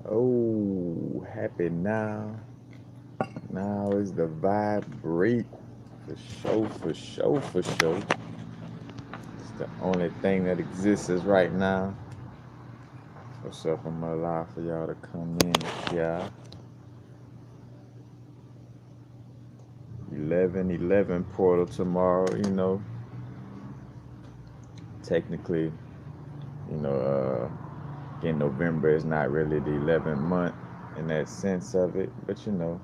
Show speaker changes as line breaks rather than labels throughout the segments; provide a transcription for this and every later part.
Oh, happy now. Now is the vibrate. For sure, for sure, for sure. It's the only thing that exists is right now. What's up? I'm gonna allow for y'all to come in. Yeah. 11:11 portal tomorrow, technically, you know, again, November is not really the 11th month in that sense of it, but for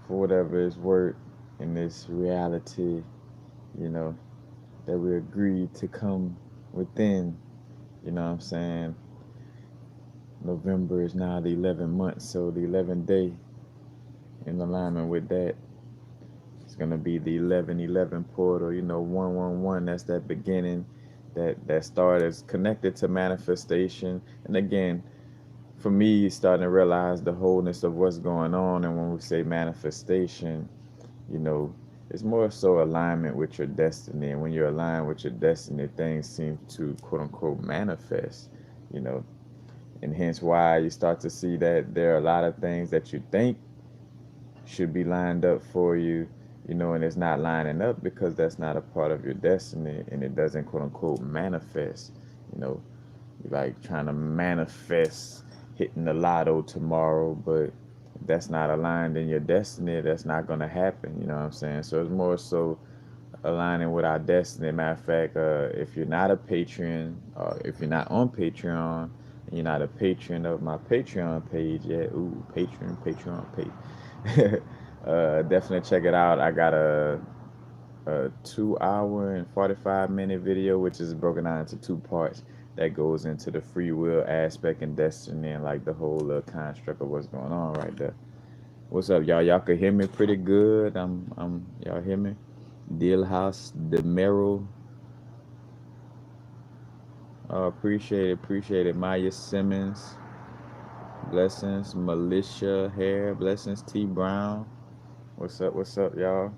whatever it's worth in this reality, you know, that we agreed to come within, you know what I'm saying? November is now the 11th month, so the 11th day in alignment with that, it's gonna be the 11:11 portal. 111. That's that beginning, that start is connected to manifestation. And again, for me, starting to realize the wholeness of what's going on. And when we say manifestation, you know, it's more so alignment with your destiny. And when you're aligned with your destiny, things seem to quote unquote manifest. You know, and hence why you start to see that there are a lot of things that you think should be lined up for you, and it's not lining up because that's not a part of your destiny and it doesn't quote unquote manifest. You know, you're like trying to manifest hitting the lotto tomorrow, but if that's not aligned in your destiny, that's not going to happen. You know what I'm saying? So it's more so aligning with our destiny. Matter of fact, if you're not a patron, or if you're not on Patreon, and you're not a patron of my Patreon page yet, ooh, Patreon page, definitely check it out. I got a 2 hour and 45 minute video, which is broken down into two parts. That goes into the free will aspect and destiny and like the whole construct of what's going on right there. What's up, y'all? Y'all can hear me pretty good. Y'all hear me? Deal House, the Merrill. Appreciate it. Maya Simmons, blessings. Militia Hair, blessings. T Brown, what's up, y'all?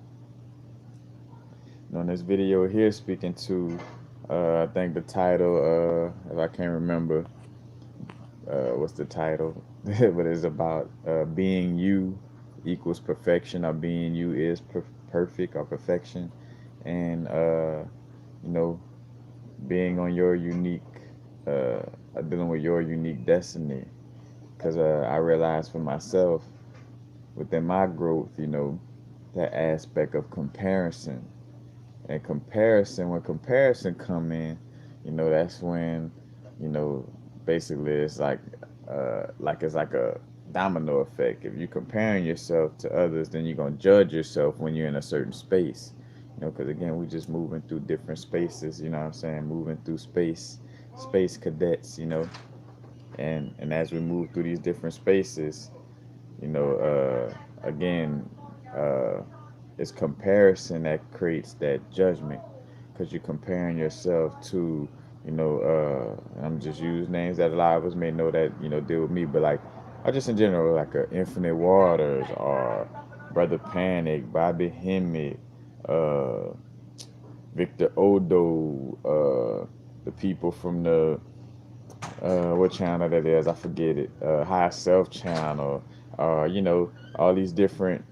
On this video here, speaking to, I think the title, if I can't remember, what's the title, but it's about being you equals perfection, or being you is perfect or perfection, and you know, being on your unique, uh, dealing with your unique destiny. Because I realized for myself within my growth, that aspect of comparison. And comparison, when comparison come in, that's when, you know, basically it's like it's like a domino effect. If you're comparing yourself to others, then you're gonna judge yourself when you're in a certain space. Because again, we just moving through different spaces. You know what I'm saying? Moving through space cadets. And as we move through these different spaces, again, uh, it's comparison that creates that judgment, because you're comparing yourself to, I'm just using names that a lot of us may know that, deal with me, but like, or just in general, like Infinite Waters or Brother Panic, Bobby Hemmett, uh, Victor Odo, the people from the what channel that is, I forget it, High Self channel, all these different,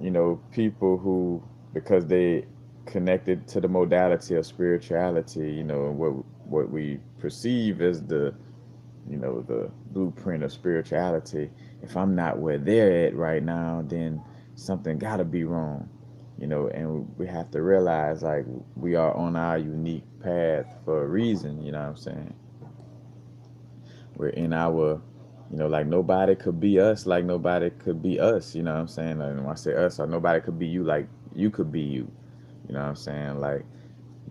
people who, because they connected to the modality of spirituality, what we perceive as the blueprint of spirituality. If I'm not where they're at right now, then something gotta be wrong, and we have to realize, like, we are on our unique path for a reason, you know what I'm saying? We're in our, like, nobody could be us, like nobody could be us, you know what I'm saying? Like, when I say us, or nobody could be you like you could be you. You know what I'm saying? Like,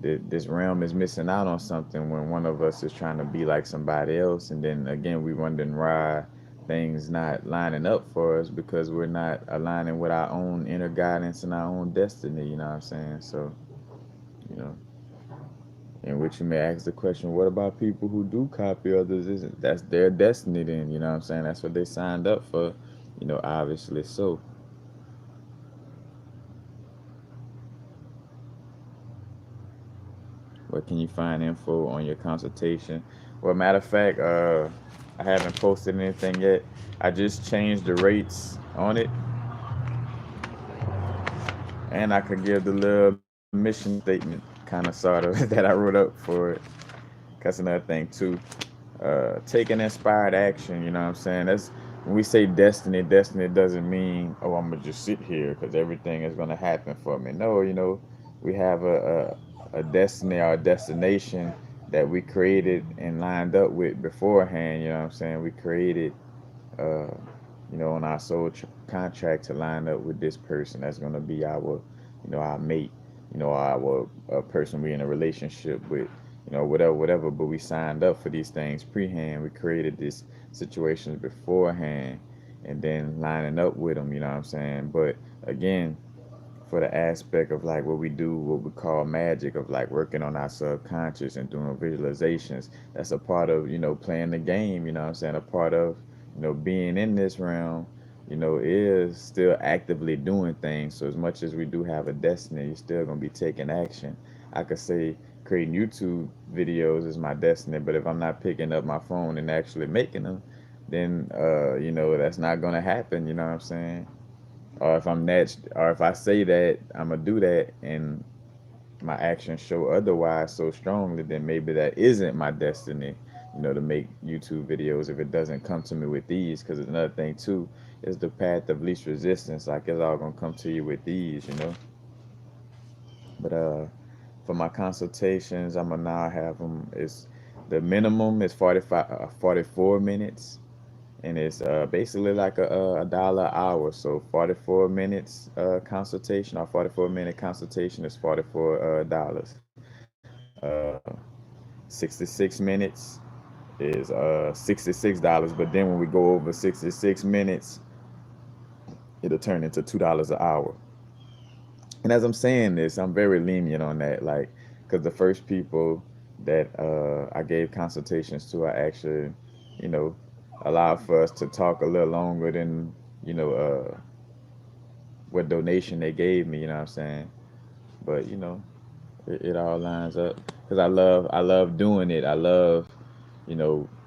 this realm is missing out on something when one of us is trying to be like somebody else, and then again we wondering why things not lining up for us, because we're not aligning with our own inner guidance and our own destiny. You know what I'm saying? So, you know, in which you may ask the question, what about people who do copy others? Isn't that's their destiny then? You know what I'm saying? That's what they signed up for. Obviously. So, where can you find info on your consultation? Well, matter of fact, I haven't posted anything yet. I just changed the rates on it, and I could give the little mission statement, kind of sort of that I wrote up for it. That's another thing too. Taking inspired action. You know what I'm saying? That's when we say destiny. Destiny doesn't mean, oh, I'm gonna just sit here because everything is gonna happen for me. No, we have a destiny or a destination that we created and lined up with beforehand. You know what I'm saying? We created, uh, on our soul contract to line up with this person. That's gonna be our, our mate. Our person we in a relationship with. Whatever. But we signed up for these things prehand. We created these situations beforehand, and then lining up with them. You know what I'm saying? But again, for the aspect of like what we do, what we call magic of like working on our subconscious and doing visualizations. That's a part of, playing the game, you know what I'm saying? A part of, being in this realm, is still actively doing things. So as much as we do have a destiny, you're still gonna be taking action. I could say creating YouTube videos is my destiny, but if I'm not picking up my phone and actually making them, then that's not gonna happen, you know what I'm saying? Or if I say that I'm gonna do that and my actions show otherwise so strongly, then maybe that isn't my destiny, to make YouTube videos if it doesn't come to me with these. Because another thing too is the path of least resistance. Like it's all gonna come to you with these. But for my consultations, I'm gonna now have them. It's the minimum is 44 minutes, and it's basically like a dollar an hour. So 44 minutes consultation or 44-minute consultation is $44. 66 minutes is $66. But then when we go over 66 minutes, it'll turn into $2 an hour. And as I'm saying this, I'm very lenient on that, like, because the first people that I gave consultations to, I actually, you know, allowed for us to talk a little longer than, what donation they gave me. You know what I'm saying? But it all lines up because I love doing it. I love,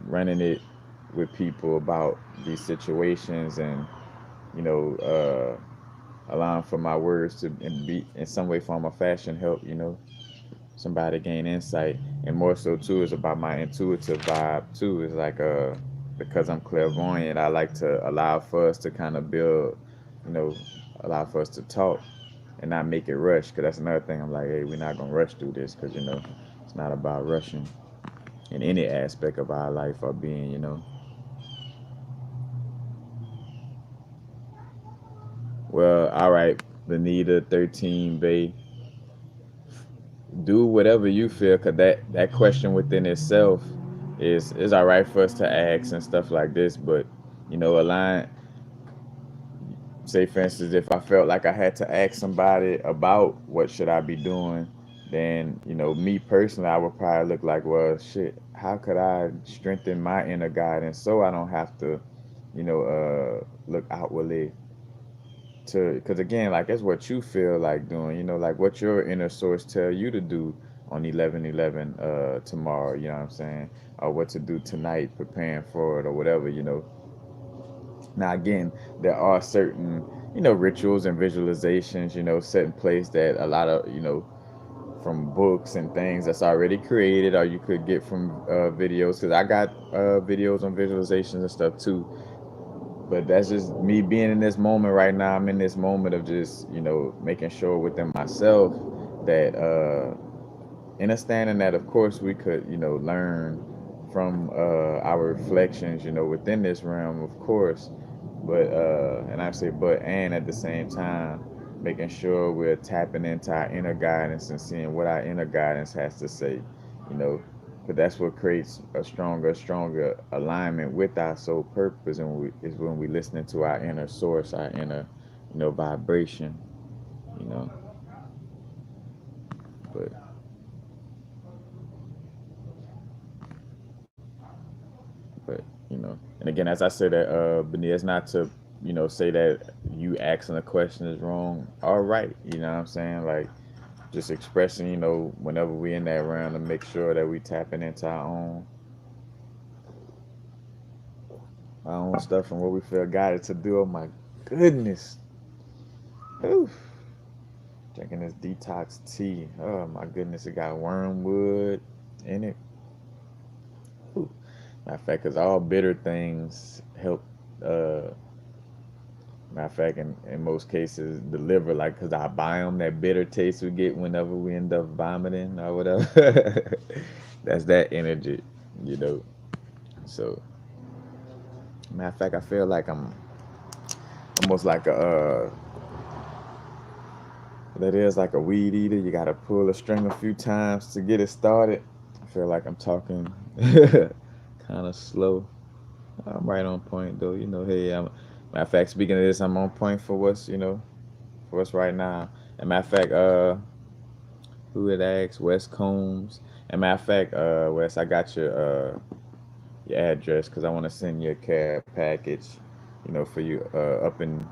running it with people about these situations and you know. Allowing for my words to be in some way, form, or fashion help somebody gain insight, and more so too is about my intuitive vibe too. Is like because I'm clairvoyant, I like to allow for us to kind of build, you know, allow for us to talk and not make it rush. Because that's another thing. I'm like, hey, we're not gonna rush through this because it's not about rushing in any aspect of our life or being. Well, all right, Benita 13 Bay, do whatever you feel, because that question within itself is all right for us to ask and stuff like this. But align, say for instance, if I felt like I had to ask somebody about what should I be doing, then me personally, I would probably look like, well, shit, how could I strengthen my inner guidance so I don't have to look outwardly to, because again, like that's what you feel like doing, like what your inner source tell you to do on 11/11 tomorrow, you know what I'm saying, or what to do tonight preparing for it or whatever. Now again, there are certain rituals and visualizations set in place that a lot of from books and things that's already created, or you could get from videos, because I got videos on visualizations and stuff too. But that's just me being in this moment right now. I'm in this moment of just making sure within myself that understanding that of course we could learn from our reflections within this realm, of course. But and I say but, and at the same time making sure we're tapping into our inner guidance and seeing what our inner guidance has to say, you know because that's what creates a stronger alignment with our soul purpose, and is when we listening to our inner source, our inner vibration. you know but but and again, as I said, that Benita, it's not to say that you asking a question is wrong or right. You know what I'm saying? Like, just expressing, whenever we in that round, to make sure that we tapping into our own my own stuff and what we feel guided to do. Oh my goodness. Oof. Drinking this detox tea. Oh my goodness, it got wormwood in it. Ooh. Matter of fact, because all bitter things help. Uh, Matter of fact, in most cases, the liver, like, because I biome, that bitter taste we get whenever we end up vomiting or whatever. That's that energy, you know. So, matter of fact, I feel like I'm almost like that is like a weed eater. You got to pull a string a few times to get it started. I feel like I'm talking kind of slow. I'm right on point though. Hey, matter of fact, speaking of this, I'm on point for for what's right now. And matter of fact, who had asked? West Combs. And matter of fact, Wes, I got your address because I want to send you a care package, for you up in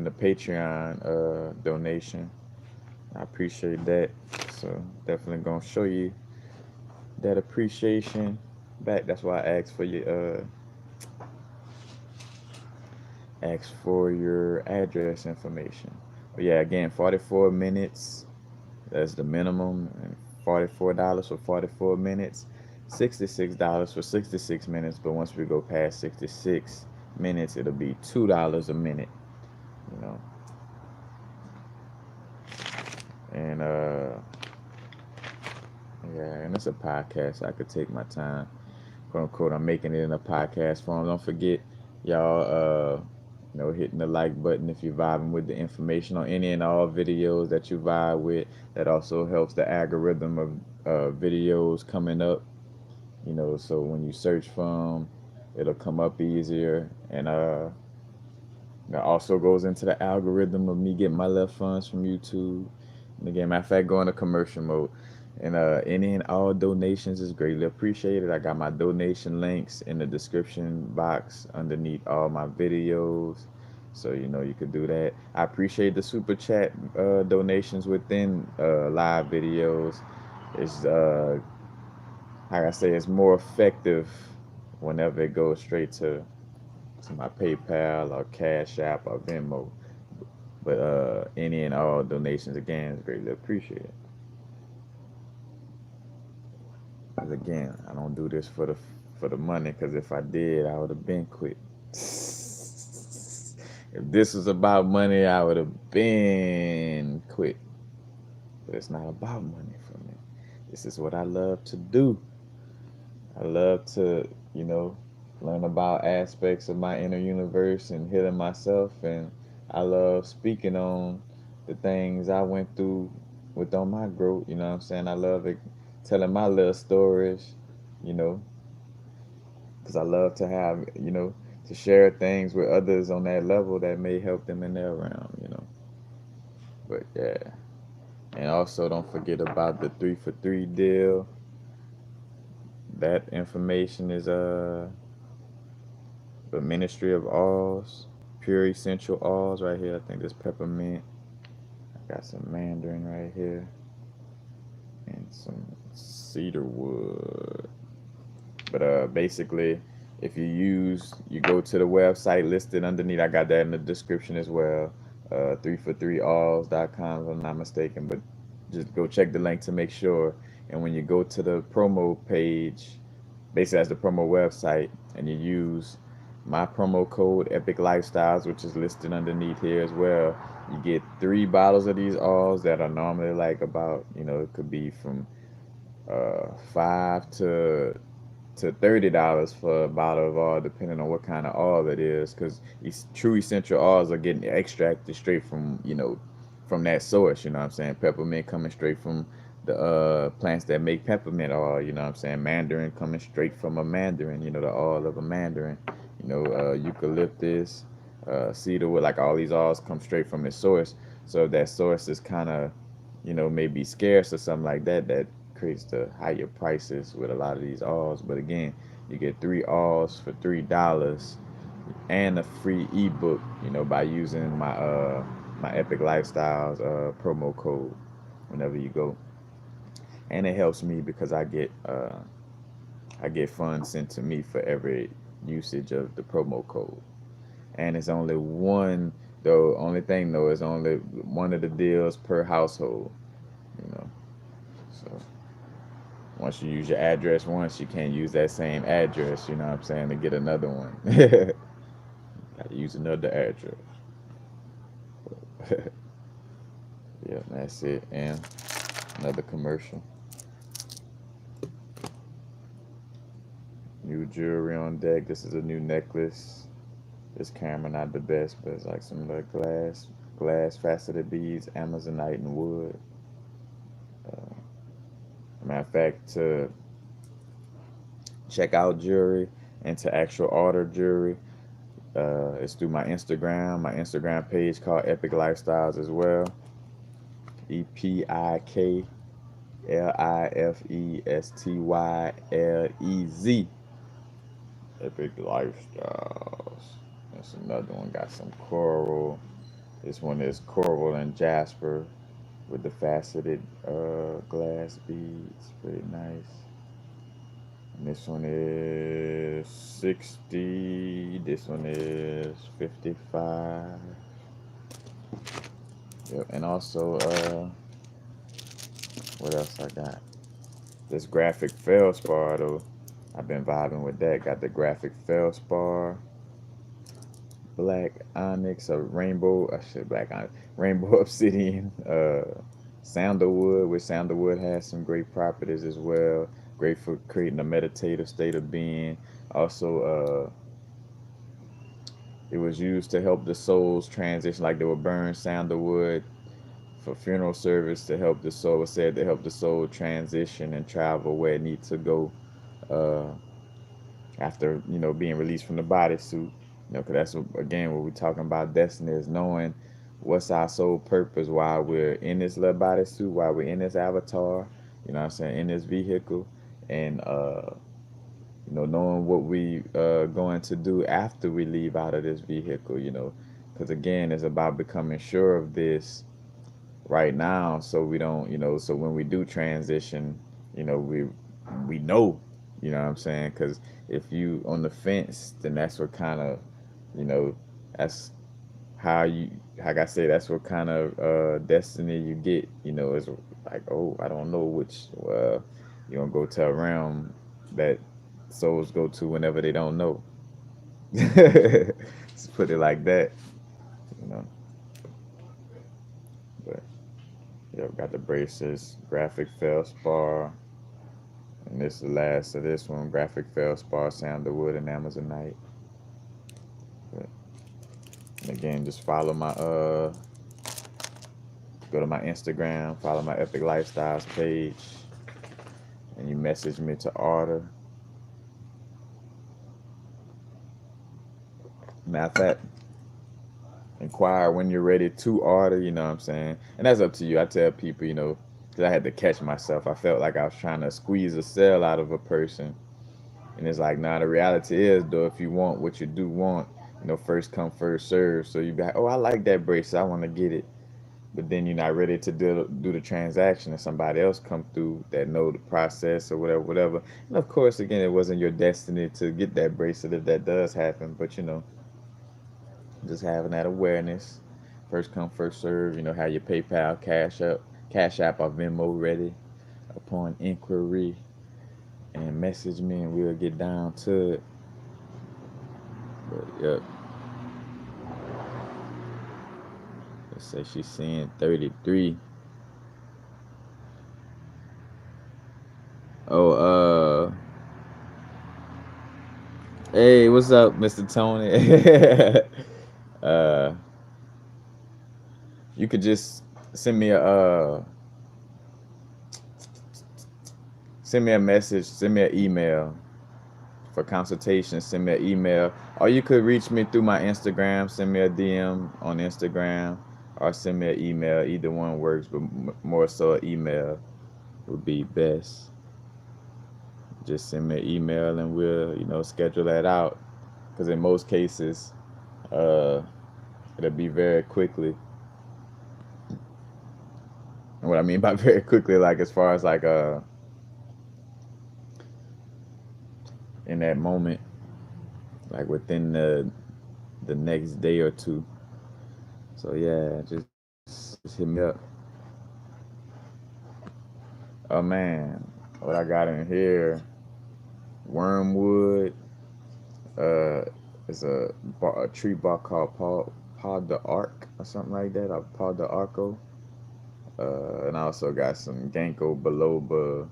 the Patreon donation. I appreciate that. So definitely gonna show you that appreciation back. That's why I asked for your address information. But yeah, again, 44 minutes. That's the minimum, and $44 for 44 minutes. $66 for 66 minutes. But once we go past 66 minutes, it'll be $2 a minute. You know, and yeah, and it's a podcast. I could take my time, quote unquote. I'm making it in a podcast form. Don't forget, y'all, hitting the like button if you're vibing with the information on any and all videos that you vibe with. That also helps the algorithm of videos coming up. So when you search for them, it'll come up easier, and that also goes into the algorithm of me getting my left funds from YouTube. And again, matter of fact, go into commercial mode. And any and all donations is greatly appreciated. I got my donation links in the description box underneath all my videos. So, you could do that. I appreciate the super chat donations within live videos. It's, like I say, it's more effective whenever it goes straight to my PayPal or Cash App or Venmo. But any and all donations again is greatly appreciated. Because again, I don't do this for the money. Because if I did, I would have been quit. If this was about money, I would have been quit. But it's not about money for me. This is what I love to do. I love to, learn about aspects of my inner universe and healing myself, and I love speaking on the things I went through with on my growth. You know what I'm saying? I love it, telling my little stories, you know, because I love to have, to share things with others on that level that may help them in their realm. But yeah, and also don't forget about the 3 for 3 deal. That information is the Ministry of Oils, pure essential oils right here. I think this peppermint. I got some mandarin right here and some cedar wood. But basically, if you go to the website listed underneath. I got that in the description as well. 3for3alls.com if I'm not mistaken. But just go check the link to make sure. And when you go to the promo page, basically that's the promo website, and you use my promo code Epic Lifestyles, which is listed underneath here as well. You get 3 bottles of these oils that are normally like about, it could be from 5 to $30 for a bottle of oil, depending on what kind of oil it is. Because these true essential oils are getting extracted straight from, from that source. You know what I'm saying? Peppermint coming straight from the plants that make peppermint oil. You know what I'm saying? Mandarin coming straight from a mandarin. The oil of a mandarin. Eucalyptus, cedarwood. Like all these oils come straight from its source. So if that source is kind of, maybe scarce or something like that, that creates the higher prices with a lot of these alls. But again, you get 3 alls for $3 and a free ebook, by using my Epic Lifestyles promo code whenever you go. and it helps me because I get funds sent to me for every usage of the promo code. And it's only one, though. Only thing though is only one of the deals per household. You know, so once you use your address once, you can't use that same address. You know what I'm saying, to get another one. Gotta use another address. Yeah, that's it. And another commercial. New jewelry on deck. This is a new necklace. This camera not the best, but it's like some like glass faceted beads, Amazonite and wood. Uh, Matter of fact, to check out jewelry and to actual order jewelry, it's through my Instagram page called Epic Lifestyles as well. EPIKLIFESTYLEZ. Epic Lifestyles. That's another one. Got some coral. This one is coral and jasper with the faceted glass beads. Pretty nice. And this one is 60. This one is 55. Yep. And also, what else I got? This graphic feldspar though. I've been vibing with that. Got the graphic feldspar, black onyx, or rainbow. I should black onyx, rainbow obsidian, sandalwood. Which sandalwood has some great properties as well. Great for creating a meditative state of being. Also, it was used to help the souls transition. Like they would burn sandalwood for funeral service to help the soul. It said to help the soul transition and travel where it needs to go. Uh, After being released from the bodysuit, because that's again what we're talking about. Destiny is knowing what's our sole purpose while we're in this little bodysuit, while we're in this avatar. What I'm saying, in this vehicle, and knowing what we going to do after we leave out of this vehicle. Because again, it's about becoming sure of this right now, so we don't, so when we do transition, we know, what I'm saying, because if you on the fence, then that's what kind of, you know, that's how you, like I say, that's what kind of destiny you get. Is like, oh, I don't know which. You're gonna go to a realm that souls go to whenever they don't know. Let's put it like that, you know. But yeah, I've got the braces, graphic feldspar, and this is the last of this one, graphic feldspar, sandalwood, and Amazonite. But again, just follow my go to my Instagram, follow my Epic Lifestyles page, and you message me to order. Matter of fact, inquire when you're ready to order, you know what I'm saying? And that's up to you. I tell people, because I had to catch myself. I felt like I was trying to squeeze a sale out of a person. And it's like, nah, the reality is, though, if you want what you do want, first come, first serve. So you be like, oh, I like that bracelet, I want to get it. But then you're not ready to do the transaction, and somebody else come through that know the process or whatever, whatever. And of course, again, it wasn't your destiny to get that bracelet if that does happen. But, just having that awareness. First come, first serve. Have your PayPal, Cash App, or Venmo ready upon inquiry, and message me, and we'll get down to it. But yep, let's say she's seeing 33. Oh, hey, what's up, Mr. Tony? uh, you could just send me a message, send me an email for consultation. Send me an email, or you could reach me through my Instagram. Send me a DM on Instagram, or send me an email. Either one works, but more so an email would be best. Just send me an email, and we'll schedule that out. Because in most cases, uh, it'll be very quickly. what I mean by very quickly, like as far as like in that moment, like within the next day or two. So yeah, just hit me up. Oh man, what I got in here? Wormwood. Uh, it's a tree bark called Paul de Arc or something like that, or Paul de Arco. And I also got some Ginkgo biloba,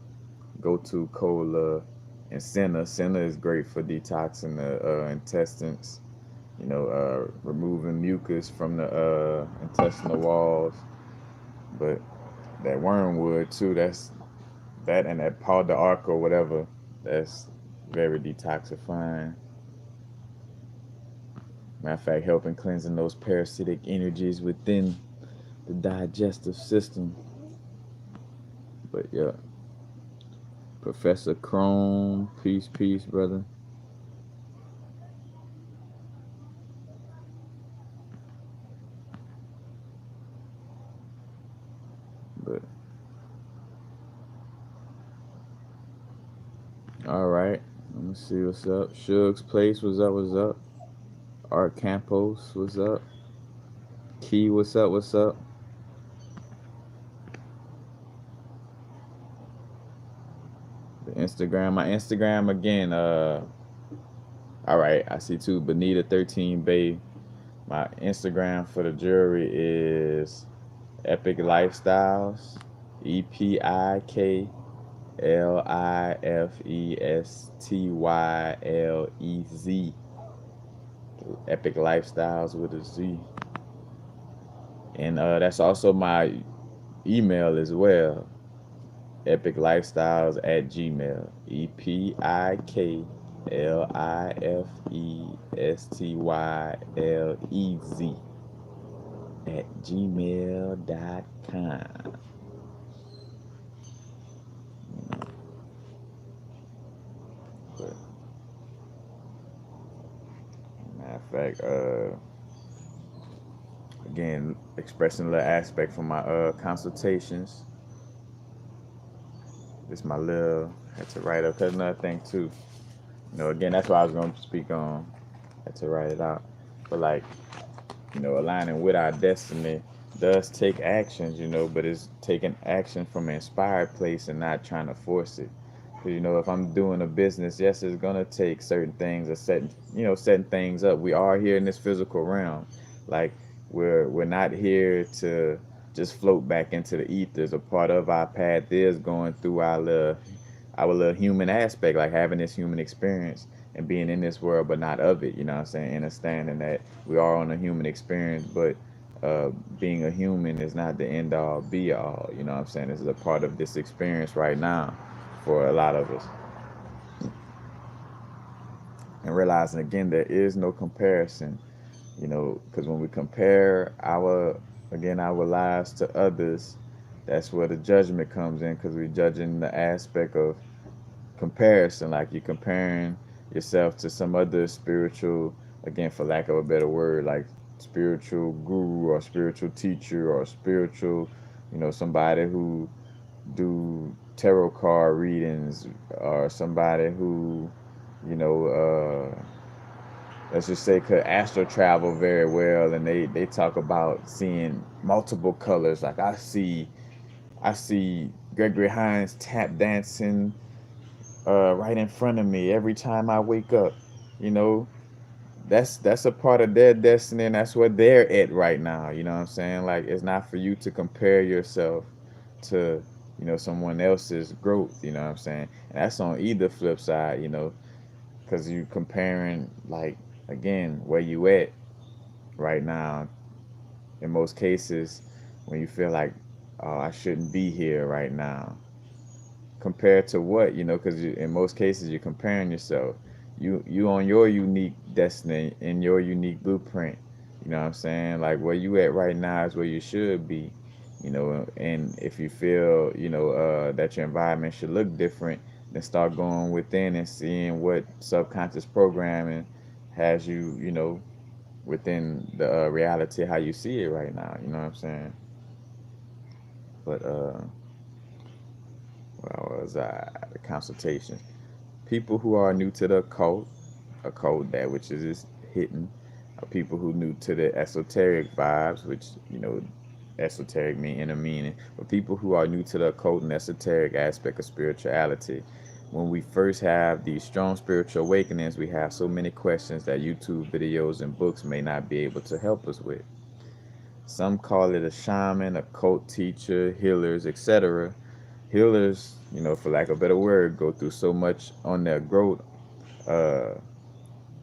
Gotu cola, and senna. Senna is great for detoxing the intestines. Removing mucus from the intestinal walls. But that wormwood too. That's that and that Paul de Arco or whatever. That's very detoxifying. Matter of fact, helping cleansing those parasitic energies within the digestive system. But yeah, Professor Chrome, peace, peace, brother. But all right, let me see what's up. Shug's Place, what's up? What's up? Art Campos, what's up? Key, what's up? What's up? The Instagram, my Instagram again. All right, I see two. Bonita 13 Bay. My Instagram for the jewelry is Epic Lifestyles. EPIKLIFESTYLEZ. Epic Lifestyles with a Z. And that's also my email as well. epiclifestyles@gmail. EPIKLIFESTYLEZ @gmail.com. But matter of fact, again, expressing a little aspect from my consultations. This my little had to write up. Cause another thing too. Again, that's what I was going to speak on. Had to write it out. But like, aligning with our destiny does take actions, but it's taking action from an inspired place and not trying to force it. Because if I'm doing a business, yes, it's gonna take certain things or setting things up. We are here in this physical realm, like we're not here to just float back into the ethers. A part of our path is going through our little human aspect, like having this human experience and being in this world, but not of it. You know what I'm saying? Understanding that we are on a human experience, but being a human is not the end all be all. You know what I'm saying? This is a part of this experience right now for a lot of us. And realizing again, there is no comparison, because when we compare our lives to others, that's where the judgment comes in, because we're judging the aspect of comparison, like you're comparing yourself to some other spiritual, again for lack of a better word, like spiritual guru or spiritual teacher or spiritual, somebody who do tarot card readings, or somebody who, you know let's just say could astral travel very well, and they talk about seeing multiple colors. Like I see Gregory Hines tap dancing right in front of me every time I wake up. You know, that's a part of their destiny, and that's where they're at right now. You know what I'm saying? Like it's not for you to compare yourself to someone else's growth. You know what I'm saying? And that's on either flip side. Because you comparing, like, again, where you at right now. In most cases, when you feel like, oh, I shouldn't be here right now, compared to what, because in most cases you're comparing yourself, you on your unique destiny in your unique blueprint. You know what I'm saying? Like where you at right now is where you should be. And if you feel that your environment should look different, then start going within and seeing what subconscious programming has you, within the reality how you see it right now. You know what I'm saying? But well, was the consultation? People who are new to the occult that which is hidden, people who new to the esoteric vibes, which esoteric mean inner meaning, but people who are new to the occult and esoteric aspect of spirituality. When we first have these strong spiritual awakenings, we have so many questions that YouTube videos and books may not be able to help us with. Some call it a shaman, a cult teacher, healers, etc. Healers, for lack of a better word, go through so much on their growth. Uh,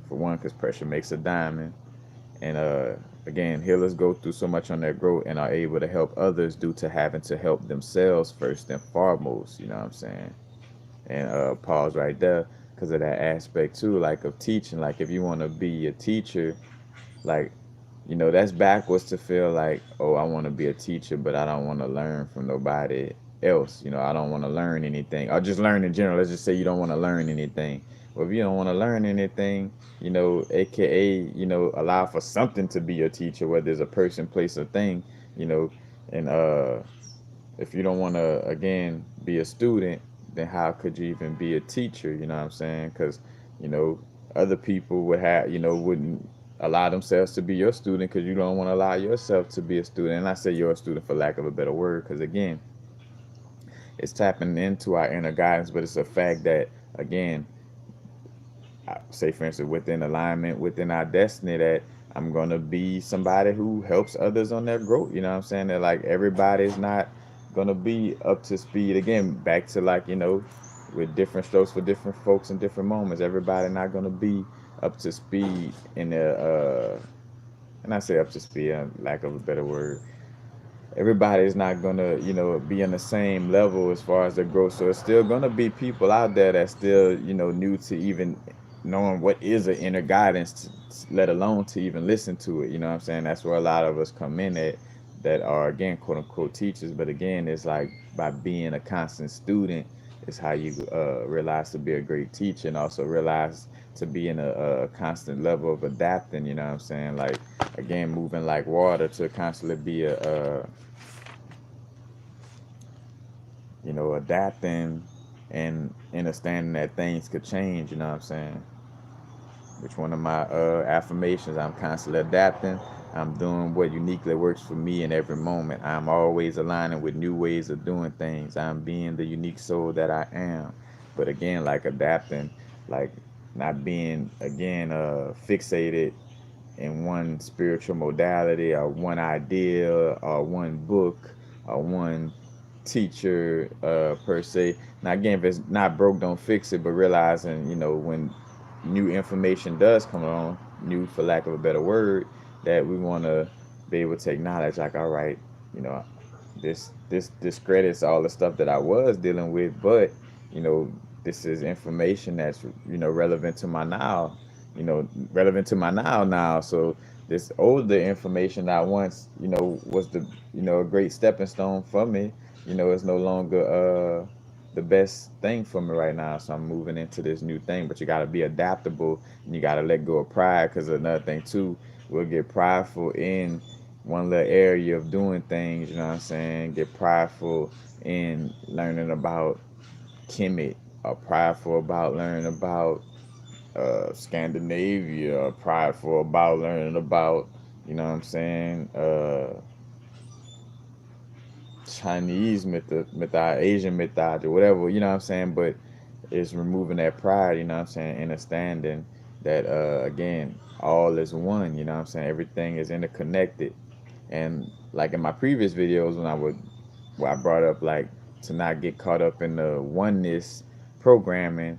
for one, because pressure makes a diamond. And again, healers go through so much on their growth and are able to help others due to having to help themselves first and foremost. You know what I'm saying? And pause right there because of that aspect too, like of teaching. Like if you want to be a teacher, like that's backwards to feel like, oh, I want to be a teacher, but I don't want to learn from nobody else. I don't want to learn anything. Or just learn in general. Let's just say you don't want to learn anything. Well, if you don't want to learn anything, aka, allow for something to be a teacher, whether it's a person, place, or thing, you know, and if you don't want to, again, be a student, then how could you even be a teacher? You know what I'm saying? Because, you know, other people would have, wouldn't allow themselves to be your student because you don't want to allow yourself to be a student. And I say you're a student for lack of a better word because, again, it's tapping into our inner guidance, but it's a fact that, again, say for instance within alignment within our destiny that I'm gonna be somebody who helps others on their growth. You know what I'm saying? That like everybody's not gonna be up to speed. Again, back to like, with different strokes for different folks in different moments. Everybody not gonna be up to speed in their and I say up to speed, lack of a better word, everybody's not gonna be on the same level as far as the growth, so it's still gonna be people out there that still new to even knowing what is an inner guidance, let alone to even listen to it. You know what I'm saying? That's where a lot of us come in at, that are again quote unquote teachers, but again it's like by being a constant student is how you realize to be a great teacher, and also realize to be in a constant level of adapting. You know what I'm saying? Like again, moving like water, to constantly be adapting and understanding that things could change. You know what I'm saying? Which one of my affirmations? I'm constantly adapting. I'm doing what uniquely works for me in every moment. I'm always aligning with new ways of doing things. I'm being the unique soul that I am. But again, like adapting, like not being again fixated in one spiritual modality or one idea or one book or one teacher per se. Now again, if it's not broke, don't fix it. But realizing, when new information does come along, new for lack of a better word, that we want to be able to acknowledge, like, all right, you know, this discredits all the stuff that I was dealing with, but you know, this is information that's relevant to my now, relevant to my now. So this older information that once was the a great stepping stone for me, is no longer the best thing for me right now. So I'm moving into this new thing. But you got to be adaptable, and you got to let go of pride, because another thing too, we'll get prideful in one little area of doing things. You know what I'm saying? Get prideful in learning about Kemet, or prideful about learning about Scandinavia, or prideful about learning about, what I'm saying, Chinese Asian mythology, whatever, you know what I'm saying? But it's removing that pride, you know what I'm saying, understanding that, again, all is one, you know what I'm saying? Everything is interconnected. And like in my previous videos, where I brought up like to not get caught up in the oneness programming,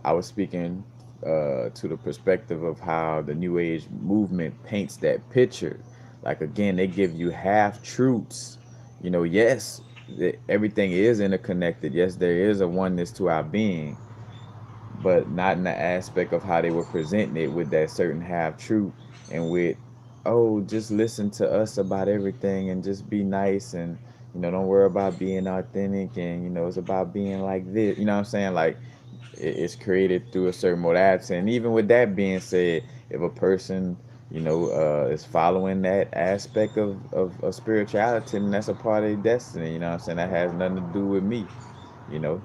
I was speaking to the perspective of how the New Age movement paints that picture. Like again, they give you half truths. Yes, everything is interconnected. Yes, there is a oneness to our being, but not in the aspect of how they were presenting it, with that certain half truth, and with, oh, just listen to us about everything and just be nice, and don't worry about being authentic, and it's about being like this, you know what I'm saying? Like it's created through a certain modality. And even with that being said, if a person is following that aspect of spirituality, and that's a part of their destiny. You know what I'm saying? That has nothing to do with me. You know,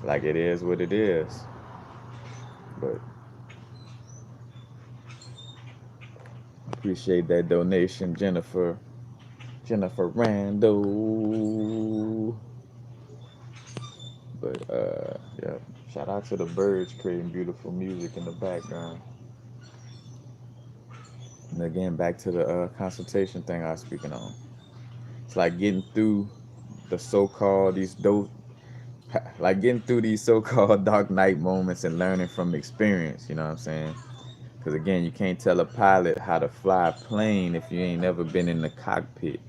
like it is what it is. But appreciate that donation, Jennifer. Jennifer Randall. But yeah, shout out to the birds creating beautiful music in the background. And again, back to the consultation thing I was speaking on. It's like getting through the so-called these dope, like getting through these so-called dark night moments and learning from experience. You know what I'm saying? Because again, you can't tell a pilot how to fly a plane if you ain't never been in the cockpit.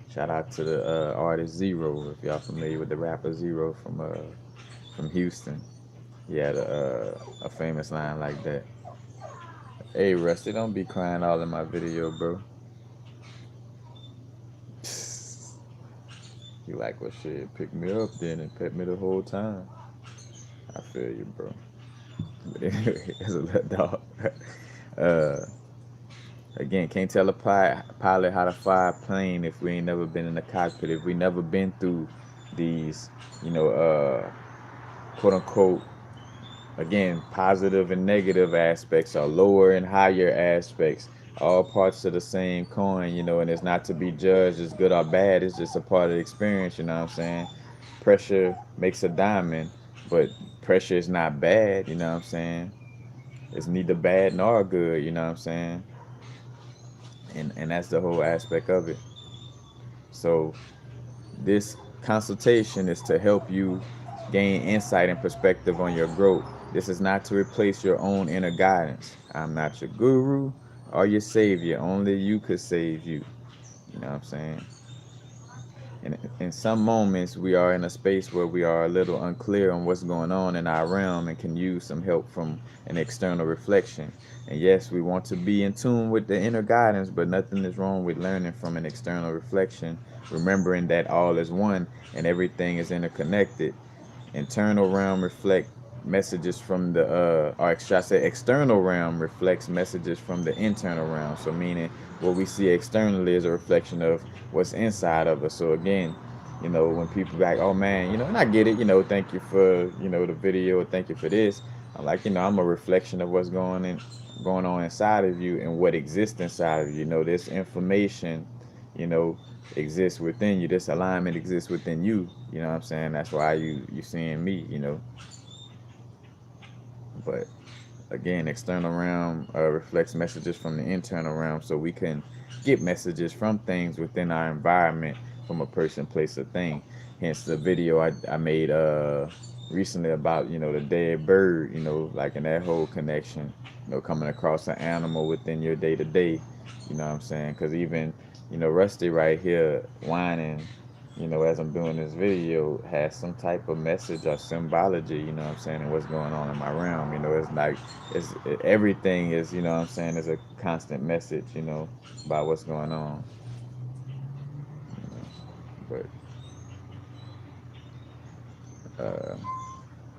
Shout out to the artist Zero, if y'all familiar with the rapper Zero from Houston. He had a famous line like that. Hey Rusty, don't be crying all in my video, bro. You like, well shit, pick me up then and pet me the whole time. I feel you, bro. But anyway, as a little dog. Uh, Again, can't tell a pilot how to fly a plane if we ain't never been in the cockpit, if we never been through these, you know, quote unquote, again, positive and negative aspects or lower and higher aspects, all parts of the same coin, and it's not to be judged as good or bad. It's just a part of the experience, you know what I'm saying? Pressure makes a diamond, but pressure is not bad, you know what I'm saying? It's neither bad nor good, you know what I'm saying? And that's the whole aspect of it. So this consultation is to help you gain insight and perspective on your growth. This is not to replace your own inner guidance. I'm not your guru or your savior. Only you could save you. You know what I'm saying? And in some moments, we are in a space where we are a little unclear on what's going on in our realm and can use some help from an external reflection. And yes, we want to be in tune with the inner guidance, but nothing is wrong with learning from an external reflection, remembering that all is one and everything is interconnected. Internal realm reflect messages from the or should I say external realm reflects messages from the internal realm. So meaning what we see externally is a reflection of what's inside of us. So again, when people be like, oh man, and I get it, thank you for, the video, thank you for this. I'm like, I'm a reflection of what's going on inside of you and what exists inside of you. This information, you know, exists within you. This alignment exists within you. You know what I'm saying? That's why you seeing me. But again, external realm reflects messages from the internal realm, so we can get messages from things within our environment from a person, place, or thing. Hence the video I made recently about the dead bird. Like in that whole connection. Coming across an animal within your day to day. You know what I'm saying? Because even Rusty right here whining, as I'm doing this video, has some type of message or symbology, you know what I'm saying, and what's going on in my realm. It's like everything is, what I'm saying, is a constant message, about what's going on. But uh,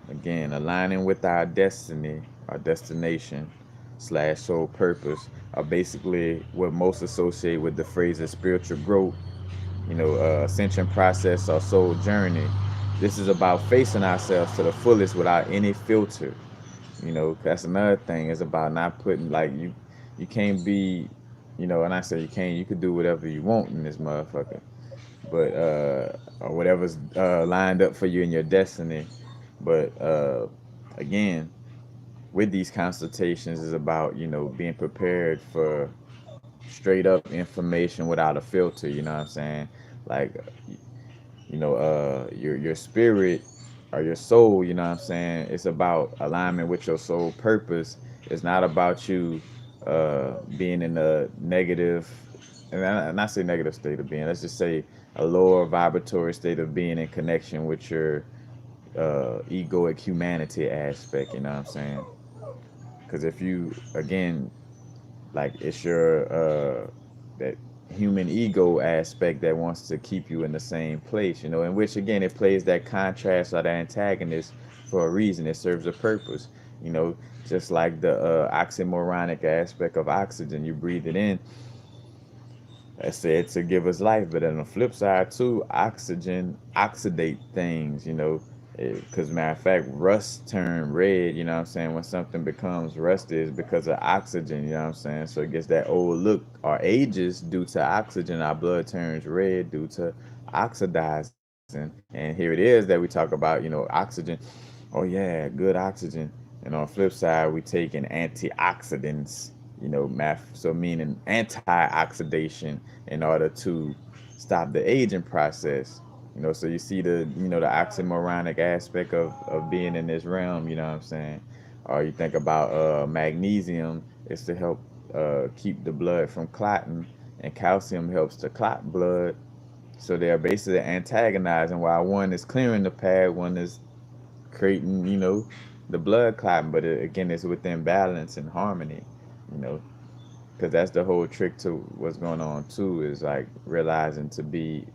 again, aligning with our destiny, our destination slash soul purpose are basically what most associate with the phrase spiritual growth, ascension process or soul journey. This is about facing ourselves to the fullest without any filter. That's another thing. It's about not putting, like, you can't be, and I say you could do whatever you want in this motherfucker, but or whatever's lined up for you in your destiny. But again, with these consultations is about being prepared for straight up information without a filter. You know what I'm saying? Like, your spirit or your soul, you know what I'm saying? It's about alignment with your soul purpose. It's not about you being in a negative, and I not say negative state of being, let's just say a lower vibratory state of being in connection with your egoic humanity aspect, you know what I'm saying? Because if you, again, like, it's your that human ego aspect that wants to keep you in the same place, in which again it plays that contrast or that antagonist for a reason. It serves a purpose. You know, just like the oxymoronic aspect of oxygen, you breathe it in, that's said to give us life. But on the flip side too, oxygen oxidate things, you know, because matter of fact, rust turn red, you know what I'm saying? When something becomes rusty, it's because of oxygen, you know what I'm saying? So it gets that old look. Our ages due to oxygen, our blood turns red due to oxidizing. And here it is that we talk about, you know, oxygen. Oh yeah, good oxygen. And on the flip side, we taking antioxidants, you know, so meaning anti-oxidation in order to stop the aging process. You know, so you see the, you know, the oxymoronic aspect of being in this realm, you know what I'm saying? Or you think about magnesium is to help keep the blood from clotting, and calcium helps to clot blood. So they're basically antagonizing, while one is clearing the pad, one is creating, you know, the blood clotting. But again, it's within balance and harmony, you know, because that's the whole trick to what's going on too, is like realizing to be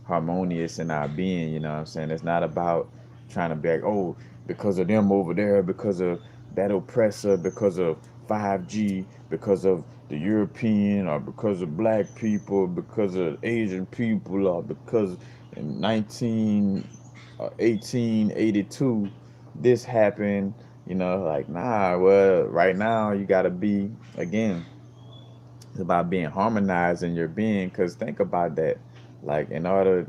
harmonious in our being, you know what I'm saying? It's not about trying to be like, oh, because of them over there, because of that oppressor, because of 5G, because of the European, or because of black people, because of Asian people, or because in 1882 this happened, you know, like, nah. Well, right now you got to be, again, it's about being harmonized in your being. Because think about that, like, in order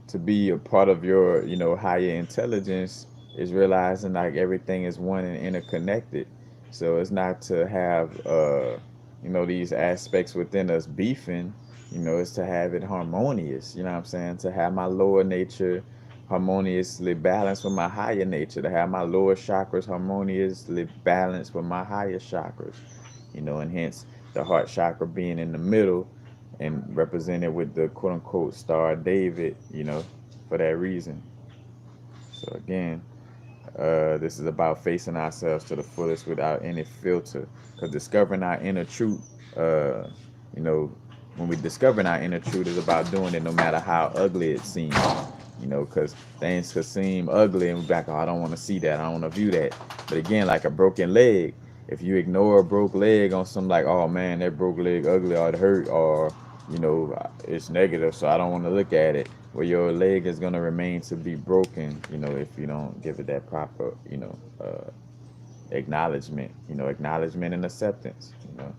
to be a part of your, you know, higher intelligence, is realizing like everything is one and interconnected. So it's not to have you know, these aspects within us beefing. You know, it's to have it harmonious, you know what I'm saying? To have my lower nature harmoniously balanced with my higher nature, to have my lower chakras harmoniously balanced with my higher chakras, you know, and hence the heart chakra being in the middle and represented with the quote unquote Star of David, you know, for that reason. So again, this is about facing ourselves to the fullest without any filter. Because discovering our inner truth, you know, when we discovering our inner truth, is about doing it no matter how ugly it seems. You know, because things could seem ugly and we're like, oh, I don't want to see that. I don't want to view that. But again, like a broken leg, if you ignore a broke leg on some like, oh man, that broke leg ugly, or it hurt, or, you know, it's negative, so I don't want to look at it. Well, your leg is going to remain to be broken, you know, if you don't give it that proper, you know, acknowledgement, you know, acknowledgement and acceptance, you know.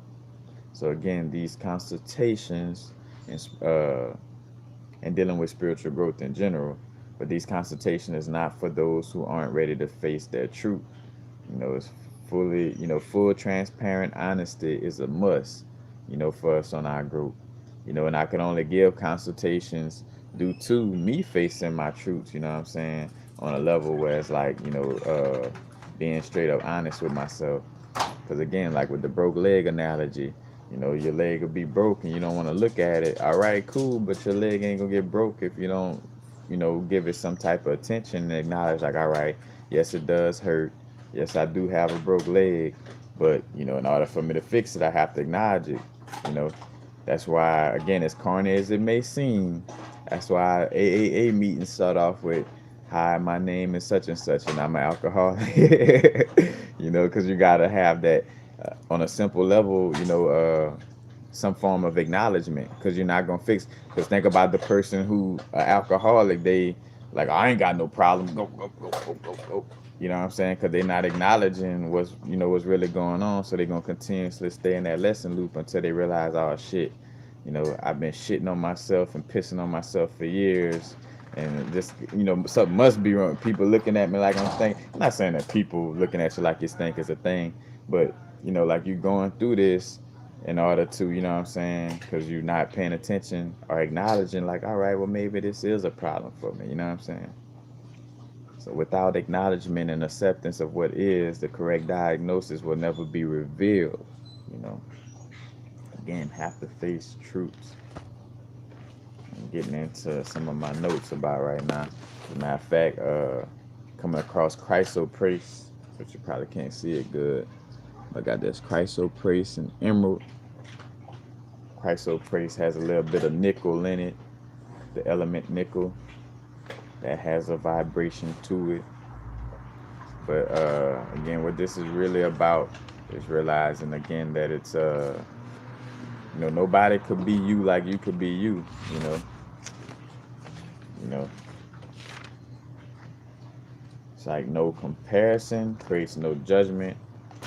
So again, these consultations and dealing with spiritual growth in general, but these consultations is not for those who aren't ready to face their truth. You know, it's fully, you know, full transparent honesty is a must, you know, for us on our group. You know, and I can only give consultations due to me facing my truths, you know what I'm saying, on a level where it's like, you know, being straight up honest with myself. Because again, like with the broke leg analogy, you know, your leg will be broken. You don't want to look at it. All right, cool, but your leg ain't gonna get broke if you don't, you know, give it some type of attention and acknowledge, like, all right, yes, it does hurt. Yes, I do have a broke leg, but you know, in order for me to fix it, I have to acknowledge it. You know, that's why, again, as corny as it may seem, that's why AAA meetings start off with, "Hi, my name is such and such, and I'm an alcoholic." You know, because you gotta have that on a simple level. You know, some form of acknowledgement, because you're not gonna fix. Because think about the person who alcoholic, they like, I ain't got no problem. Go go go go go go. You know what I'm saying? Because they're not acknowledging what's, you know, what's really going on. So they're gonna continuously stay in that lesson loop until they realize, oh shit, you know, I've been shitting on myself and pissing on myself for years. And just, you know, something must be wrong. People looking at me like I'm stink. I'm not saying that people looking at you like you stink is a thing, but you know, like you going through this in order to, you know what I'm saying, because you're not paying attention or acknowledging, like, all right, well, maybe this is a problem for me, you know what I'm saying? So without acknowledgement and acceptance of what is, the correct diagnosis will never be revealed, you know. Again, have to face truths. I'm getting into some of my notes about right now. As a matter of fact, coming across chrysoprase, but you probably can't see it good. I got this chrysoprase and emerald. Chrysoprase has a little bit of nickel in it, the element nickel, that has a vibration to it. But again, what this is really about is realizing again that it's nobody could be you like you could be you. You know, you know, it's like no comparison creates no judgment,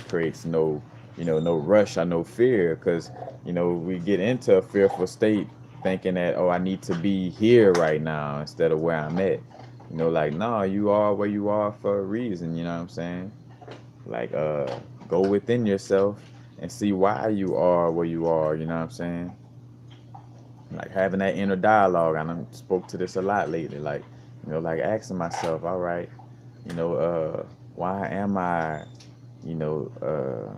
creates no, no rush or no fear, because we get into a fearful state thinking that, oh, I need to be here right now instead of where I'm at. Like, no, you are where you are for a reason. You know what I'm saying? Like, go within yourself and see why you are where you are. You know what I'm saying? Like having that inner dialogue. I done spoke to this a lot lately. Like, like asking myself, all right, why am I, you know,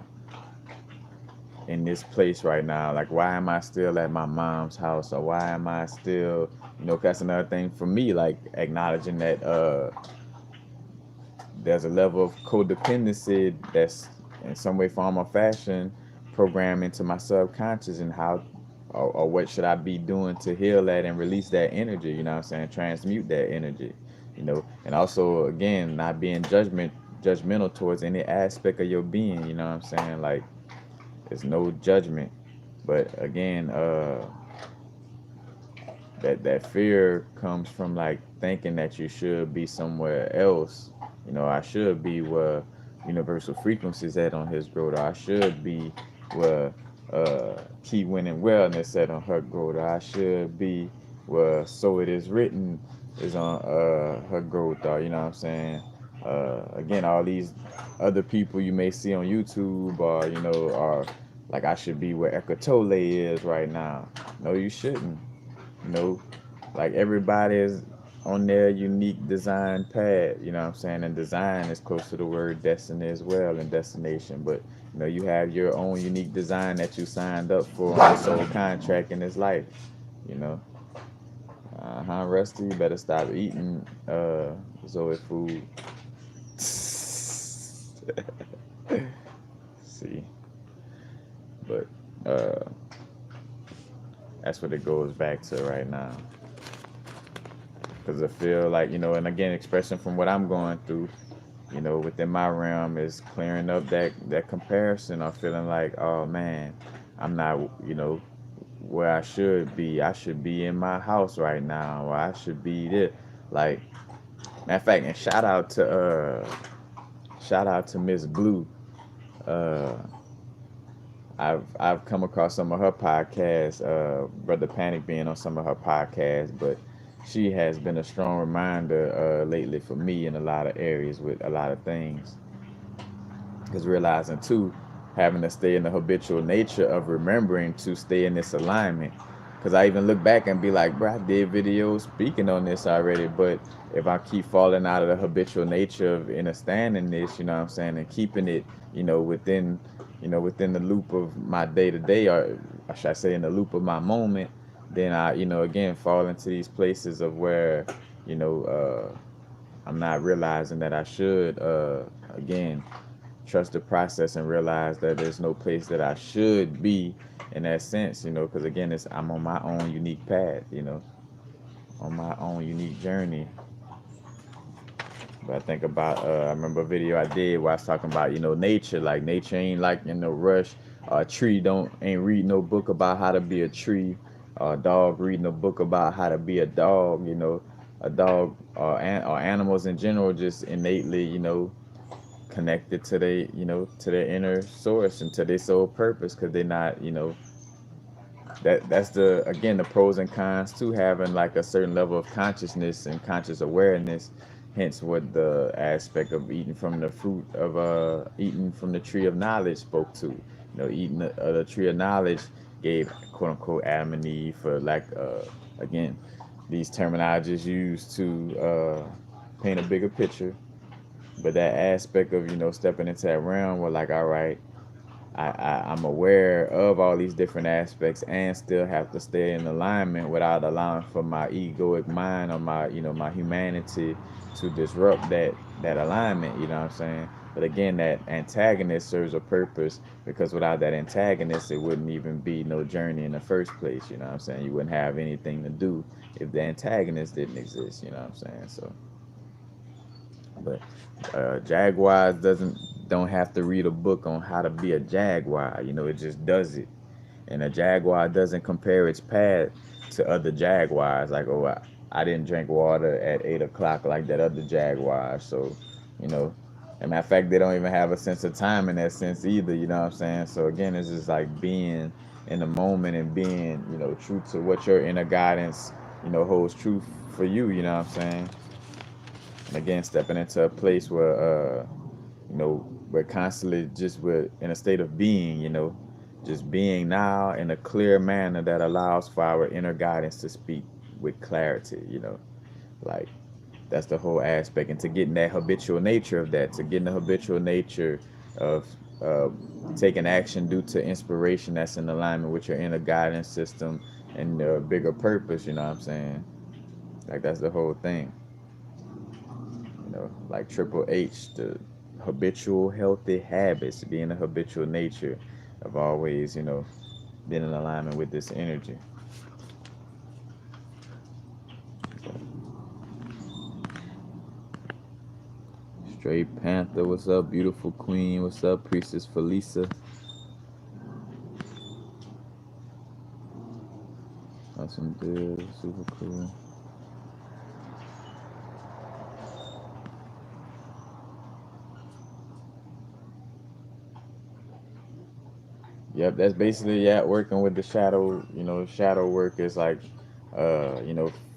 in this place right now? Like, why am I still at my mom's house? Or why am I still, 'cause that's another thing for me, like acknowledging that there's a level of codependency that's in some way, form, or fashion programmed into my subconscious, and how or what should I be doing to heal that and release that energy, you know what I'm saying? Transmute that energy, and also again not being judgmental towards any aspect of your being, you know what I'm saying? Like, there's no judgment. But again, that fear comes from like thinking that you should be somewhere else. I should be where universal frequencies at on his growth, or I should be where key winning wellness at on her growth, or I should be where so it is written is on her growth, or you know what I'm saying. Again, all these other people you may see on YouTube, or are like, I should be where Eckhart Tolle is right now. No, you shouldn't. you know like, everybody is on their unique design path, you know what I'm saying? And design is close to the word destiny as well, and destination. But you have your own unique design that you signed up for on the soul contract in this life. you know Rusty, you better stop eating Zoe food. See, but that's what it goes back to right now. Because I feel like, and again, expressing from what I'm going through, within my realm, is clearing up that comparison, or feeling like, oh man, I'm not, where I should be. I should be in my house right now, or I should be there. Like, matter of fact, and shout out to Miss Blue. Uh, I've come across some of her podcasts, Brother Panic being on some of her podcasts, but she has been a strong reminder lately for me in a lot of areas with a lot of things. Because realizing too, having to stay in the habitual nature of remembering to stay in this alignment. Because I even look back and be like, bro, I did videos speaking on this already, but if I keep falling out of the habitual nature of understanding this, you know what I'm saying, and keeping it, within, within the loop of my day to day, or should I say in the loop of my moment, then I, again, fall into these places of where, you know, I'm not realizing that I should, again, trust the process and realize that there's no place that I should be in that sense, because again, I'm on my own unique path, on my own unique journey. But I think about, I remember a video I did where I was talking about, nature. Like, nature ain't like in no rush. A tree ain't read no book about how to be a tree. A dog reading a book about how to be a dog. A dog, or animals in general, just innately, connected to to their inner source and to their soul purpose, because they're not, that's the, again, the pros and cons to having like a certain level of consciousness and conscious awareness. Hence what the aspect of eating from the fruit of eating from the tree of knowledge spoke to. Eating the tree of knowledge gave, quote unquote, Adam and Eve, for like, again, these terminologies used to paint a bigger picture. But that aspect of, stepping into that realm, where like, all right, I'm aware of all these different aspects and still have to stay in alignment without allowing for my egoic mind, or my, my humanity, to disrupt that alignment, you know what I'm saying? But again, that antagonist serves a purpose, because without that antagonist, it wouldn't even be no journey in the first place, you know what I'm saying? You wouldn't have anything to do if the antagonist didn't exist, you know what I'm saying? So But Jaguars don't have to read a book on how to be a Jaguar. It just does it. And a Jaguar doesn't compare its path to other Jaguars. Like, oh, I didn't drink water at 8 o'clock like that other Jaguar. So, you know, and matter of fact, they don't even have a sense of time in that sense either. You know what I'm saying? So again, it's just like being in the moment and being, true to what your inner guidance, holds true for you. You know what I'm saying? And again, stepping into a place where, we're constantly just we're in a state of being, just being now in a clear manner that allows for our inner guidance to speak with clarity, like that's the whole aspect. And to get in that habitual nature of that, to get in the habitual nature of uh, taking action due to inspiration that's in alignment with your inner guidance system and the bigger purpose, you know what I'm saying? Like that's the whole thing. Like Triple H, the habitual healthy habits, being a habitual nature of always, being in alignment with this energy. Straight Panther, what's up? Beautiful Queen, what's up? Priestess Felisa. Awesome dude, super cool. Yep, that's basically working with the shadow. Shadow work is like,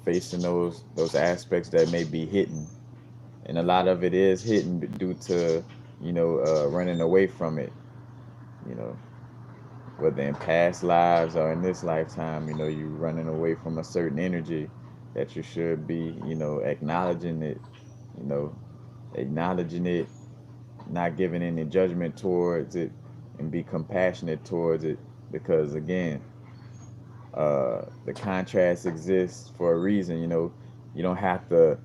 facing those aspects that may be hidden, and a lot of it is hidden due to, running away from it. You know, whether in past lives or in this lifetime, you running away from a certain energy that you should be, acknowledging it, you know, acknowledging it, not giving any judgment towards it, and be compassionate towards it, because again, the contrast exists for a reason. You don't have to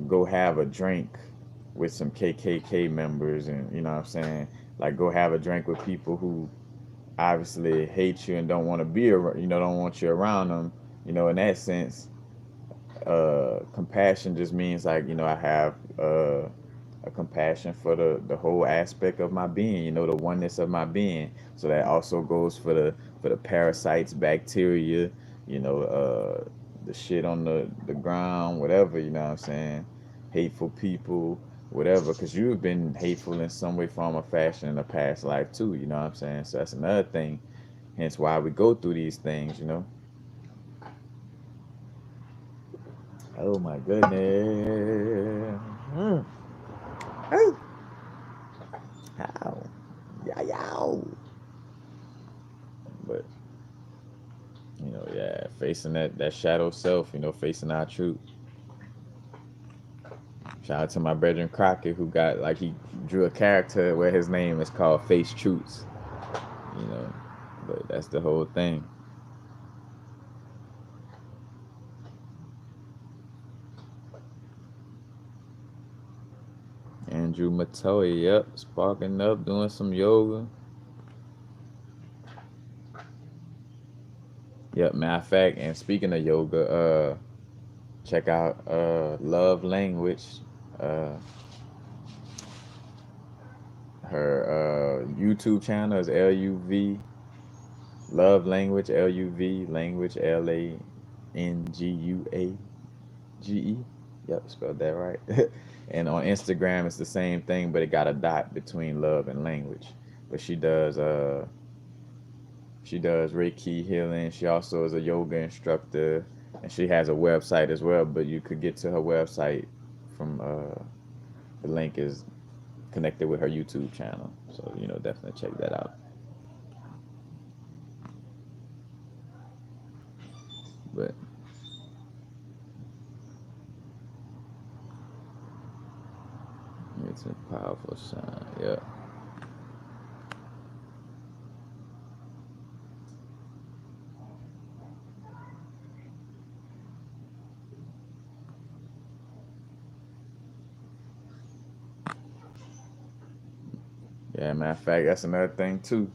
go have a drink with some KKK members, and you know what I'm saying, like go have a drink with people who obviously hate you and don't want to be around, don't want you around them. In that sense, compassion just means like, I have a compassion for the whole aspect of my being, the oneness of my being. So that also goes for the parasites, bacteria, the shit on the ground, whatever, you know what I'm saying, hateful people, whatever, because you've been hateful in some way, form, or fashion in a past life too, you know what I'm saying. So that's another thing, hence why we go through these things. Oh my goodness. How? Yeah, yeah. But facing that shadow self, facing our truth. Shout out to my brethren Crockett, who got like he drew a character where his name is called Face Truths. You know, but that's the whole thing. Andrew Matoy, yep, sparking up, doing some yoga. Yep, matter of fact, and speaking of yoga, check out Love Language. Uh, her YouTube channel is LUV Love Language, LUV Language, LANGUAGE. Yep, spelled that right. And on Instagram it's the same thing, but it got a dot between love and language. But she does Reiki healing. She also is a yoga instructor, and she has a website as well. But you could get to her website from the link is connected with her YouTube channel. So definitely check that out. But it's a powerful sign. Yeah. Yeah, matter of fact, that's another thing too.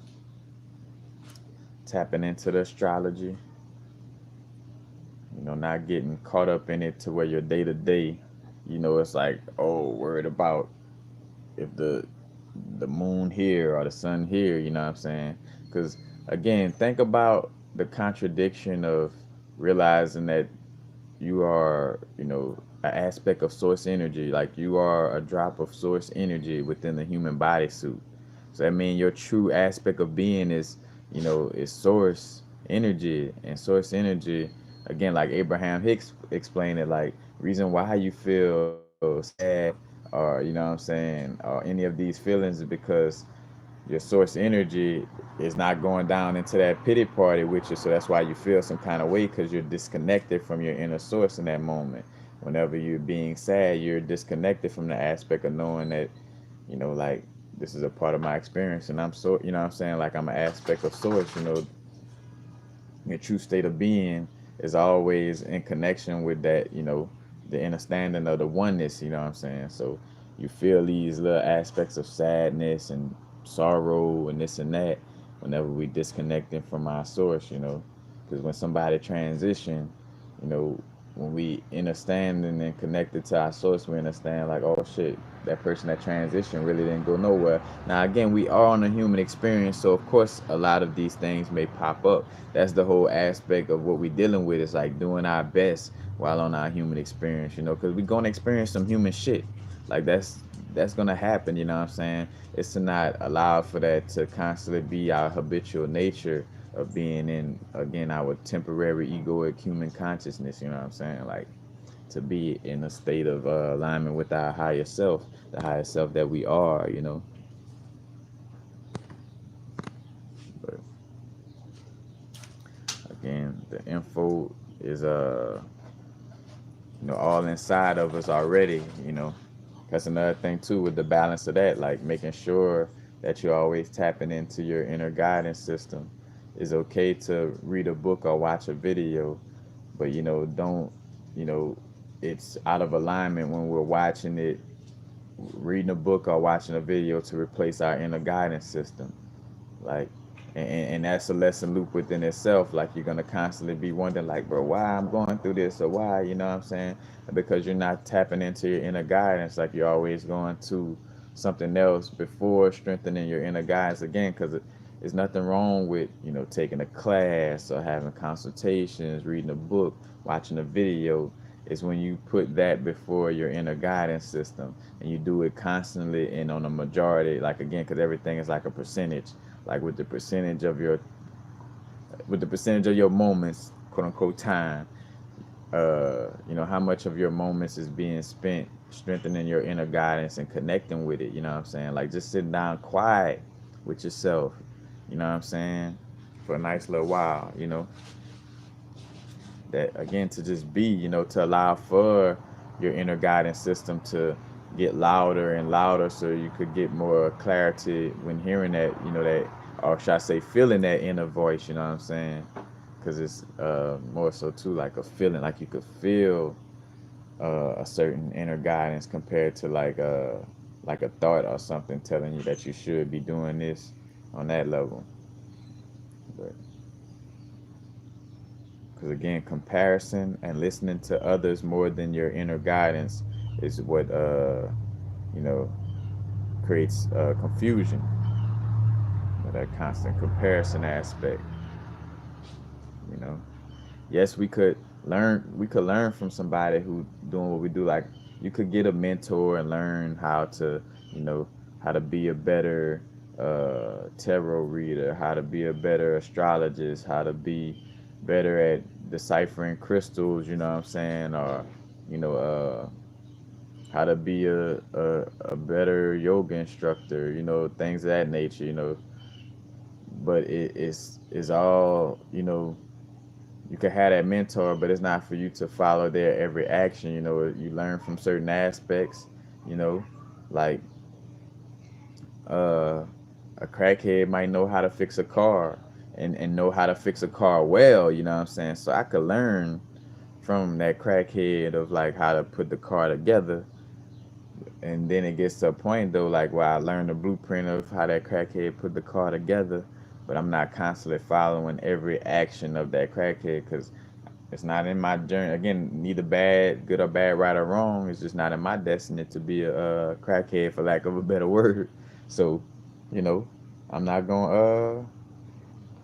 Tapping into the astrology, not getting caught up in it to where your day to day, it's like, oh, worried about if the moon here or the sun here, you know what I'm saying? Because again, think about the contradiction of realizing that you are, an aspect of source energy. Like you are a drop of source energy within the human bodysuit. So that means your true aspect of being is source energy. And source energy, again, like Abraham Hicks explained it, like reason why you feel sad or you know what I'm saying, or any of these feelings is because your source energy is not going down into that pity party with you. So that's why you feel some kind of way, because you're disconnected from your inner source in that moment. Whenever you're being sad, you're disconnected from the aspect of knowing that, like this is a part of my experience, and I'm so, you know what I'm saying, like I'm an aspect of source. Your true state of being is always in connection with that, the understanding of the oneness, you know what I'm saying? So you feel these little aspects of sadness and sorrow and this and that whenever we disconnecting from our source, because when somebody transition, you know, when we understanding and connected to our source, we understand like, oh shit, that person that transition really didn't go nowhere. Now again, we are on a human experience, so of course a lot of these things may pop up. That's the whole aspect of what we're dealing with, is like doing our best while on our human experience, because we're gonna experience some human shit. Like that's gonna happen, you know what I'm saying? It's to not allow for that to constantly be our habitual nature of being in, again, our temporary egoic human consciousness, you know what I'm saying? Like to be in a state of alignment with our higher self, the higher self that we are. But again, the info is all inside of us already. That's another thing too, with the balance of that, like making sure that you're always tapping into your inner guidance system. It's okay to read a book or watch a video, but don't, you know it's out of alignment when we're watching it, reading a book or watching a video, to replace our inner guidance system. Like, and that's a lesson loop within itself. Like you're gonna constantly be wondering, like, bro, why I'm going through this, or why, you know what I'm saying? Because you're not tapping into your inner guidance. Like you're always going to something else before strengthening your inner guidance again. Because there's nothing wrong with taking a class or having consultations, reading a book, watching a video. It's when you put that before your inner guidance system, and you do it constantly and on a majority, like again, because everything is like a percentage. Like with the percentage of your moments, quote unquote, time, how much of your moments is being spent strengthening your inner guidance and connecting with it, you know what I'm saying? Like just sitting down quiet with yourself, you know what I'm saying, for a nice little while, that again, to just be, to allow for your inner guidance system to get louder and louder, so you could get more clarity when hearing that, that, or should I say, feeling that inner voice, you know what I'm saying? Because it's more so too like a feeling, like you could feel a certain inner guidance compared to like a thought or something telling you that you should be doing this on that level. But because again, comparison and listening to others more than your inner guidance is what you know creates confusion. That constant comparison aspect. You know, yes, we could learn from somebody who doing what we do. Like you could get a mentor and learn how to, you know, how to be a better tarot reader, how to be a better astrologist, how to be better at deciphering crystals. You know what I'm saying? Or you know, how to be a better yoga instructor. Things of that nature. But it's all, you can have that mentor, but it's not for you to follow their every action. You learn from certain aspects, you know like uh a crackhead might know how to fix a car, and know how to fix a car well, you know what I'm saying? So I could learn from that crackhead of like how to put the car together. And then it gets to a point though, like where I learned the blueprint of how that crackhead put the car together, but I'm not constantly following every action of that crackhead, because It's not in my journey. Again, neither bad, good or bad, right or wrong. It's just not in my destiny to be a crackhead, for lack of a better word. So, you know, I'm not gonna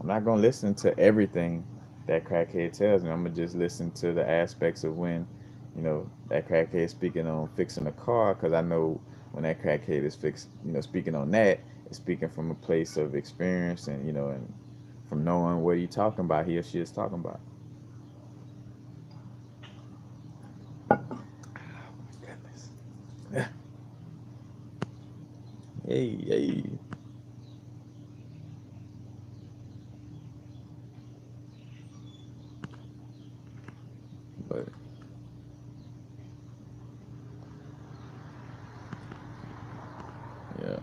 I'm not gonna listen to everything that crackhead tells me. I'm gonna just listen to the aspects of when, that crackhead is speaking on fixing a car, because I know when that crackhead is speaking on that, it's speaking from a place of experience and and from knowing what he or she is talking about. Goodness. Hey, hey. But yeah,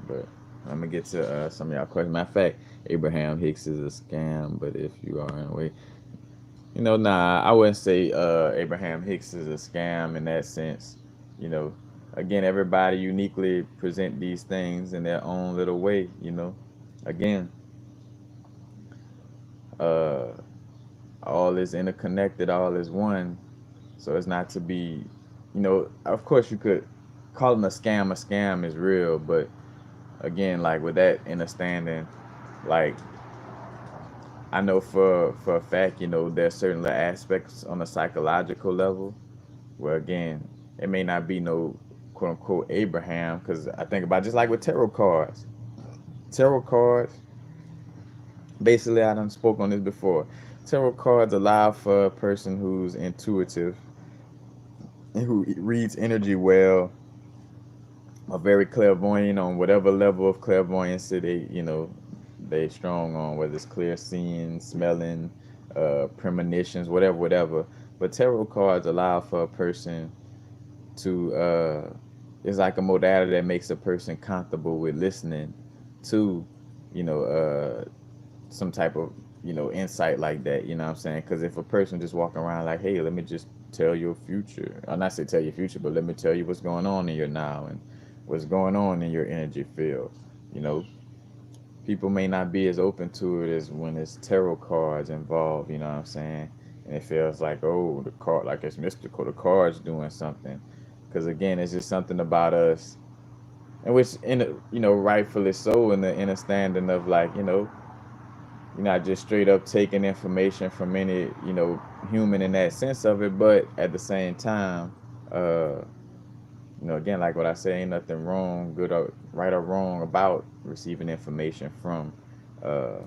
but I'm gonna get to some of y'all questions. Matter of fact, Abraham Hicks is a scam, but if you are in a way, nah, I wouldn't say Abraham Hicks is a scam in that sense. You know, again, everybody uniquely present these things in their own little way. Again, uh, all is interconnected, all is one. So it's not to be, of course you could call him a scam. A scam is real, but again, like with that understanding, like I know for a fact, there's certain little aspects on a psychological level where again, it may not be no quote unquote Abraham, because I think about just like with tarot cards. Tarot cards, basically, I done spoke on this before. Tarot cards allow for a person who's intuitive and who reads energy well, are very clairvoyant on whatever level of clairvoyancy they strong on, whether it's clear seeing, smelling, premonitions, whatever. But tarot cards allow for a person to it's like a modality that makes a person comfortable with listening to you know uh some type of insight like that. You know what I'm saying? Because if a person just walking around like, hey, let me just tell your future, I'm not say tell your future, but let me tell you what's going on in your now and what's going on in your energy field, you know people may not be as open to it as when it's tarot cards involved. You know what I'm saying? And it feels like, oh, the card, like it's mystical, the card's doing something. Because again, it's just something about us, and which rightfully so, in the understanding of like, you're not just straight up taking information from any human in that sense of it, but at the same time, uh again, like what I say, ain't nothing wrong, good or right or wrong about receiving information from uh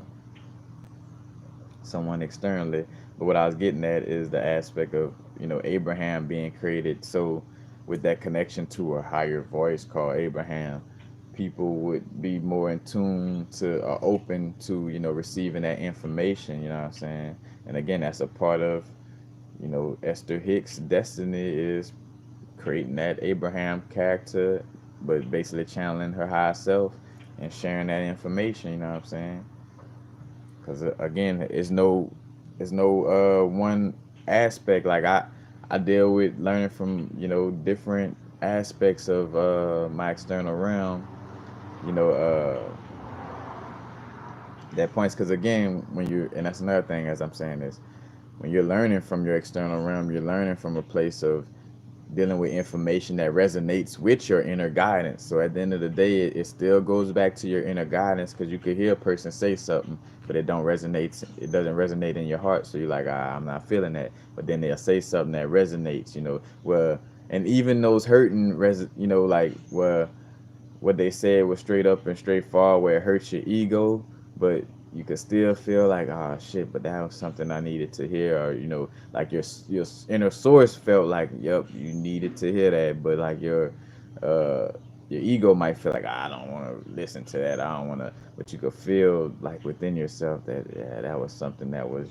someone externally. But what I was getting at is the aspect of Abraham being created. So with that connection to a higher voice called Abraham, people would be more in tune to or open to receiving that information. You know what I'm saying? And again, that's a part of Esther Hicks' destiny, is creating that Abraham character, but basically channeling her higher self and sharing that information. You know what I'm saying? Because again, it's no one aspect. Like I deal with learning from different aspects of my external realm. You know that points, because again, when you and that's another thing, as I'm saying, is when you're learning from your external realm, you're learning from a place of dealing with information that resonates with your inner guidance. So at the end of the day, it still goes back to your inner guidance, because you could hear a person say something, but it doesn't resonate in your heart. So you're like, I'm not feeling that. But then they'll say something that resonates, well, and even those hurting, like, well, what they said was straight up and straightforward, where it hurts your ego, but you could still feel like, oh shit, but that was something I needed to hear, or like your inner source felt like, yep, you needed to hear that, but like uh your ego might feel like, I don't want to listen to that, I don't want to, but you could feel like within yourself that, yeah, that was something that was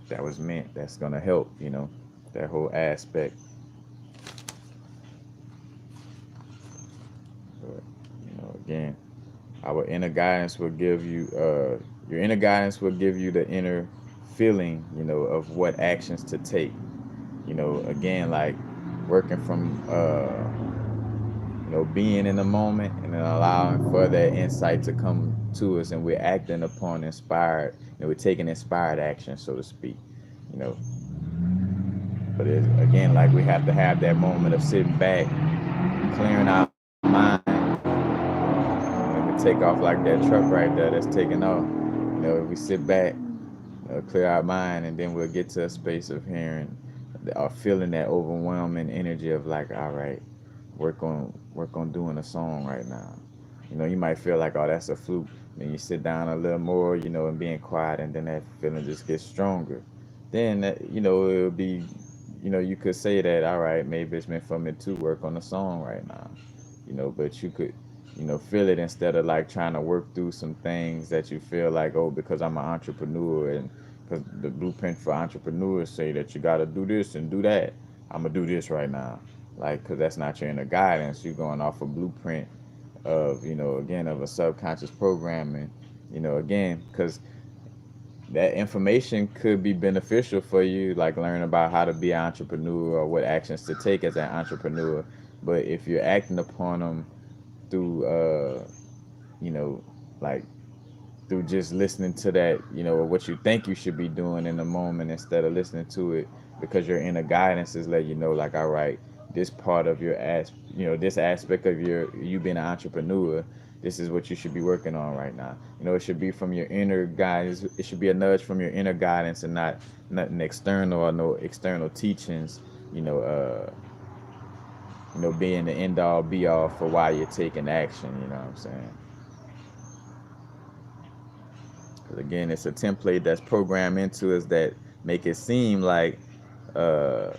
that was meant, that's gonna help, that whole aspect. But again, our inner guidance will give you your inner guidance will give you the inner feeling, of what actions to take. Again, like working from being in the moment and then allowing for that insight to come to us, and we're acting upon inspired, we're taking inspired action, so to speak, you know. But it's, again, like we have to have that moment of sitting back, clearing our mind, and we take off like that truck right there that's taking off. If we sit back, clear our mind, and then we'll get to a space of hearing or feeling that overwhelming energy of like, all right, work on doing a song right now. You might feel like, oh, that's a fluke. Then you sit down a little more, and being quiet, and then that feeling just gets stronger. Then it'll be, you could say that, all right, maybe it's meant for me to work on a song right now. But you could, feel it instead of like trying to work through some things that you feel like, oh, because I'm an entrepreneur, and because the blueprint for entrepreneurs say that you got to do this and do that. I'm gonna do this right now, like, because that's not your inner guidance. You're going off a blueprint of, again, of a subconscious programming. Again, because that information could be beneficial for you, like learn about how to be an entrepreneur or what actions to take as an entrepreneur. But if you're acting upon them through, you know, like through just listening to that, what you think you should be doing in the moment instead of listening to it, because your inner guidance is letting you know, like, all right, this part of this aspect of you being an entrepreneur, this is what you should be working on right now. It should be from your inner guidance. It should be a nudge from your inner guidance, and not nothing external or no external teachings. You know, uh, being the end all be all for why you're taking action. You know what I'm saying? Because again, it's a template that's programmed into us that make it seem like uh,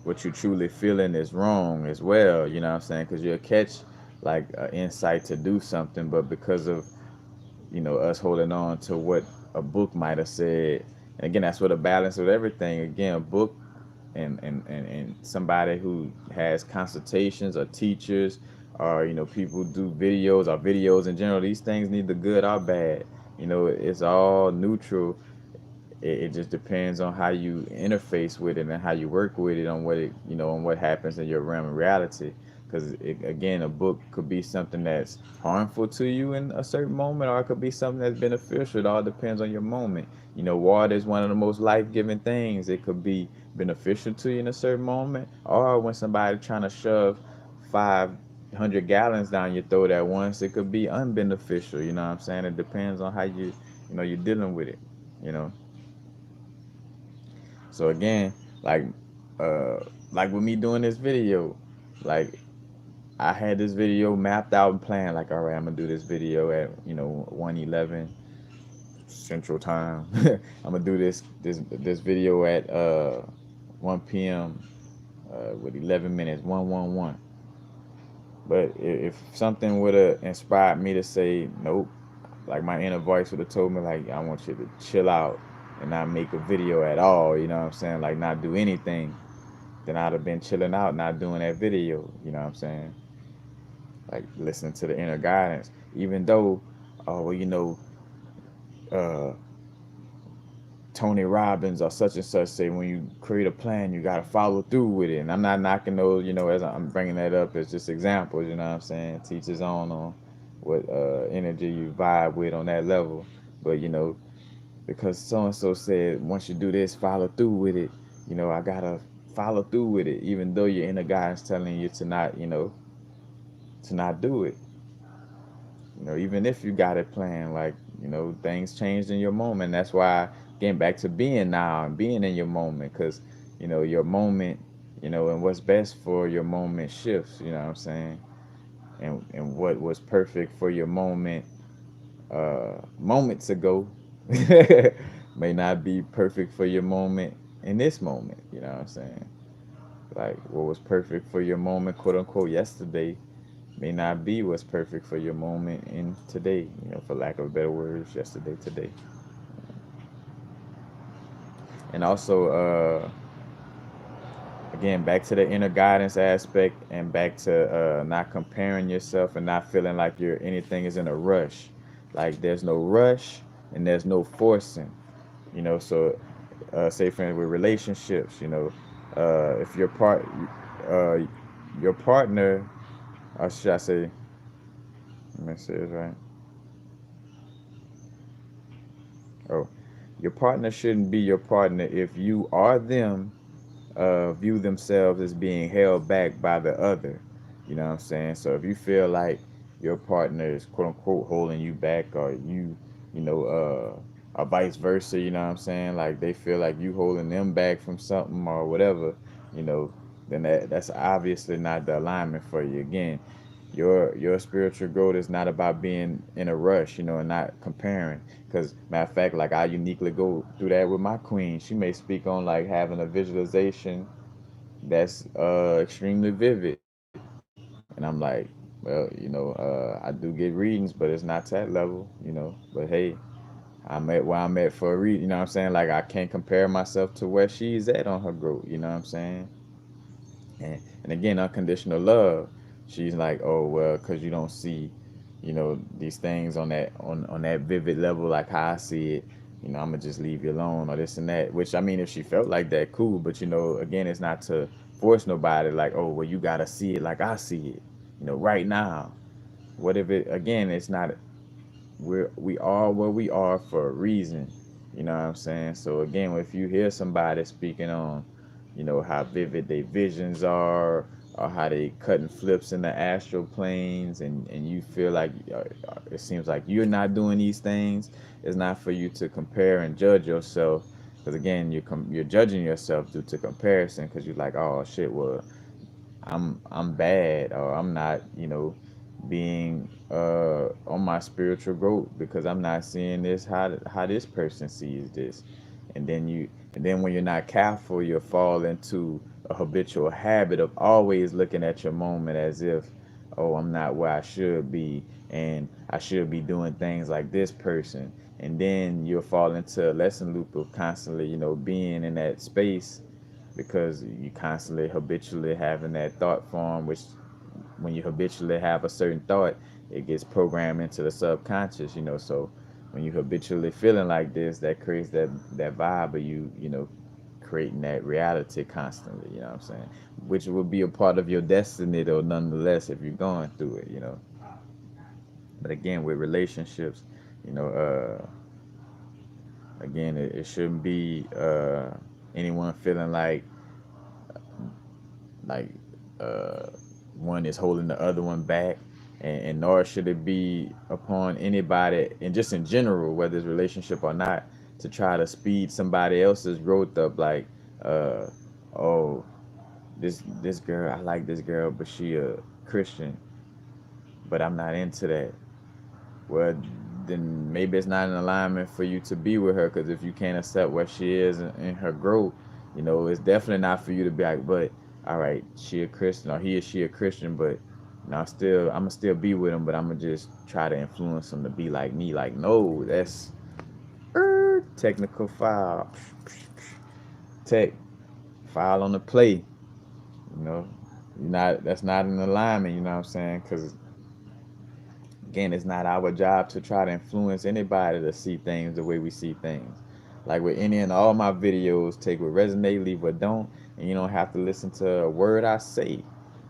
what you truly feeling is wrong as well. You know what I'm saying? Because you'll catch like insight to do something, but because of us holding on to what a book might have said, and again, that's what a balance of everything. Again, a book and somebody who has consultations or teachers, or people who do videos or videos in general, these things, neither good or bad. It's all neutral. It just depends on how you interface with it and how you work with it, on what on what happens in your realm of reality. Because again, a book could be something that's harmful to you in a certain moment, or it could be something that's beneficial. It all depends on your moment. Water is one of the most life-giving things. It could be beneficial to you in a certain moment, or when somebody trying to shove 500 gallons down your throat at once, it could be unbeneficial. You know what I'm saying? It depends on how you're dealing with it. You know. So again, like uh like with me doing this video, like I had this video mapped out and planned, like, all right, I'm gonna do this video at 1:11 Central Time. I'm gonna do this video at 1 p.m. With 11 minutes, 111. But if something would have inspired me to say nope, like my inner voice would have told me, like, I want you to chill out and not make a video at all, you know what I'm saying, like not do anything, then I'd have been chilling out, not doing that video, you know what I'm saying, like listening to the inner guidance. Even though, oh well, uh Tony Robbins or such and such say, when you create a plan, you got to follow through with it. And I'm not knocking those, as I'm bringing that up as just examples, you know what I'm saying? Teach his own on what energy you vibe with on that level. But, because so and so said, once you do this, follow through with it, I got to follow through with it, even though your inner guidance telling you to not, to not do it. Even if you got it planned, like, things changed in your moment. That's why, getting back to being now and being in your moment, because, your moment, and what's best for your moment shifts, you know what I'm saying? And what was perfect for your moment moments ago may not be perfect for your moment in this moment, you know what I'm saying? Like, what was perfect for your moment, quote unquote, yesterday may not be what's perfect for your moment in today, for lack of better words, yesterday, today. And also, again, back to the inner guidance aspect, and back to not comparing yourself and not feeling like anything is in a rush. Like, there's no rush and there's no forcing. So say, for instance, with relationships, if uh, your partner or should I say, let me say this right. Oh, your partner shouldn't be your partner if you or them view themselves as being held back by the other. You know what I'm saying? So if you feel like your partner is quote unquote holding you back, or you know, or vice versa, you know what I'm saying? Like they feel like you holding them back from something or whatever, you know, then that's obviously not the alignment for you. Again, your spiritual growth is not about being in a rush, you know, and not comparing. Because matter of fact, like I uniquely go through that with my queen. She may speak on like having a visualization that's extremely vivid, and I'm like, well, you know, I do get readings, but it's not to that level, you know. But hey, I'm at where I'm at for a reason. You know what I'm saying? Like I can't compare myself to where she's at on her growth. You know what I'm saying? And again, unconditional love. She's like, oh well, because you don't see, you know, these things on that vivid level like how I see it. You know, I'm gonna just leave you alone or this and that. Which I mean, if she felt like that, cool. But you know, again, it's not to force nobody. Like, oh well, you gotta see it like I see it. You know, right now. What if it again? It's not we are where we are for a reason. You know what I'm saying? So again, if you hear somebody speaking on, you know, how vivid their visions are, or how they cutting flips in the astral planes, and you feel like it seems like you're not doing these things, it's not for you to compare and judge yourself. Because again, you're judging yourself due to comparison. Because you're like, oh shit, well, I'm bad, or I'm not, you know, being on my spiritual growth because I'm not seeing this how this person sees this. And then when you're not careful, you'll fall into a habitual habit of always looking at your moment as if, oh, I'm not where I should be, and I should be doing things like this person. And then you'll fall into a lesson loop of constantly, you know, being in that space because you constantly habitually having that thought form, which when you habitually have a certain thought, it gets programmed into the subconscious, you know. So when you habitually feeling like this, that creates that vibe of you know, creating that reality constantly, you know what I'm saying? Which will be a part of your destiny though, nonetheless, if you're going through it, you know. But again, with relationships, you know, again, it shouldn't be anyone feeling like uh, one is holding the other one back, and nor should it be upon anybody, and just in general, whether it's relationship or not, to try to speed somebody else's growth up. Like, uh, oh, this girl, I like this girl, but she a Christian, but I'm not into that. Well, then maybe it's not in alignment for you to be with her. Because if you can't accept where she is in her growth, you know, it's definitely not for you to be like, but all right, she a Christian or he or she a Christian, but now I'm gonna still be with him, but I'm gonna just try to influence him to be like me. Like, no, that's technical file, tech file on the play. You know, you're not that's not in alignment. You know what I'm saying? Because again, it's not our job to try to influence anybody to see things the way we see things. Like with any and all my videos, take what resonate, leave what don't, and you don't have to listen to a word I say.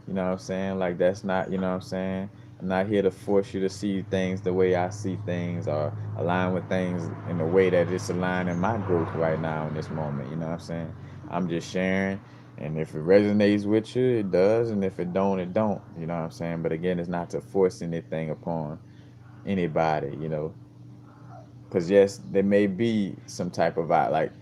You know what I'm saying? Like that's not, you know what I'm saying? I'm not here to force you to see things the way I see things or align with things in the way that it's aligning my growth right now in this moment. You know what I'm saying? I'm just sharing, and if it resonates with you, it does, and if it don't, it don't. You know what I'm saying? But again, it's not to force anything upon anybody, you know. Because yes, there may be some type of like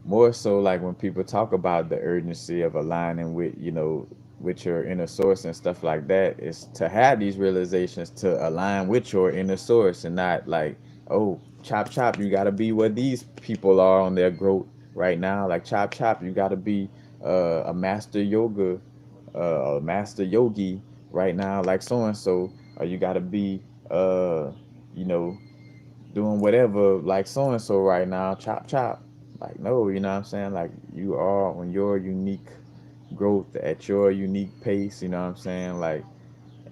more so like when people talk about the urgency of aligning with, you know, with your inner source and stuff like that, is to have these realizations to align with your inner source and not like, oh, chop chop, you got to be where these people are on their growth right now. Like chop chop, you got to be a master yoga, a master yogi right now, like so and so, or you got to be you know, doing whatever like so and so right now, chop chop. Like no, you know what I'm saying? Like you are on your unique growth at your unique pace, you know what I'm saying? Like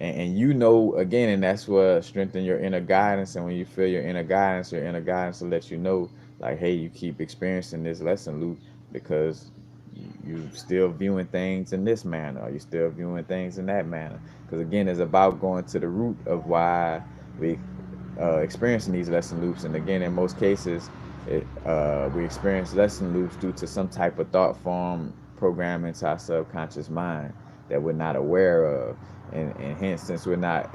and you know again, and that's what strengthen your inner guidance. And when you feel your inner guidance will let you know like, hey, you keep experiencing this lesson loop because you still viewing things in this manner? Are you still viewing things in that manner? Because again, it's about going to the root of why we experiencing these lesson loops. And again, in most cases, we experience lesson loops due to some type of thought form programming to our subconscious mind that we're not aware of. And hence, since we're not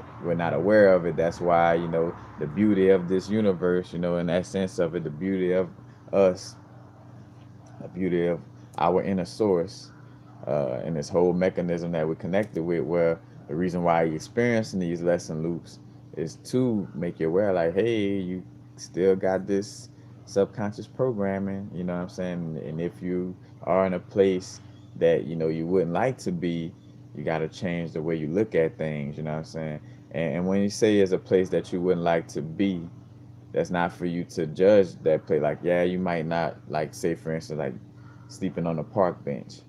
aware of it, that's why, the beauty of this universe, in that sense of it, the beauty of us, the beauty of our inner source, and this whole mechanism that we're connected with, where the reason why you're experiencing these lesson loops is to make you aware, like, hey, you still got this subconscious programming, you know what I'm saying? And if you are in a place that, you wouldn't like to be, you got to change the way you look at things, you know what I'm saying? And when you say it's a place that you wouldn't like to be, that's not for you to judge that place. Like, yeah, you might not, like, say for instance, like sleeping on a park bench,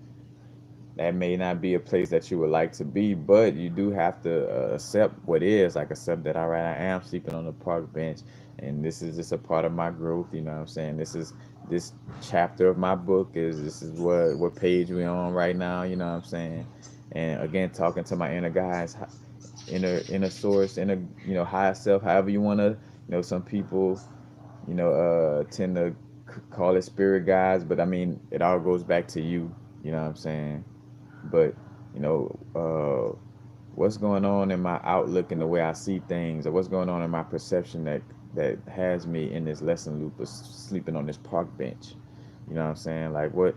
that may not be a place that you would like to be, but you do have to accept what is, like accept that, all right, I am sleeping on the park bench, and this is just a part of my growth, you know what I'm saying? This chapter of my book is, this is what page we on right now, you know what I'm saying? And again, talking to my inner guys, inner source, inner, higher self, however you want to, some people, tend to call it spirit guides, but I mean, it all goes back to you, you know what I'm saying? But what's going on in my outlook and the way I see things, or what's going on in my perception that has me in this lesson loop of sleeping on this park bench? You know what I'm saying? Like, what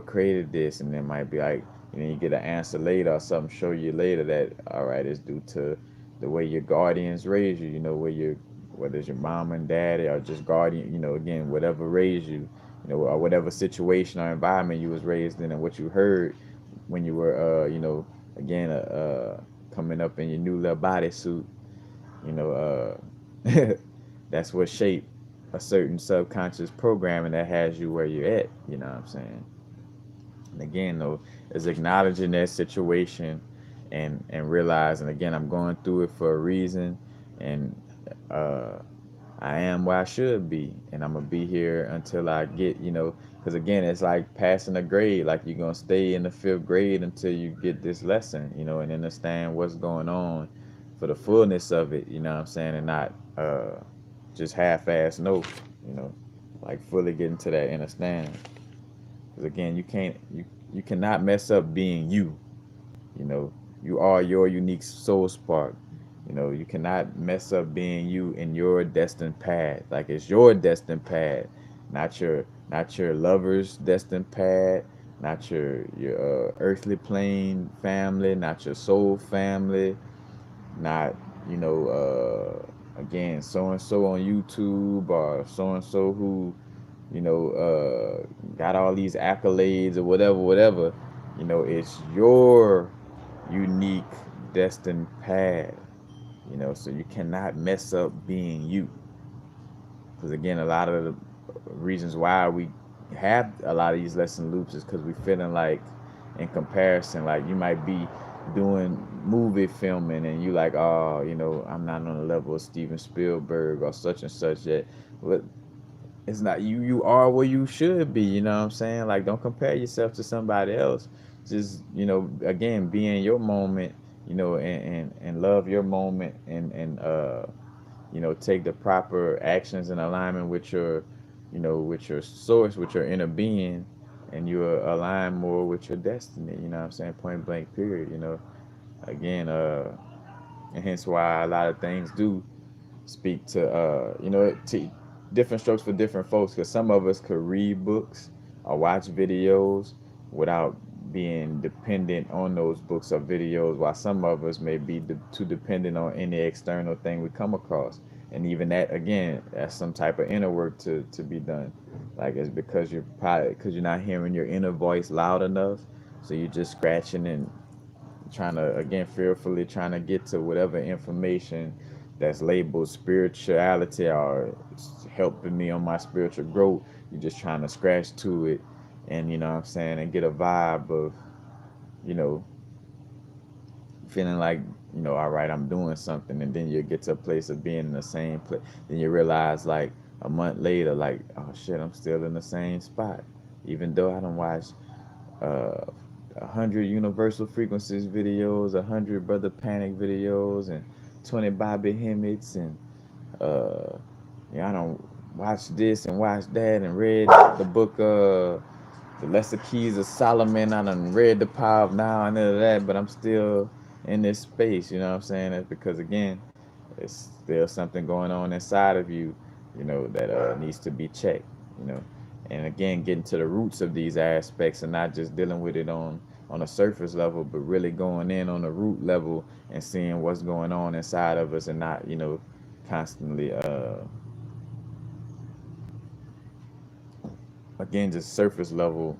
created this? And it might be like, you get an answer later, or something show you later that, all right, it's due to the way your guardians raised you. Whether it's your mom and daddy, or just guardian, again, whatever raised you, or whatever situation or environment you was raised in, and what you heard when you were, again, coming up in your new little bodysuit, you know, that's what shaped a certain subconscious programming that has you where you're at. You know what I'm saying? And again, though, is acknowledging that situation, and realizing, again, I'm going through it for a reason, and uh, I am where I should be, and I'm gonna be here until I get, because again, it's like passing a grade. Like, you're gonna stay in the fifth grade until you get this lesson, and understand what's going on for the fullness of it. You know what I'm saying, and not just half-ass know, you know, like fully get into that understanding. Because again, you cannot mess up being you. You know, you are your unique soul spark. You cannot mess up being you in your destined path. Like, it's your destined path, not your lover's destined path, not your earthly plane family, not your soul family, not, again, so and so on YouTube, or so and so who, got all these accolades, or whatever. It's your unique destined path. So you cannot mess up being you. Because again, a lot of the reasons why we have a lot of these lesson loops is because we feeling like, in comparison, like, you might be doing movie filming, and you like, oh, I'm not on the level of Steven Spielberg or such and such yet. But it's not, you are where you should be, you know what I'm saying? Like, don't compare yourself to somebody else. Just, again, be in your moment, and love your moment, and take the proper actions in alignment with your source, with your inner being, and you align more with your destiny, you know what I'm saying? Point blank period. Again, and hence why a lot of things do speak to, different strokes for different folks, because some of us could read books or watch videos without being dependent on those books or videos, while some of us may be too dependent on any external thing we come across. And even that, again, that's some type of inner work to be done. Like, it's because you're not hearing your inner voice loud enough, so you're just scratching and trying to, again, fearfully trying to get to whatever information that's labeled spirituality, or helping me on my spiritual growth. You're just trying to scratch to it, and, what I'm saying, and get a vibe of, you know feeling like, all right, I'm doing something. And then you get to a place of being in the same place, then you realize, like, a month later, like, oh shit, I'm still in the same spot, even though I don't watch uh, 100 Universal Frequencies videos, 100 Brother Panic videos, and 20 Bobby Hemmitt's, and uh, yeah, I don't watch this and watch that, and read the book, The Lesser Keys of Solomon. I done read The Power of Now and none of that, but I'm still in this space. You know what I'm saying? That's because again, it's still something going on inside of you, that needs to be checked. You know, and again, getting to the roots of these aspects and not just dealing with it on a surface level, but really going in on the root level and seeing what's going on inside of us, and not constantly again just surface level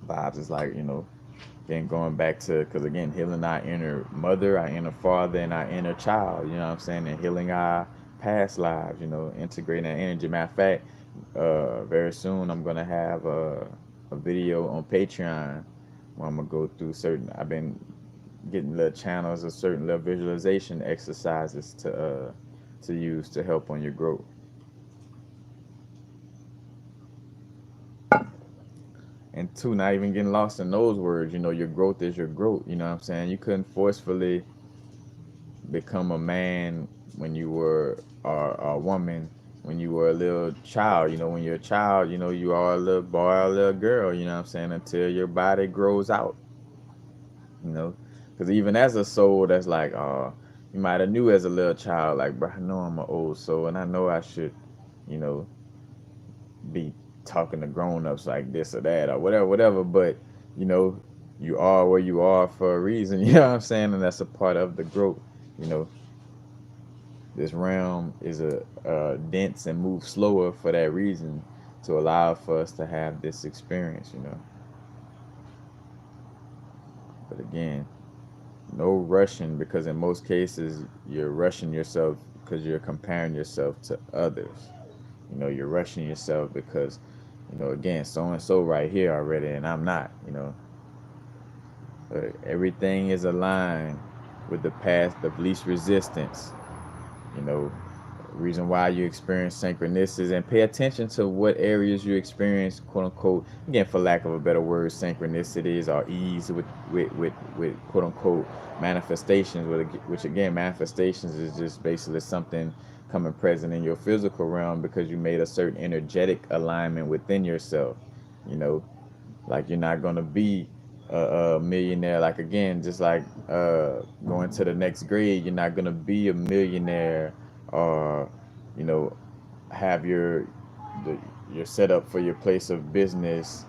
vibes. It's like again going back to, because again, healing our inner mother, our inner father, and our inner child. You know what I'm saying? And healing our past lives. Integrating that energy. Matter of fact, very soon I'm gonna have a video on Patreon where I'm gonna go through certain. I've been getting little channels of certain little visualization exercises to use to help on your growth. And two, not even getting lost in those words. Your growth is your growth. You know what I'm saying? You couldn't forcefully become a man when you were, or a woman when you were a little child. When you're a child, you are a little boy or a little girl. You know what I'm saying? Until your body grows out. You know, because even as a soul, that's like, you might have knew as a little child, like, bro, I know I'm an old soul, and I know I should, you know, be talking to grown-ups like this or that or whatever. But you know, you are where you are for a reason. You know what I'm saying? And that's a part of the growth. You know, this realm is a dense and moves slower for that reason, to allow for us to have this experience. But again, no rushing, because in most cases you're rushing yourself because you're comparing yourself to others. You're rushing yourself because, again, so and so right here already, and I'm not. Everything is aligned with the path of least resistance. You know, reason why you experience synchronicities, and pay attention to what areas you experience, quote unquote, again, for lack of a better word, synchronicities, or ease with quote unquote manifestations, which again, manifestations is just basically something coming present in your physical realm because you made a certain energetic alignment within yourself. you know like, you're not gonna be a millionaire. Like, again, just like going to the next grade, you're not gonna be a millionaire, or you know have the, your setup for your place of business,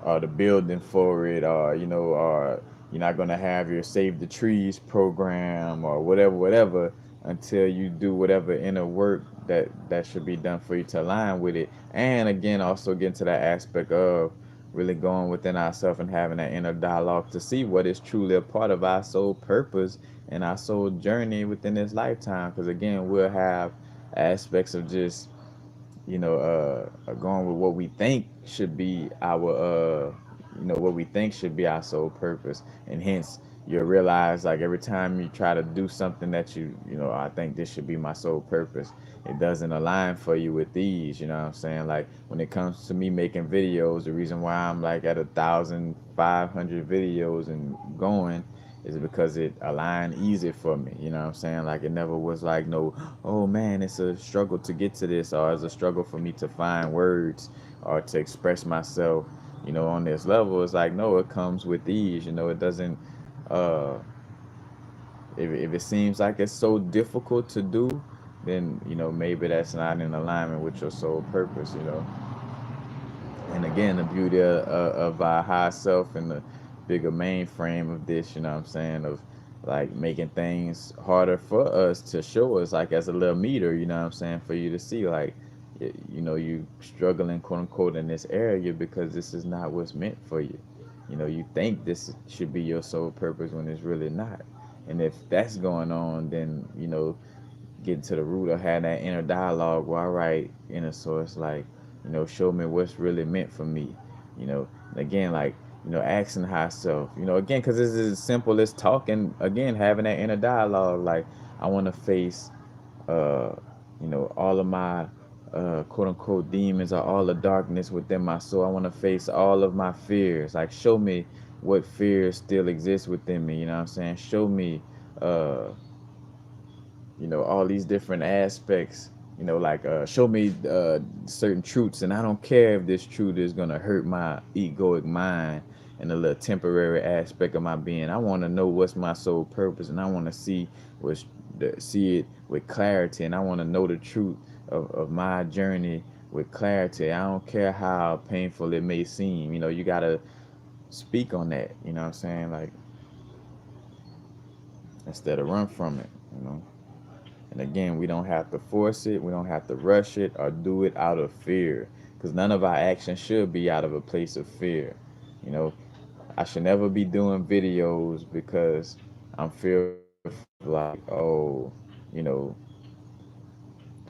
or the building for it, or you're not gonna have your Save the Trees program, or whatever, until you do whatever inner work that should be done for you to align with it. And again, also get into that aspect of really going within ourselves and having that inner dialogue to see what is truly a part of our soul purpose and our soul journey within this lifetime. Because again, we'll have aspects of just going with what we think should be our what we think should be our sole purpose, and hence you'll realize, like, every time you try to do something that I think this should be my sole purpose, it doesn't align for you with these. You know what I'm saying? Like, when it comes to me making videos, the reason why I'm like at 1,500 videos and going is because it aligned easy for me. You know what I'm saying? Like, it never was like, no, oh man, it's a struggle to get to this, or it's a struggle for me to find words or to express myself, on this level. It's like, no, it comes with ease. It doesn't, uh, if it seems like it's so difficult to do, then, maybe that's not in alignment with your soul purpose. And again, the beauty of our high self and the bigger mainframe of this, you know what I'm saying, of like making things harder for us to show us, like, as a little meter, you know what I'm saying, for you to see, like, you struggling, quote unquote, in this area because this is not what's meant for you. You think this should be your sole purpose when it's really not. And if that's going on, then, getting to the root of having that inner dialogue. Well, all right, inner source, like, show me what's really meant for me. Again, like, asking high self, again, because it's as simple as talking, again, having that inner dialogue. Like, I want to face, all of my quote unquote demons or all the darkness within my soul. I want to face all of my fears. Like, show me what fears still exist within me. You know what I'm saying? Show me, uh, all these different aspects. Like, show me certain truths, and I don't care if this truth is gonna hurt my egoic mind and a little temporary aspect of my being. I want to know what's my soul purpose, and I want to see it with clarity, and I want to know the truth of my journey with clarity. I don't care how painful it may seem. You gotta speak on that. You know what I'm saying? Like, instead of run from it. You know. And again, we don't have to force it, we don't have to rush it or do it out of fear. Because none of our actions should be out of a place of fear. You know, I should never be doing videos because I'm fearful of, like, oh, you know,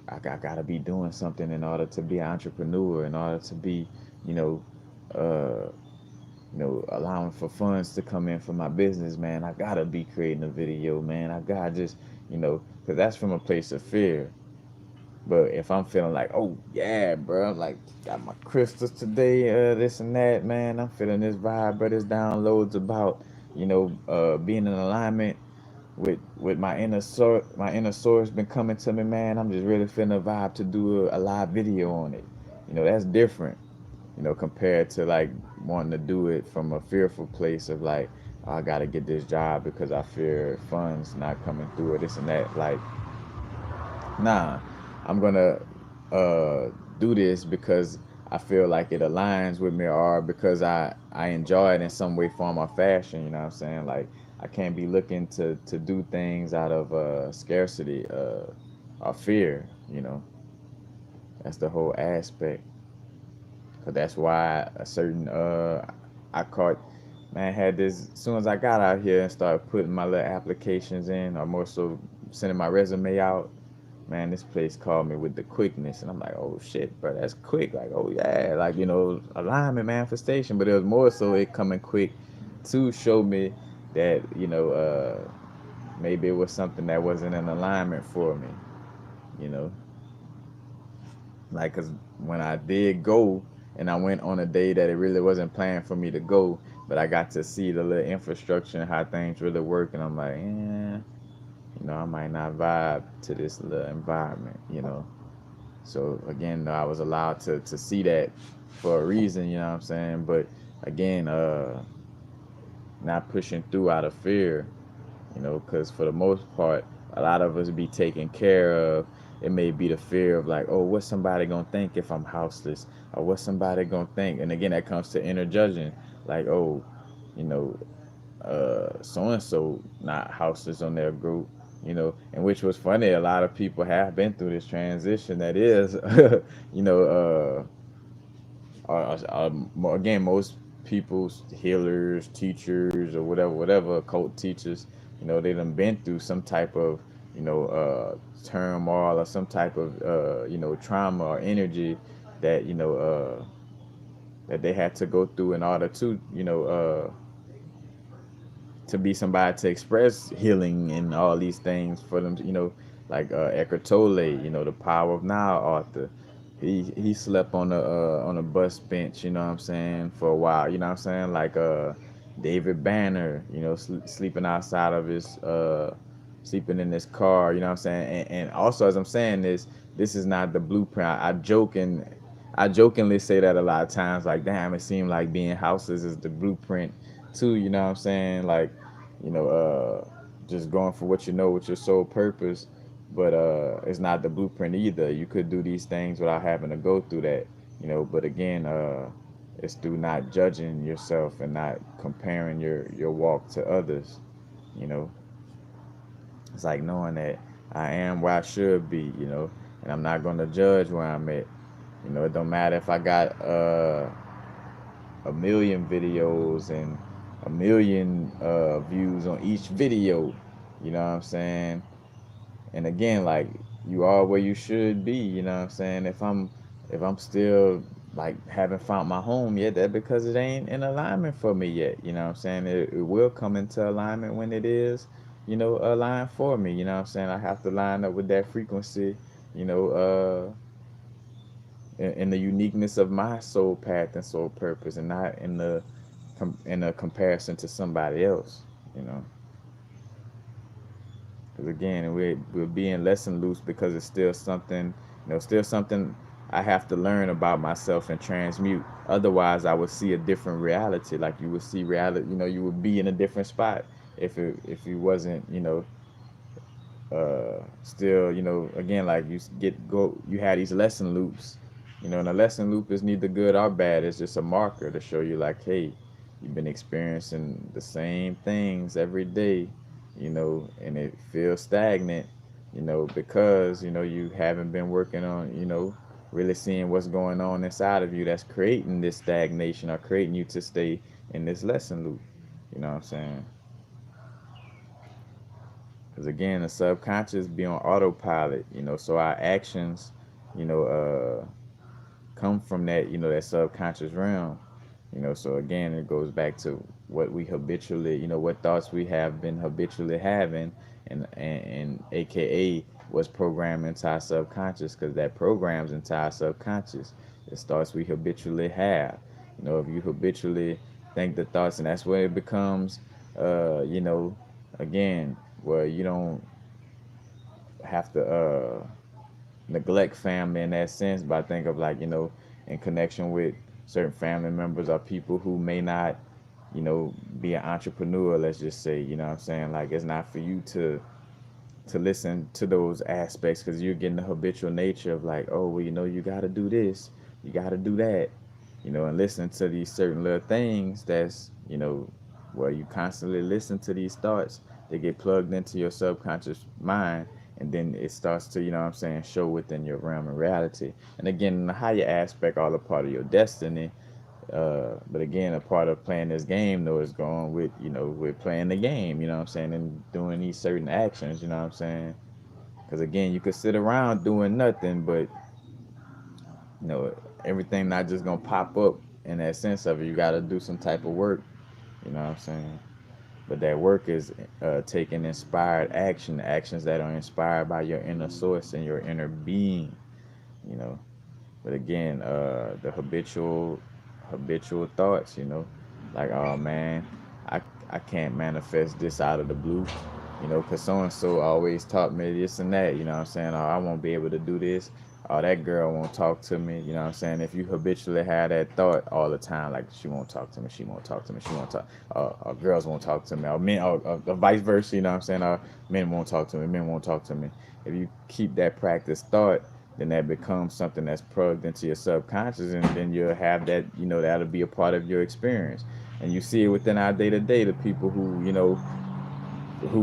I gotta be doing something in order to be an entrepreneur, in order to be, you know, uh, allowing for funds to come in for my business, man. I gotta be creating a video, man. I gotta just, because that's from a place of fear. But if I'm feeling like, oh yeah, bro, I'm like, got my crystals today, this and that, man. I'm feeling this vibe, but it's downloads about, being in alignment with my inner source been coming to me, man. I'm just really feeling a vibe to do a live video on it. That's different, compared to like wanting to do it from a fearful place of like, oh, I gotta get this job because I fear funds not coming through or this and that. Like, nah, I'm gonna do this because I feel like it aligns with me, or because I enjoy it in some way, form, or fashion. You know what I'm saying? Like, I can't be looking to do things out of scarcity or fear. That's the whole aspect. Cause that's why a certain I caught, man, had this as soon as I got out here and started putting my little applications in, or more so sending my resume out. Man, this place called me with the quickness, and I'm like, oh shit, bro, that's quick. Like, oh yeah, like, alignment, manifestation. But it was more so it coming quick to show me that, maybe it was something that wasn't in alignment for me. You know, like, cause when I did go, and I went on a day that it really wasn't planned for me to go, but I got to see the little infrastructure and how things really work, and I'm like, I might not vibe to this little environment. So again, I was allowed to see that for a reason, you know what I'm saying? But again, not pushing through out of fear, because for the most part, a lot of us be taken care of. It may be the fear of like, oh, what's somebody gonna think if I'm houseless, or what's somebody gonna think? And again, that comes to inner judging, like, oh, you know, so and so not houseless on their group, and which was funny. A lot of people have been through this transition. That is, you know, again, most people's healers, teachers, or whatever occult teachers, they done been through some type of, turmoil or some type of, trauma or energy that, that they had to go through in order to be somebody to express healing and all these things for them, like Eckhart Tolle, the Power of Now author. He slept on a bus bench, you know what I'm saying, for a while, you know what I'm saying, like David Banner, sleeping outside of his sleeping in his car, you know what I'm saying, and also as I'm saying this is not the blueprint. I jokingly say that a lot of times, like, damn, it seemed like being houseless is the blueprint too, you know what I'm saying? Like, you know, just going for what you know, with your sole purpose, but it's not the blueprint either. You could do these things without having to go through that, but again, it's through not judging yourself and not comparing your walk to others, you know. It's like knowing that I am where I should be, and I'm not going to judge where I'm at. It don't matter if I got a million videos and a million views on each video. You know what I'm saying? And again, like, you are where you should be. You know what I'm saying? If I'm still like haven't found my home yet, that because it ain't in alignment for me yet. You know what I'm saying? It will come into alignment when it is, aligned for me. You know what I'm saying? I have to line up with that frequency. You know, in the uniqueness of my soul path and soul purpose, and not in the in a comparison to somebody else. You know, because again, we're being lesson loose because it's still something, still something I have to learn about myself and transmute. Otherwise, I would see a different reality. Like you would see reality. You would be in a different spot if you wasn't, still, again, like you had these lesson loops, and a lesson loop is neither good or bad. It's just a marker to show you, like, hey, you've been experiencing the same things every day, and it feels stagnant, because you haven't been working on, really seeing what's going on inside of you that's creating this stagnation or creating you to stay in this lesson loop. You know what I'm saying? Because again, the subconscious be on autopilot, so our actions, you know, come from that, that subconscious realm, so again, it goes back to what we habitually, what thoughts we have been habitually having, and AKA what's programmed into our subconscious, because that programs into our subconscious. It's thoughts we habitually have. If you habitually think the thoughts, and that's where it becomes, again, where you don't have to neglect family in that sense, but I think of, like, in connection with certain family members or people who may not, be an entrepreneur, let's just say, what I'm saying, like, it's not for you to listen to those aspects, because you're getting the habitual nature of, like, oh, well, you got to do this, you got to do that, and listen to these certain little things that's, where you constantly listen to these thoughts. They get plugged into your subconscious mind, and then it starts to, what I'm saying, show within your realm of reality. And again, the higher aspect, all a part of your destiny. But again, a part of playing this game, though, is going with, with playing the game, what I'm saying, and doing these certain actions, what I'm saying. Because again, you could sit around doing nothing, but, you know, everything not just going to pop up in that sense of it. You got to do some type of work, what I'm saying. But that work is taking inspired actions that are inspired by your inner source and your inner being, you know. But again, the habitual thoughts, like, oh man, I I can't manifest this out of the blue, because so and so always taught me this and that, what I'm saying. Oh, I won't be able to do this. Oh, that girl won't talk to me, what I'm saying. If you habitually have that thought all the time, like, she won't talk to me, she won't talk to me, she won't talk, or girls won't talk to me, or men, or vice versa, what I'm saying. Or men won't talk to me, men won't talk to me. If you keep that practice thought, then that becomes something that's plugged into your subconscious, and then you'll have that, that'll be a part of your experience. And you see it within our day to day, the people who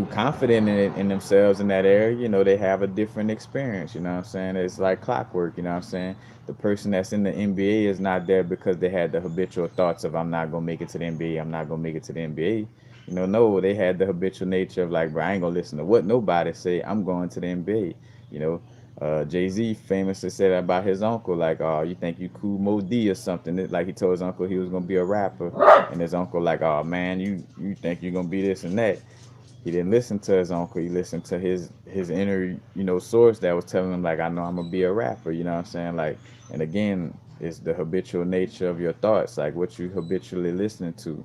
confident in it, in themselves in that area, they have a different experience, what I'm saying. It's like clockwork, what I'm saying. The person that's in the NBA is not there because they had the habitual thoughts of, I'm not gonna make it to the NBA, I'm not gonna make it to the NBA. No, they had the habitual nature of, like, bro, I ain't gonna listen to what nobody say, I'm going to the NBA. you know Jay-Z famously said about his uncle, like, oh, you think you cool Mo D or something. Like, he told his uncle he was gonna be a rapper, and his uncle, like, oh man, you think you're gonna be this and that. He didn't listen to his uncle. He listened to his inner, source that was telling him, like, I know I'm gonna be a rapper. You know what I'm saying? Like, and again, it's the habitual nature of your thoughts, like what you habitually listening to.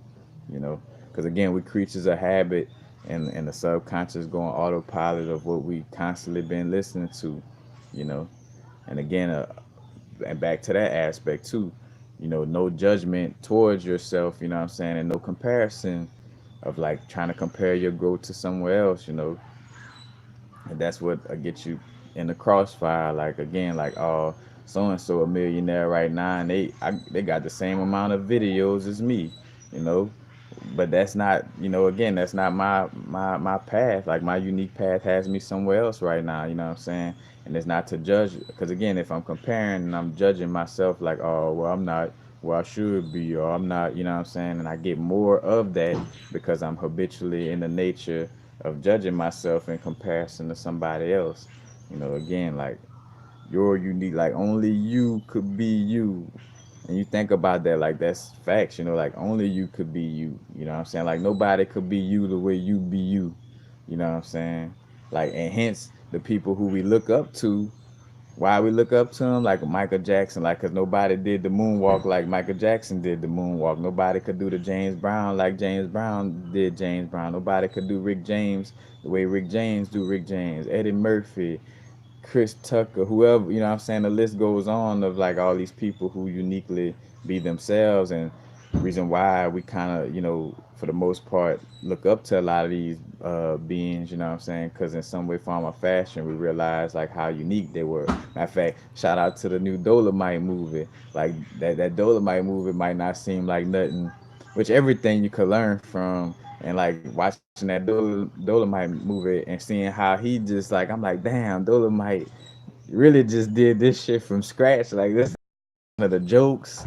You know, because again, we creatures of habit, and the subconscious going autopilot of what we constantly been listening to. You know, and again, and back to that aspect too. No judgment towards yourself. You know what I'm saying, and no comparison of, like, trying to compare your growth to somewhere else, and that's what gets you in the crossfire. Like, again, like, oh, so and so a millionaire right now, and they got the same amount of videos as me, you know. But that's not, again, that's not my path. Like, my unique path has me somewhere else right now. You know what I'm saying? And it's not to judge, because again, if I'm comparing and I'm judging myself, like, oh, well, I'm not where I should be, or I'm not, you know what I'm saying, and I get more of that because I'm habitually in the nature of judging myself in comparison to somebody else. Again, like, you're unique, like, only you could be you. And you think about that, like, that's facts, like, only you could be you. You know what I'm saying? Like, nobody could be you the way you be you. You know what I'm saying? Like, and hence the people who we look up to, why we look up to him like Michael Jackson, like, cause nobody did the moonwalk like Michael Jackson did the moonwalk. Nobody could do the James Brown like James Brown did James Brown. Nobody could do Rick James the way Rick James do Rick James. Eddie Murphy, Chris Tucker, whoever, you know what I'm saying? The list goes on of like all these people who uniquely be themselves. And reason why we kind of, for the most part, look up to a lot of these beings, you know what I'm saying? Because in some way, form, or fashion, we realize like how unique they were. Matter of fact, shout out to the new Dolomite movie. Like that Dolomite movie might not seem like nothing, which everything you could learn from. And like watching that Dolomite movie and seeing how he just like, I'm like, damn, Dolomite really just did this shit from scratch. Like this one of the jokes,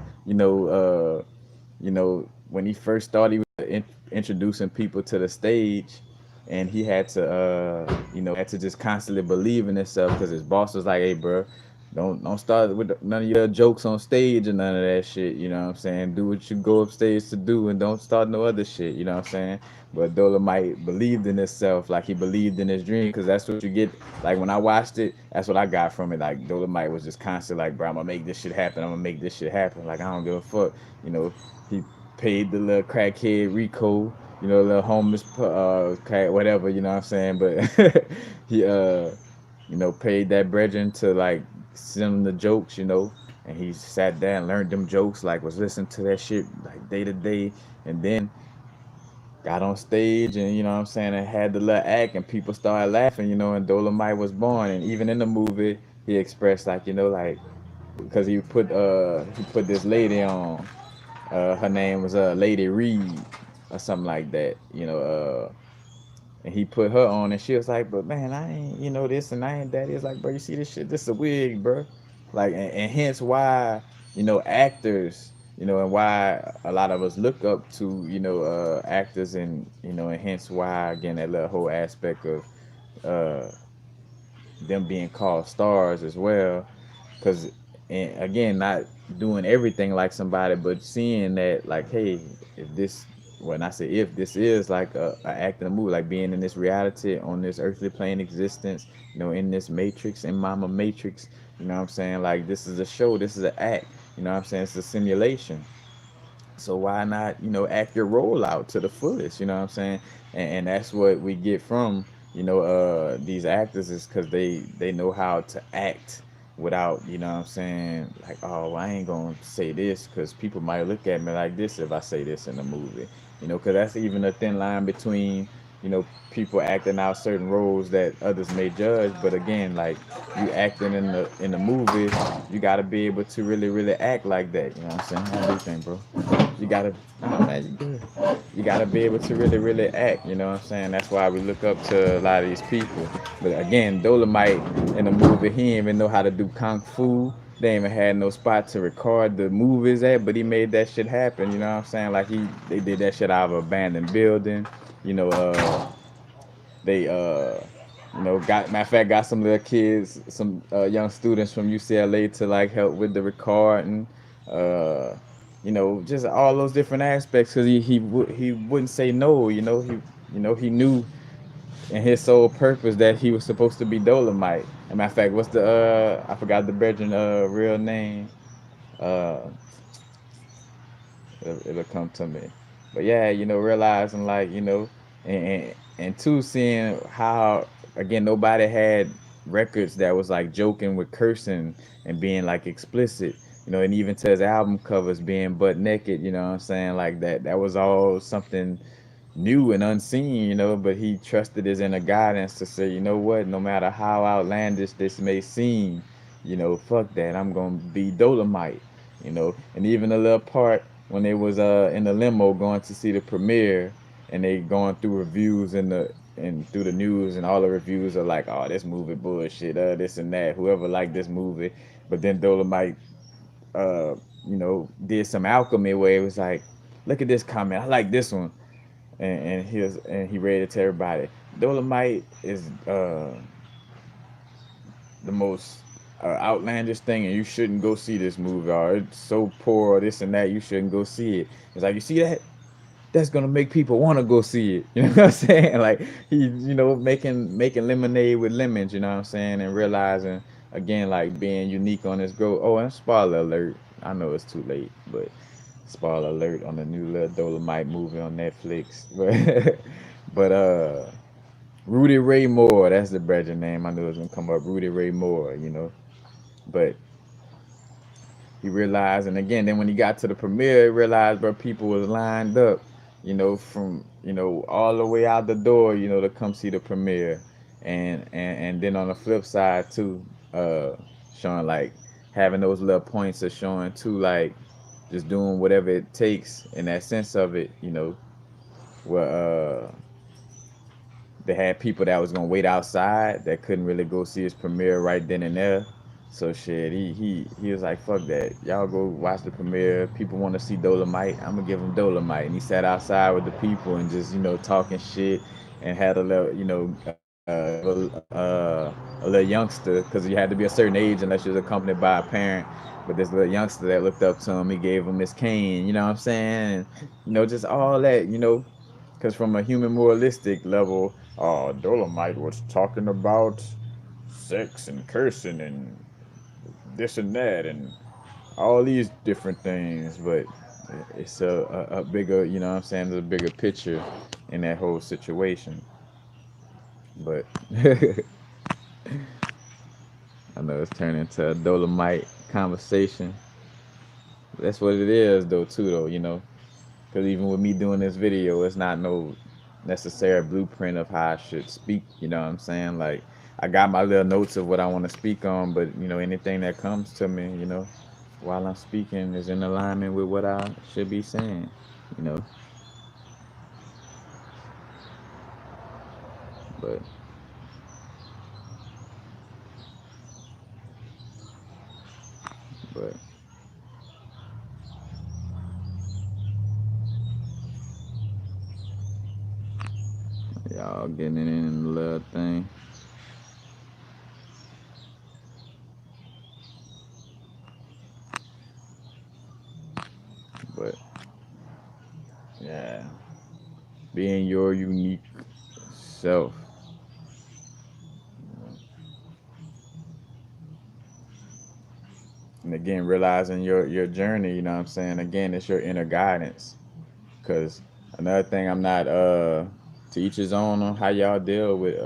when he first started, he was introducing people to the stage, and he had to, had to just constantly believe in himself because his boss was like, "Hey, bro, don't start with none of your jokes on stage and none of that shit." You know what I'm saying? Do what you go upstage to do, and don't start no other shit. You know what I'm saying? But Dolomite believed in himself, like he believed in his dream, because that's what you get. Like when I watched it, that's what I got from it. Like Dolomite was just constantly like, "Bro, I'm gonna make this shit happen. I'm gonna make this shit happen. Like I don't give a fuck." You know, he paid the little crackhead Rico, little homeless crack, whatever, you know what I'm saying? But he paid that brethren to like send him the jokes, and he sat down, learned them jokes, like was listening to that shit like day to day, and then got on stage and you know what I'm saying, and had the little act and people started laughing, and Dolomite was born. And even in the movie he expressed like, like, because he put this lady on, her name was Lady Reed or something like that, and he put her on, and she was like, "But man, I ain't, this and I ain't that." It's like, bro, you see this shit? This is a wig, bro. Like, and hence why, actors, and why a lot of us look up to, actors, and hence why again that little whole aspect of uh, them being called stars as well, because again, not doing everything like somebody, but seeing that like, hey, if this, when I say if this is like a act in a movie, like being in this reality on this earthly plane existence, in this matrix, in mama matrix, you know what I'm saying, like this is a show, this is an act, you know what I'm saying, it's a simulation. So why not, act your role out to the fullest, you know what I'm saying? And that's what we get from, these actors, is because they know how to act without, you know what I'm saying, like, oh, well, I ain't gonna say this because people might look at me like this if I say this in the movie, because that's even a thin line between, people acting out certain roles that others may judge. But again, like, you acting in the movie, you got to be able to really really act like that, you know what I'm saying? How do you think, bro? You gotta, oh man, you good. You gotta be able to really, really act. You know what I'm saying? That's why we look up to a lot of these people. But again, Dolomite in the movie, he didn't even know how to do kung fu. They ain't even had no spot to record the movies at, but he made that shit happen. You know what I'm saying? Like they did that shit out of an abandoned building. You know, they got, matter of fact, got some little kids, some young students from UCLA to like help with the recording. Uh, just all those different aspects, because he wouldn't say no. He knew in his sole purpose that he was supposed to be Dolomite. And matter of fact, what's the I forgot the Brethren real name. Uh, it'll come to me. But yeah, realizing like, and two, seeing how again nobody had records that was like joking with cursing and being like explicit, and even to his album covers being butt naked, you know what I'm saying, like that was all something new and unseen, but he trusted his inner guidance to say, you know what, no matter how outlandish this may seem, fuck that, I'm gonna be Dolomite, and even a little part when they was in the limo going to see the premiere, and they going through reviews and through the news, and all the reviews are like, oh, this movie bullshit, this and that, whoever liked this movie. But then Dolomite did some alchemy where it was like, look at this comment, I like this one, and he read it to everybody. Dolomite is the most outlandish thing, and you shouldn't go see this movie, or it's so poor, or this and that, you shouldn't go see it. It's like, you see that? That's gonna make people want to go see it. You know what I'm saying? Like, he, making lemonade with lemons. You know what I'm saying? And realizing again, like being unique on his growth. Oh, and spoiler alert. I know it's too late, but spoiler alert on the new little Dolomite movie on Netflix. But Rudy Ray Moore, that's the Bridger name. I knew it was gonna come up. Rudy Ray Moore, But he realized, and again, then when he got to the premiere, he realized, bro, people was lined up, from all the way out the door, to come see the premiere, and then on the flip side too, uh, showing like having those little points of showing too, like just doing whatever it takes in that sense of it, where they had people that was gonna wait outside that couldn't really go see his premiere right then and there. So shit, he was like, fuck that. Y'all go watch the premiere. People want to see Dolomite. I'm gonna give them Dolomite. And he sat outside with the people and just talking shit and had a little a little youngster because you had to be a certain age unless you was accompanied by a parent. But this little youngster that looked up to him, he gave him his cane. You know what I'm saying? And, just all that. Because from a human moralistic level, Dolomite was talking about sex and cursing and this and that and all these different things. But it's a bigger, what I'm saying, there's a bigger picture in that whole situation. But I know it's turning into a Dolomite conversation. That's what it is, though, too, though, Because even with me doing this video, it's not no necessary blueprint of how I should speak. You know what I'm saying? Like, I got my little notes of what I want to speak on, but, anything that comes to me, while I'm speaking is in alignment with what I should be saying, you know. But, but, y'all getting it in the little thing. But, yeah, being your unique self. And again, realizing your journey, you know what I'm saying? Again, it's your inner guidance. Because another thing, I'm not to each his own on how y'all deal with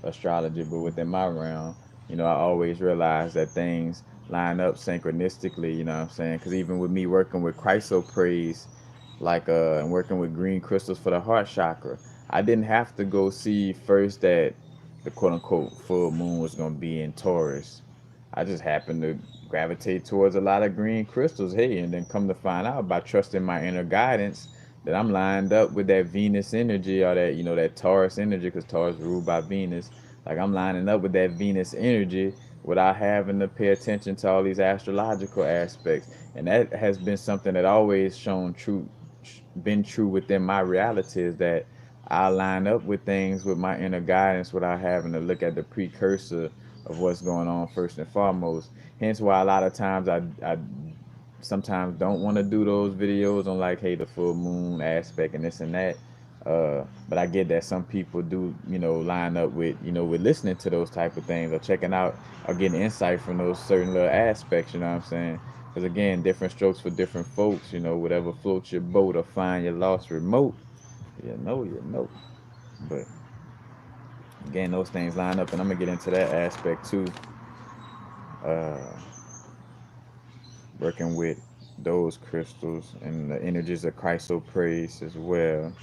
astrology, but within my realm, I always realize that things line up synchronistically. You know what I'm saying? Because even with me working with chrysoprase, like and working with green crystals for the heart chakra, I didn't have to go see first that the quote unquote full moon was gonna be in Taurus. I just happened to gravitate towards a lot of green crystals. Hey, and then come to find out by trusting my inner guidance that I'm lined up with that Venus energy or that that Taurus energy because Taurus ruled by Venus. Like I'm lining up with that Venus energy without having to pay attention to all these astrological aspects, and that has been something that always shown true, been true within my reality is that I line up with things with my inner guidance without having to look at the precursor of what's going on first and foremost. Hence why a lot of times I sometimes don't want to do those videos on like, hey, the full moon aspect and this and that. But I get that some people do, line up with, with listening to those type of things or checking out or getting insight from those certain little aspects. You know what I'm saying? Because again, different strokes for different folks. Whatever floats your boat or find your lost remote. You know. But again, those things line up, and I'm gonna get into that aspect too. Uh, Working with those crystals and the energies of chrysoprase as well.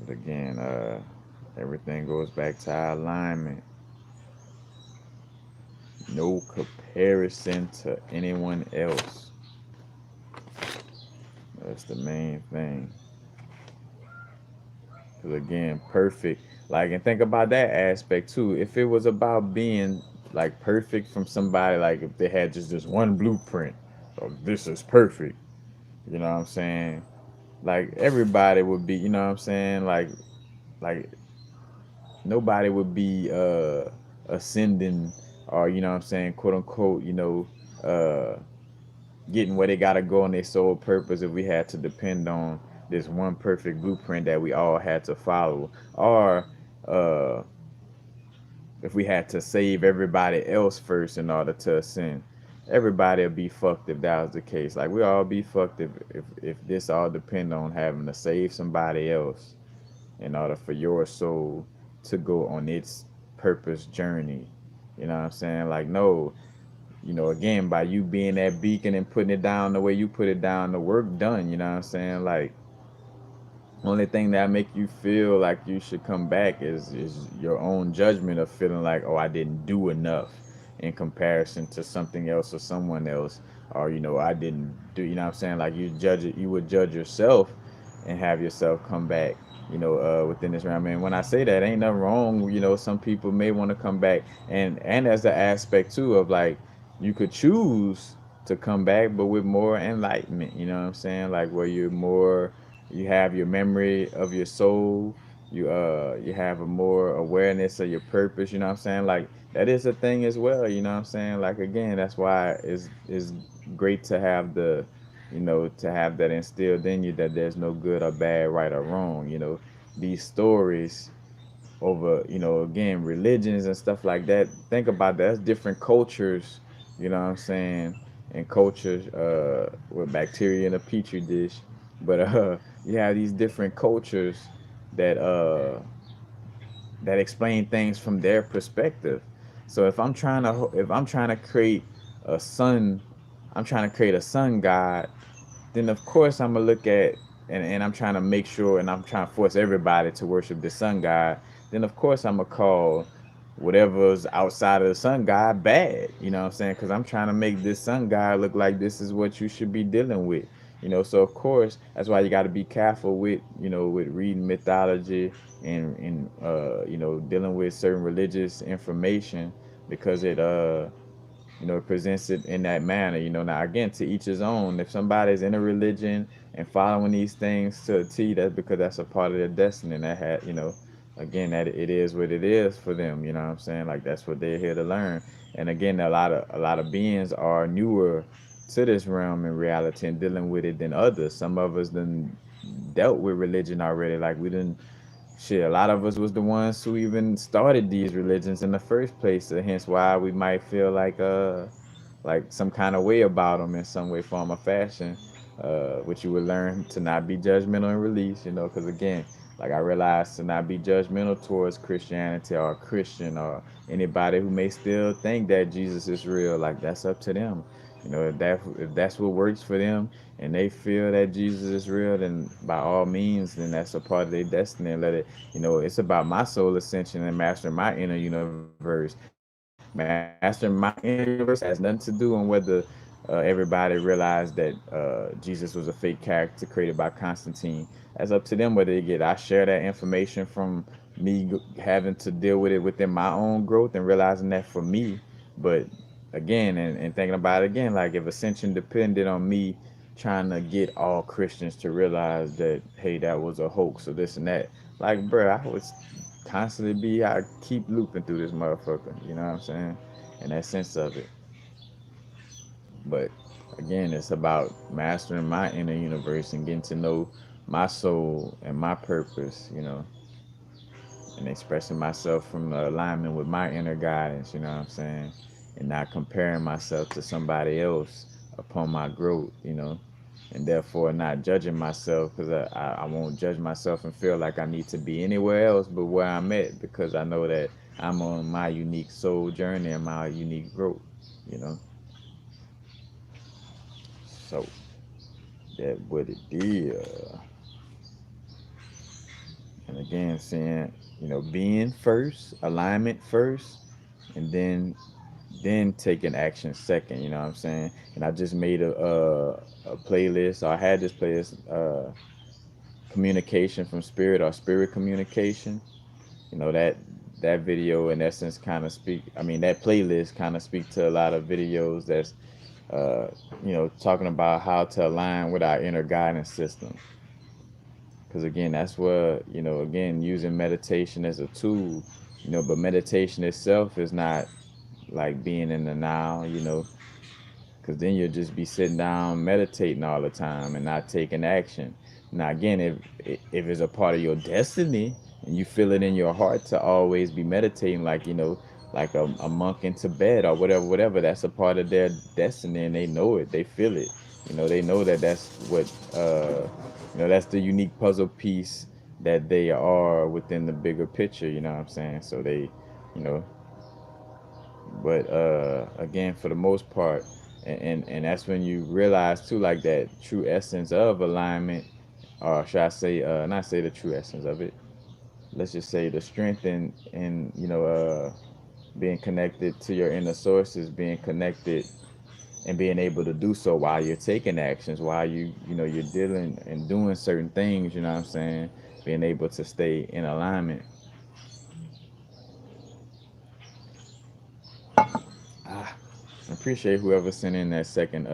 But again, everything goes back to our alignment. No comparison to anyone else. That's the main thing. Because again, perfect. Like, and think about that aspect too. If it was about being like perfect from somebody, like if they had just this one blueprint of this is perfect, you know what I'm saying? Like everybody would be, you know what I'm saying? Like nobody would be ascending or you know what I'm saying, quote unquote, uh getting where they gotta go on their sole purpose if we had to depend on this one perfect blueprint that we all had to follow. Or uh if we had to save everybody else first in order to ascend, everybody would be fucked if that was the case. Like we all be fucked if this all depend on having to save somebody else in order for your soul to go on its purpose journey. You know what I'm saying? Like no, again, by you being that beacon and putting it down the way you put it down, the work done, you know what I'm saying? Like only thing that make you feel like you should come back is your own judgment of feeling like, oh, I didn't do enough in comparison to something else or someone else, or I didn't do. You know what I'm saying? Like you would judge yourself and have yourself come back. Within this round, man. When I say that, ain't nothing wrong. Some people may want to come back, and as the aspect too of like you could choose to come back, but with more enlightenment. You know what I'm saying? Like where you have your memory of your soul, you have a more awareness of your purpose. You know what I'm saying? Like that is a thing as well. You know what I'm saying? Like again, that's why it's great to have to have that instilled in you that there's no good or bad, right or wrong. These stories over, again, religions and stuff like that. Think about that. That's different cultures, you know what I'm saying? And cultures with bacteria in a petri dish. But you have these different cultures that that explain things from their perspective. So if I'm trying to create a sun, I'm trying to create a sun god, then of course I'm gonna look at and I'm trying to make sure and I'm trying to force everybody to worship the sun god. Then of course I'm gonna call whatever's outside of the sun god bad. You know what I'm saying? Because I'm trying to make this sun god look like this is what you should be dealing with. So of course that's why you got to be careful with with reading mythology and dealing with certain religious information because it presents it in that manner. Now again, to each his own. If somebody's in a religion and following these things to a T, that's because that's a part of their destiny. And that again, that it is what it is for them. You know what I'm saying? Like that's what they're here to learn. And again, a lot of beings are newer to this realm in reality and dealing with it than others. Some of us then dealt with religion already. Like we didn't. Shit, a lot of us was the ones who even started these religions in the first place. So hence why we might feel like some kind of way about them in some way, form, or fashion. Which you would learn to not be judgmental and release. Because again, like I realized to not be judgmental towards Christianity or a Christian or anybody who may still think that Jesus is real. Like that's up to them. If that's what works for them and they feel that Jesus is real, then by all means, then that's a part of their destiny. And let it, it's about my soul ascension and mastering my inner universe. Mastering my inner universe has nothing to do on whether everybody realized that Jesus was a fake character created by Constantine. That's up to them whether they get. I share that information from me having to deal with it within my own growth and realizing that for me. But again, and thinking about it again, like if ascension depended on me trying to get all Christians to realize that, hey, that was a hoax or this and that, like, bro, I would constantly I keep looping through this motherfucker. You know what I'm saying? In that sense of it. But again, it's about mastering my inner universe and getting to know my soul and my purpose, and expressing myself from the alignment with my inner guidance, you know what I'm saying? And not comparing myself to somebody else upon my growth, and therefore not judging myself because I won't judge myself and feel like I need to be anywhere else but where I'm at because I know that I'm on my unique soul journey and my unique growth, you know? So that what it is. And again, saying, being first, alignment first, and then taking action second. You know what I'm saying? And I just made a playlist. Or I had this playlist, communication from spirit or spirit communication. That video in essence kind of speak. I mean, that playlist kind of speak to a lot of videos that's talking about how to align with our inner guidance system. Because again, that's where, again, using meditation as a tool, but meditation itself is not like being in the now, because then you'll just be sitting down meditating all the time and not taking action. Now, again, if it's a part of your destiny and you feel it in your heart to always be meditating, like, like a monk in Tibet or whatever. That's a part of their destiny, and they know it. They feel it. They know that that's what that's the unique puzzle piece that they are within the bigger picture. You know what I'm saying? So they, you know, but again, for the most part, and that's when you realize too, like that true essence of alignment, or should I say, not say the true essence of it. Let's just say the strength in being connected to your inner sources, being connected and being able to do so while you're taking actions, while you're dealing and doing certain things. You know what I'm saying? Being able to stay in alignment. Ah, I appreciate whoever sent in that second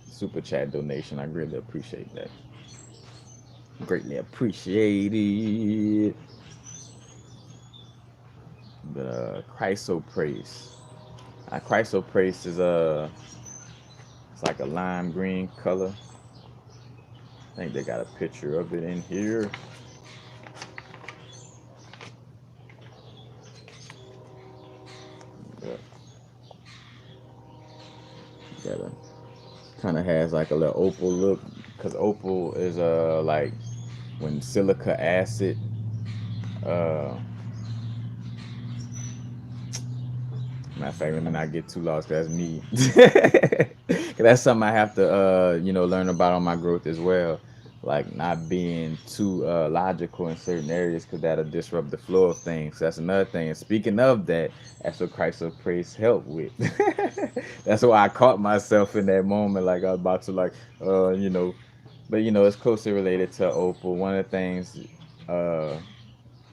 super chat donation. I greatly appreciate that. Greatly appreciate it. The chrysoprase. Chrysoprase is it's like a lime green color. I think they got a picture of it in here. Yeah, got a kind of has like a little opal look, because opal is like when silica acid uh matter of fact, let me not get too lost, 'cause that's me. 'Cause that's something I have to learn about on my growth as well. Like not being too logical in certain areas, because that'll disrupt the flow of things. That's another thing. And speaking of that, that's what Christ of Praise helped with. That's why I caught myself in that moment, like I was about to but it's closely related to opal. One of the things uh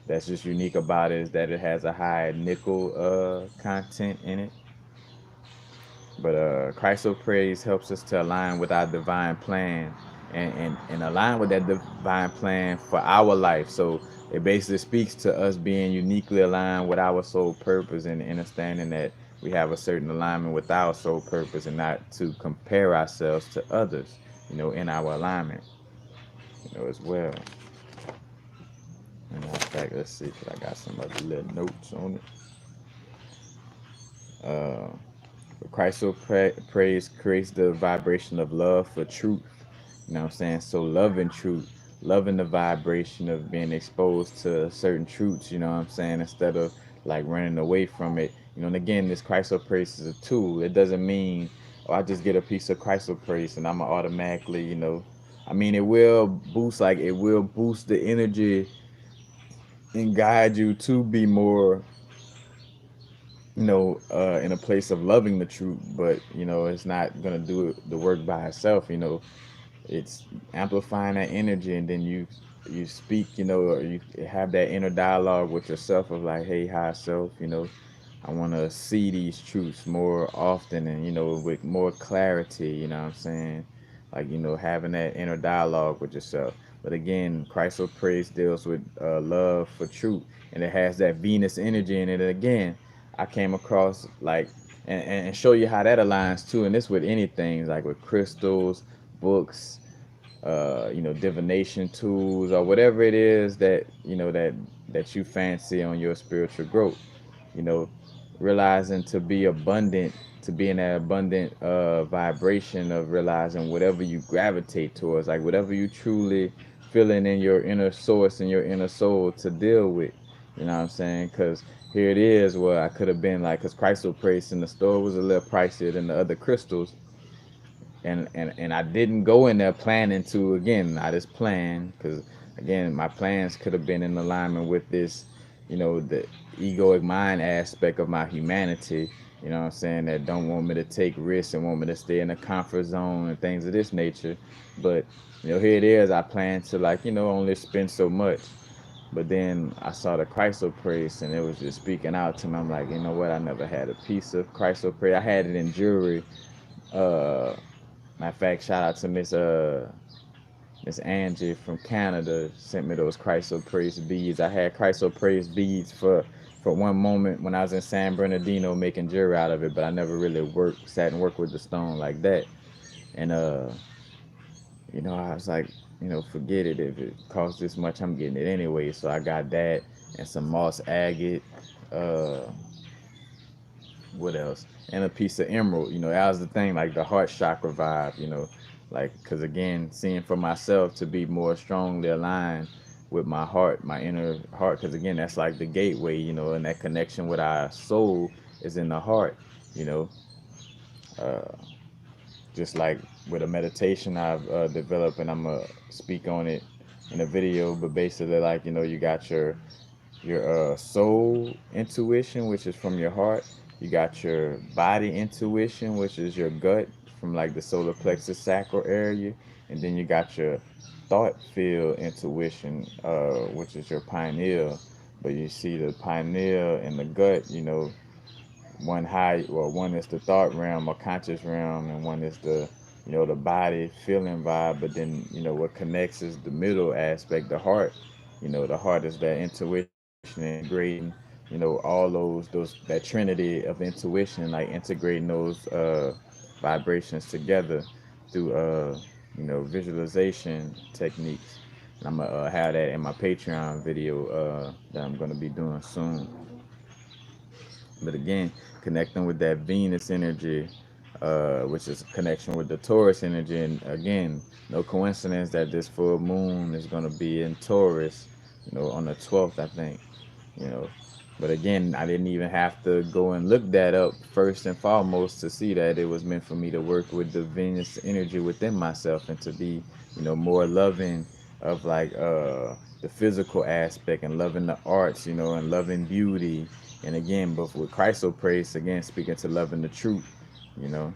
that's just unique about it is that it has a high nickel content in it. But Christ of Praise helps us to align with our divine plan, and align with that divine plan for our life. So it basically speaks to us being uniquely aligned with our soul purpose, and understanding that we have a certain alignment with our soul purpose, and not to compare ourselves to others, in our alignment, as well. And in fact, let's see, because I got some other little notes on it. Christ so praise creates the vibration of love for truth. You know what I'm saying? So loving truth, loving the vibration of being exposed to certain truths, you know what I'm saying, instead of like running away from it. And again, this Christ praise is a tool. It doesn't mean, oh, I just get a piece of Christ praise and I'm automatically, I mean, it will boost the energy and guide you to be more in a place of loving the truth, but it's not gonna do the work by itself. It's amplifying that energy, and then you speak, or you have that inner dialogue with yourself of like, hey, high self, I want to see these truths more often, and with more clarity. You know what I'm saying? Like having that inner dialogue with yourself. But again, Christ of Praise deals with love for truth, and it has that Venus energy in it. And again, I came across like and show you how that aligns too. And this with anything like with crystals, books, divination tools, or whatever it is that that you fancy on your spiritual growth. You know, realizing to be abundant, to be in that abundant vibration of realizing whatever you gravitate towards, like whatever you truly feeling in your inner source and your inner soul to deal with. You know what I'm saying? Because here it is where I could have been like, because crystal price in the store was a little pricier than the other crystals, and I didn't go in there planning to, again, I just planned because again my plans could have been in alignment with this, the egoic mind aspect of my humanity, what I'm saying, that don't want me to take risks and want me to stay in the comfort zone and things of this nature. But here it is, I plan to, like, only spend so much. But then I saw the Chrysler Praise, and it was just speaking out to me. I'm like, you know what, I never had a piece of Chrysler Praise. I had it in jewelry. uh Matter of fact, shout out to Miss Angie from Canada, sent me those Chrysler Praise beads. I had Chrysler Praise beads for one moment when I was in San Bernardino making jewelry out of it, but I never really sat and worked with the stone like that. And I was like, forget it. If it costs this much, I'm getting it anyway. So I got that and some moss agate. Uh What else? And a piece of emerald. That was the thing, like the heart chakra vibe. Like because again, seeing for myself to be more strongly aligned with my heart, my inner heart. Because again, that's like the gateway. And that connection with our soul is in the heart. You know, uh, just like with a meditation I've developed, and I'm gonna speak on it in a video. But basically, like you got your soul intuition, which is from your heart. You got your body intuition, which is your gut, from like the solar plexus sacral area, and then you got your thought field intuition, which is your pineal. But you see the pineal and the gut, one is the thought realm or conscious realm, and one is the body feeling vibe. But then what connects is the middle aspect, the heart. The heart is that intuition integrating all those that trinity of intuition, like integrating those vibrations together through visualization techniques. And I'm gonna have that in my Patreon video that I'm gonna be doing soon. But again, connecting with that Venus energy, which is a connection with the Taurus energy. And again, no coincidence that this full moon is going to be in Taurus, on the 12th, I think. you know. But again, I didn't even have to go and look that up first and foremost to see that it was meant for me to work with the Venus energy within myself and to be, more loving of like the physical aspect and loving the arts, and loving beauty. And again, but with Chrysoprase, again, speaking to loving the truth, you know.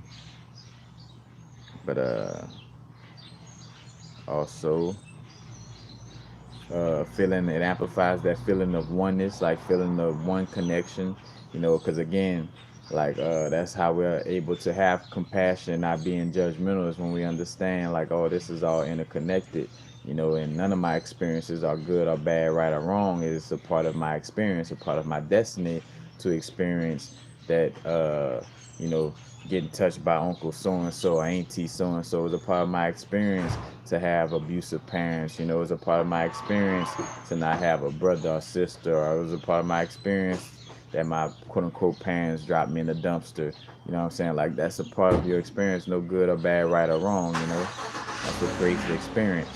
But also feeling, it amplifies that feeling of oneness, like feeling of one connection, because again, like that's how we're able to have compassion, not being judgmental, is when we understand like, oh, this is all interconnected, and none of my experiences are good or bad, right or wrong. It's a part of my experience, a part of my destiny to experience that, you know getting touched by uncle so and so or auntie so and so is a part of my experience. To have abusive parents, is a part of my experience. To not have a brother or sister, or it was a part of my experience that my quote unquote parents dropped me in the dumpster. You know what I'm saying? Like that's a part of your experience, no good or bad, right or wrong. That's what creates the experience.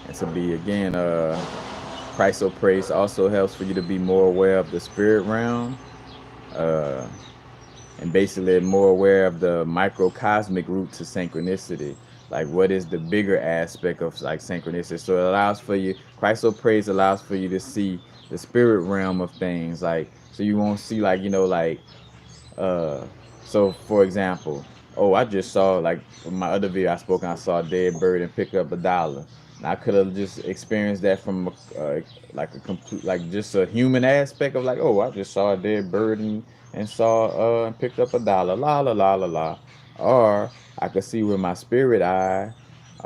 And to be again, Chrysoprase also helps for you to be more aware of the spirit realm. Uh, and basically more aware of the microcosmic root to synchronicity. Like what is the bigger aspect of like synchronicity? So it allows for you, Chrysoprase allows for you to see the spirit realm of things. Like so you won't see like, like uh, so for example, oh, I just saw like in my other video I spoke, and I saw a dead bird and pick up $1. And I could have just experienced that from like a complete, like just a human aspect of like, oh, I just saw a dead bird and saw and picked up $1, la la la la la. Or I could see with my spirit eye,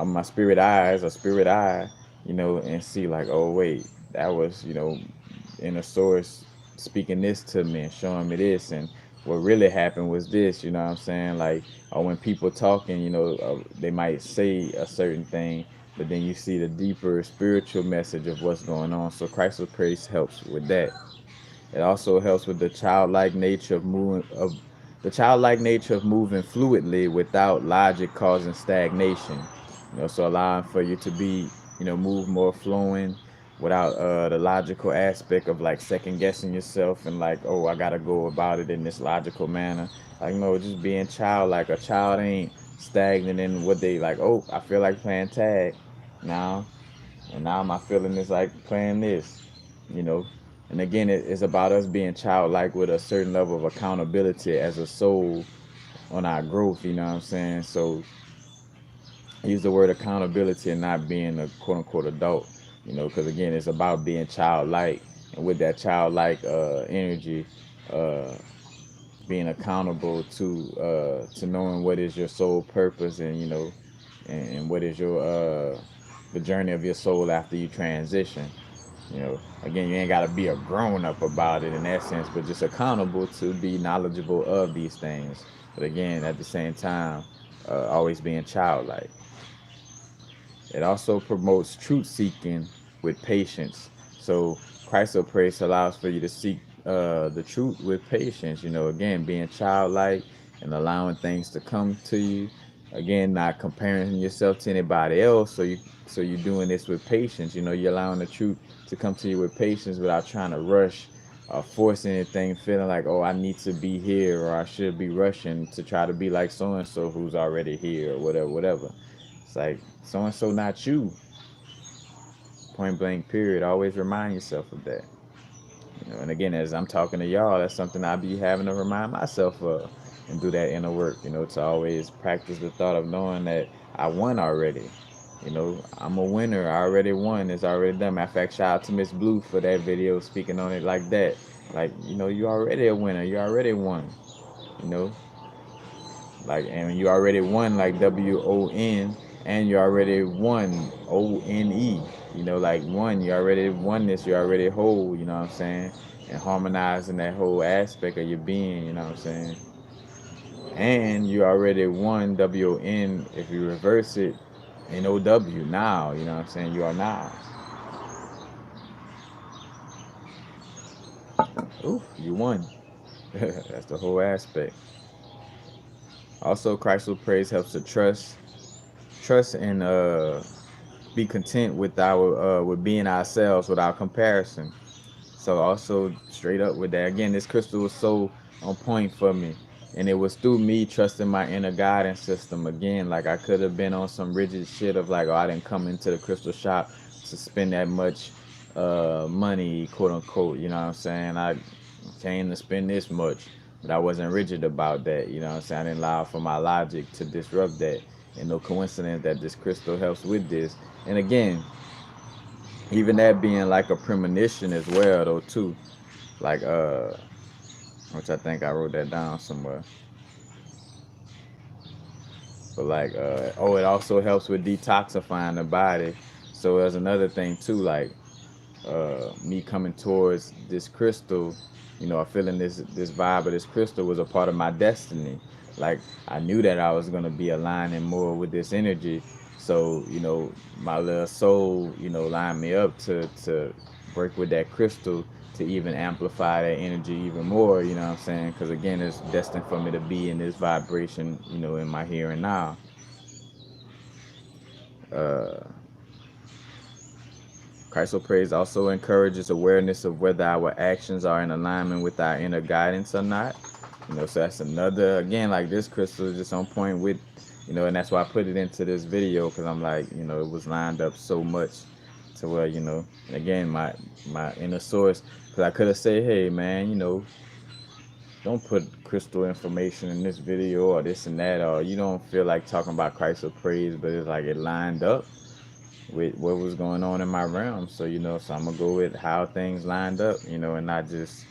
my spirit eyes, or spirit eye, and see like, oh wait, that was inner source speaking this to me and showing me this. And what really happened was this, you know what I'm saying? Like, or when people talking, they might say a certain thing, but then you see the deeper spiritual message of what's going on. So Christ of Grace helps with that. It also helps with the childlike nature of moving fluidly without logic causing stagnation. So allowing for you to be, move more flowing without the logical aspect of like second guessing yourself and like, oh, I gotta go about it in this logical manner. Like, no, just being childlike. A child ain't stagnant in what they like. Oh, I feel like playing tag now, and now my feeling is like playing this, you know. And again, it's about us being childlike with a certain level of accountability as a soul on our growth. You know what I'm saying? So I use the word accountability and not being a quote unquote adult. Because again, it's about being childlike, and with that childlike energy, uh, being accountable to knowing what is your soul purpose, and and what is your the journey of your soul after you transition. Again, you ain't got to be a grown up about it in that sense, but just accountable to be knowledgeable of these things. But again, at the same time, always being childlike. It also promotes truth seeking with patience. So Chrysoprase allows for you to seek the truth with patience. Again, being childlike and allowing things to come to you. Again, not comparing yourself to anybody else. So you're doing this with patience. You're allowing the truth to come to you with patience without trying to rush or force anything, feeling like, oh, I need to be here or I should be rushing to try to be like so and so who's already here or whatever, whatever. It's like so and so not you. Point blank period. Always remind yourself of that. And again, as I'm talking to y'all, that's something I be having to remind myself of and do that inner work, to always practice the thought of knowing that I won already. I'm a winner. I already won. It's already done. Matter of fact, shout out to Miss Blue for that video speaking on it like that. Like, you already a winner. You already won. You know, and you already won like WON, and you already won ONE. Like one, you already won this, you already whole, you know what I'm saying? And harmonizing that whole aspect of your being, you know what I'm saying? And you already won WON if you reverse it NOW now, you know what I'm saying? You are now. Ooh, you won. That's the whole aspect. Also, Christ will praise helps to trust and be content with our with being ourselves without comparison. So also straight up with that. Again, this crystal was so on point for me. And it was through me trusting my inner guidance system. Again, like I could have been on some rigid shit of like, oh, I didn't come into the crystal shop to spend that much money, quote unquote. You know what I'm saying? I came to spend this much. But I wasn't rigid about that. You know what I'm saying? I didn't allow for my logic to disrupt that. And no coincidence that this crystal helps with this. And again, even that being like a premonition as well though too, like which I think I wrote that down somewhere, but like oh, it also helps with detoxifying the body. So there's another thing too, like me coming towards this crystal, or feeling this vibe of this crystal was a part of my destiny. Like I knew that I was gonna be aligning more with this energy. So my little soul, lined me up to work with that crystal to even amplify that energy even more. You know what I'm saying? Because again, it's destined for me to be in this vibration. In my here and now. Uh, Christ praise also encourages awareness of whether our actions are in alignment with our inner guidance or not. So that's another, again, like this crystal is just on point with, and that's why I put it into this video because I'm like, it was lined up so much to where, and again, my inner source, because I could have said, hey, man, don't put crystal information in this video or this and that, or you don't feel like talking about Christ praise, but it's like it lined up with what was going on in my realm. So, so I'm gonna go with how things lined up, and not just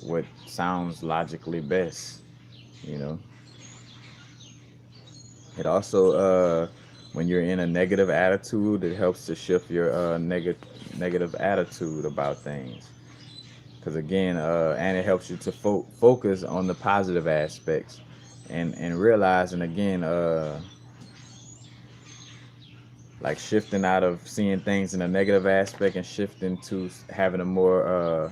what sounds logically best, you know. It also, when you're in a negative attitude, it helps to shift your negative attitude about things. Because again, and it helps you to focus on the positive aspects and realizing again, like shifting out of seeing things in a negative aspect and shifting to having a more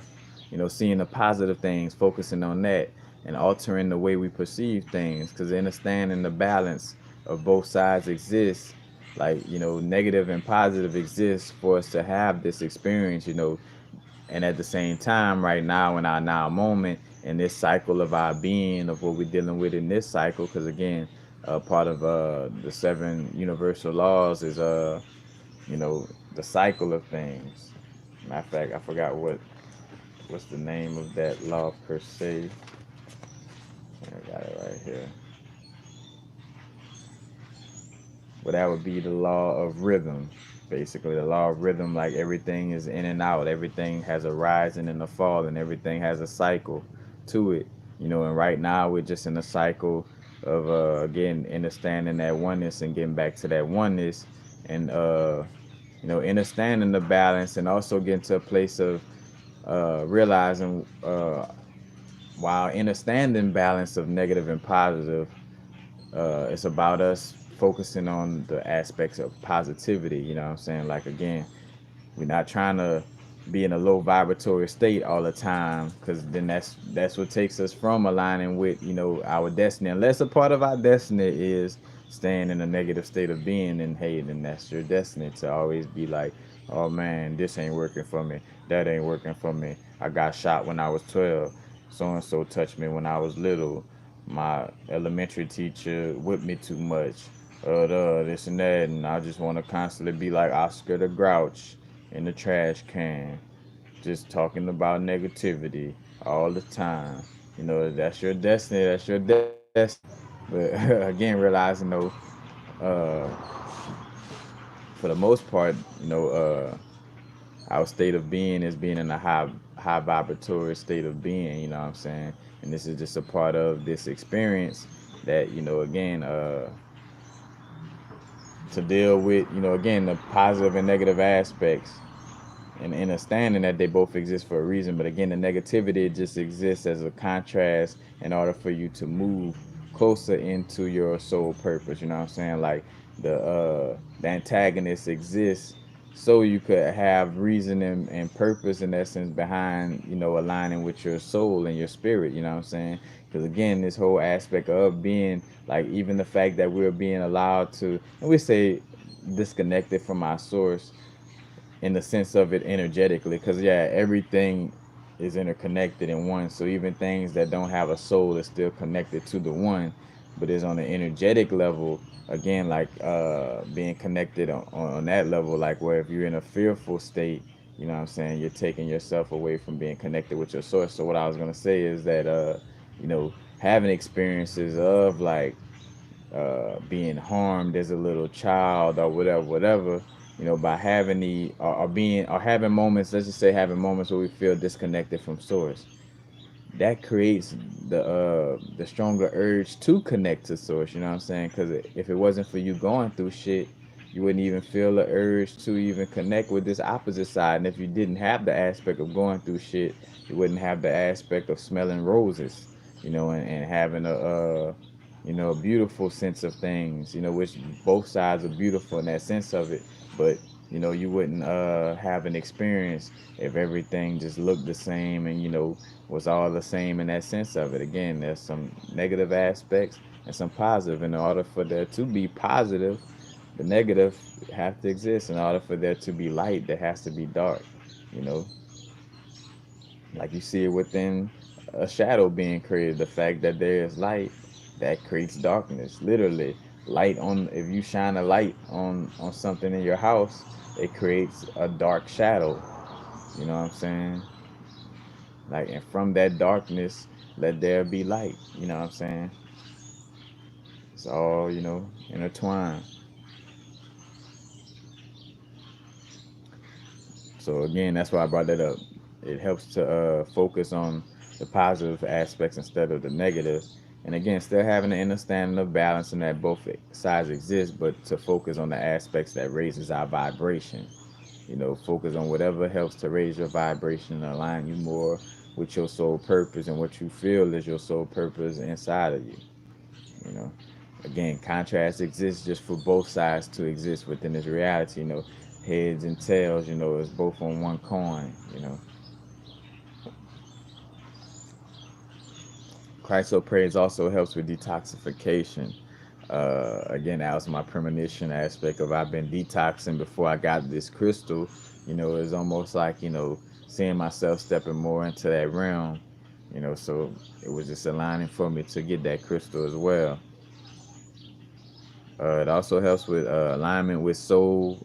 seeing the positive things, focusing on that and altering the way we perceive things, because understanding the balance of both sides exists, like negative and positive exists for us to have this experience, and at the same time right now in our now moment in this cycle of our being of what we're dealing with in this cycle, because again, part of the 7 universal laws is the cycle of things. Matter of fact, I forgot what's the name of that law per se. I got it right here. But that would be the law of rhythm. Basically, the law of rhythm, like everything is in and out, everything has a rising and a fall, and everything has a cycle to it. And right now we're just in a cycle of again understanding that oneness and getting back to that oneness, and understanding the balance, and also getting to a place of realizing while understanding balance of negative and positive, it's about us focusing on the aspects of positivity. You know what I'm saying? Like again, we're not trying to be in a low vibratory state all the time, because then that's what takes us from aligning with, our destiny. Unless a part of our destiny is staying in a negative state of being, and hey, then that's your destiny to always be like, oh man, this ain't working for me, that ain't working for me, I got shot when I was 12, so and so touched me when I was little, my elementary teacher whipped me too much, this and that, and I just want to constantly be like Oscar the Grouch in the trash can, just talking about negativity all the time. That's your destiny. That's your destiny. But again, realizing though, uh, for the most part, our state of being is being in a high vibratory state of being. You know what I'm saying? And this is just a part of this experience that, again, to deal with, again, the positive and negative aspects, and understanding that they both exist for a reason. But again, the negativity just exists as a contrast in order for you to move closer into your soul purpose. You know what I'm saying? Like the antagonist exists so you could have reason and purpose in essence behind, aligning with your soul and your spirit. You know what I'm saying? Because again, this whole aspect of being, like, even the fact that we're being allowed to, and we say, disconnected from our source in the sense of it energetically, because yeah, everything is interconnected in one, so even things that don't have a soul is still connected to the one, but is on the energetic level, again, like being connected on that level, like where if you're in a fearful state, you know what I'm saying, you're taking yourself away from being connected with your source. So what I was going to say is that having experiences of like being harmed as a little child or whatever, by having or being or having moments, let's just say having moments where we feel disconnected from source, that creates the stronger urge to connect to source. You know what I'm saying? Because if it wasn't for you going through shit, you wouldn't even feel the urge to even connect with this opposite side. And if you didn't have the aspect of going through shit, you wouldn't have the aspect of smelling roses, and having a beautiful sense of things, which both sides are beautiful in that sense of it. But you wouldn't have an experience if everything just looked the same and was all the same in that sense of it. Again, there's some negative aspects and some positive. In order for there to be positive, the negative have to exist. In order for there to be light, there has to be dark. You know, like you see it within a shadow being created. The fact that there is light, that creates darkness. Literally, light on. If you shine a light on something in your house, it creates a dark shadow. You know what I'm saying? Like, and from that darkness, let there be light. You know what I'm saying? It's all, intertwined. So again, that's why I brought that up. It helps to focus on the positive aspects instead of the negative. And again, still having an understanding of balance and that both sides exist, but to focus on the aspects that raises our vibration. Focus on whatever helps to raise your vibration and align you more with your soul purpose and what you feel is your soul purpose inside of you. You know, again, contrast exists just for both sides to exist within this reality. Heads and tails. Is both on one coin. Christo praise also helps with detoxification. Again, that was my premonition aspect of I've been detoxing before I got this crystal. It's almost like seeing myself stepping more into that realm. So it was just aligning for me to get that crystal as well. It also helps with alignment with soul,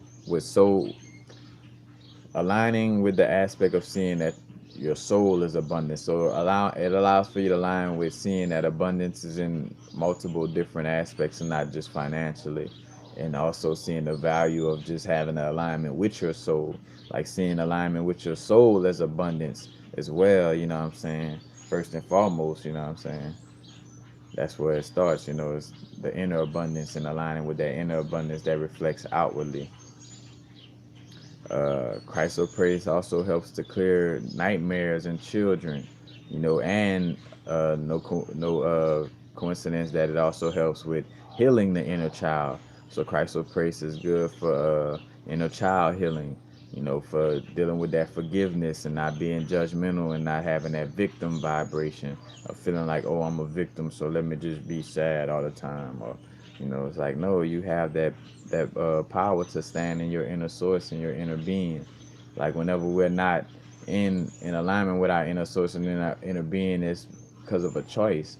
aligning with the aspect of seeing that your soul is abundant. So it allows for you to align with seeing that abundance is in multiple different aspects and not just financially. And also seeing the value of just having an alignment with your soul, like seeing alignment with your soul as abundance as well. You know what I'm saying? First and foremost, you know what I'm saying? That's where it starts. It's the inner abundance and aligning with that inner abundance that reflects outwardly. Christ praise also helps to clear nightmares in children, and no coincidence that it also helps with healing the inner child. So Christ praise is good for inner child healing. for dealing with that forgiveness and not being judgmental and not having that victim vibration of feeling like, oh, I'm a victim, so let me just be sad all the time. Or, it's like, no, you have that power to stand in your inner source and your inner being. Like whenever we're not in alignment with our inner source and in our inner being, is because of a choice,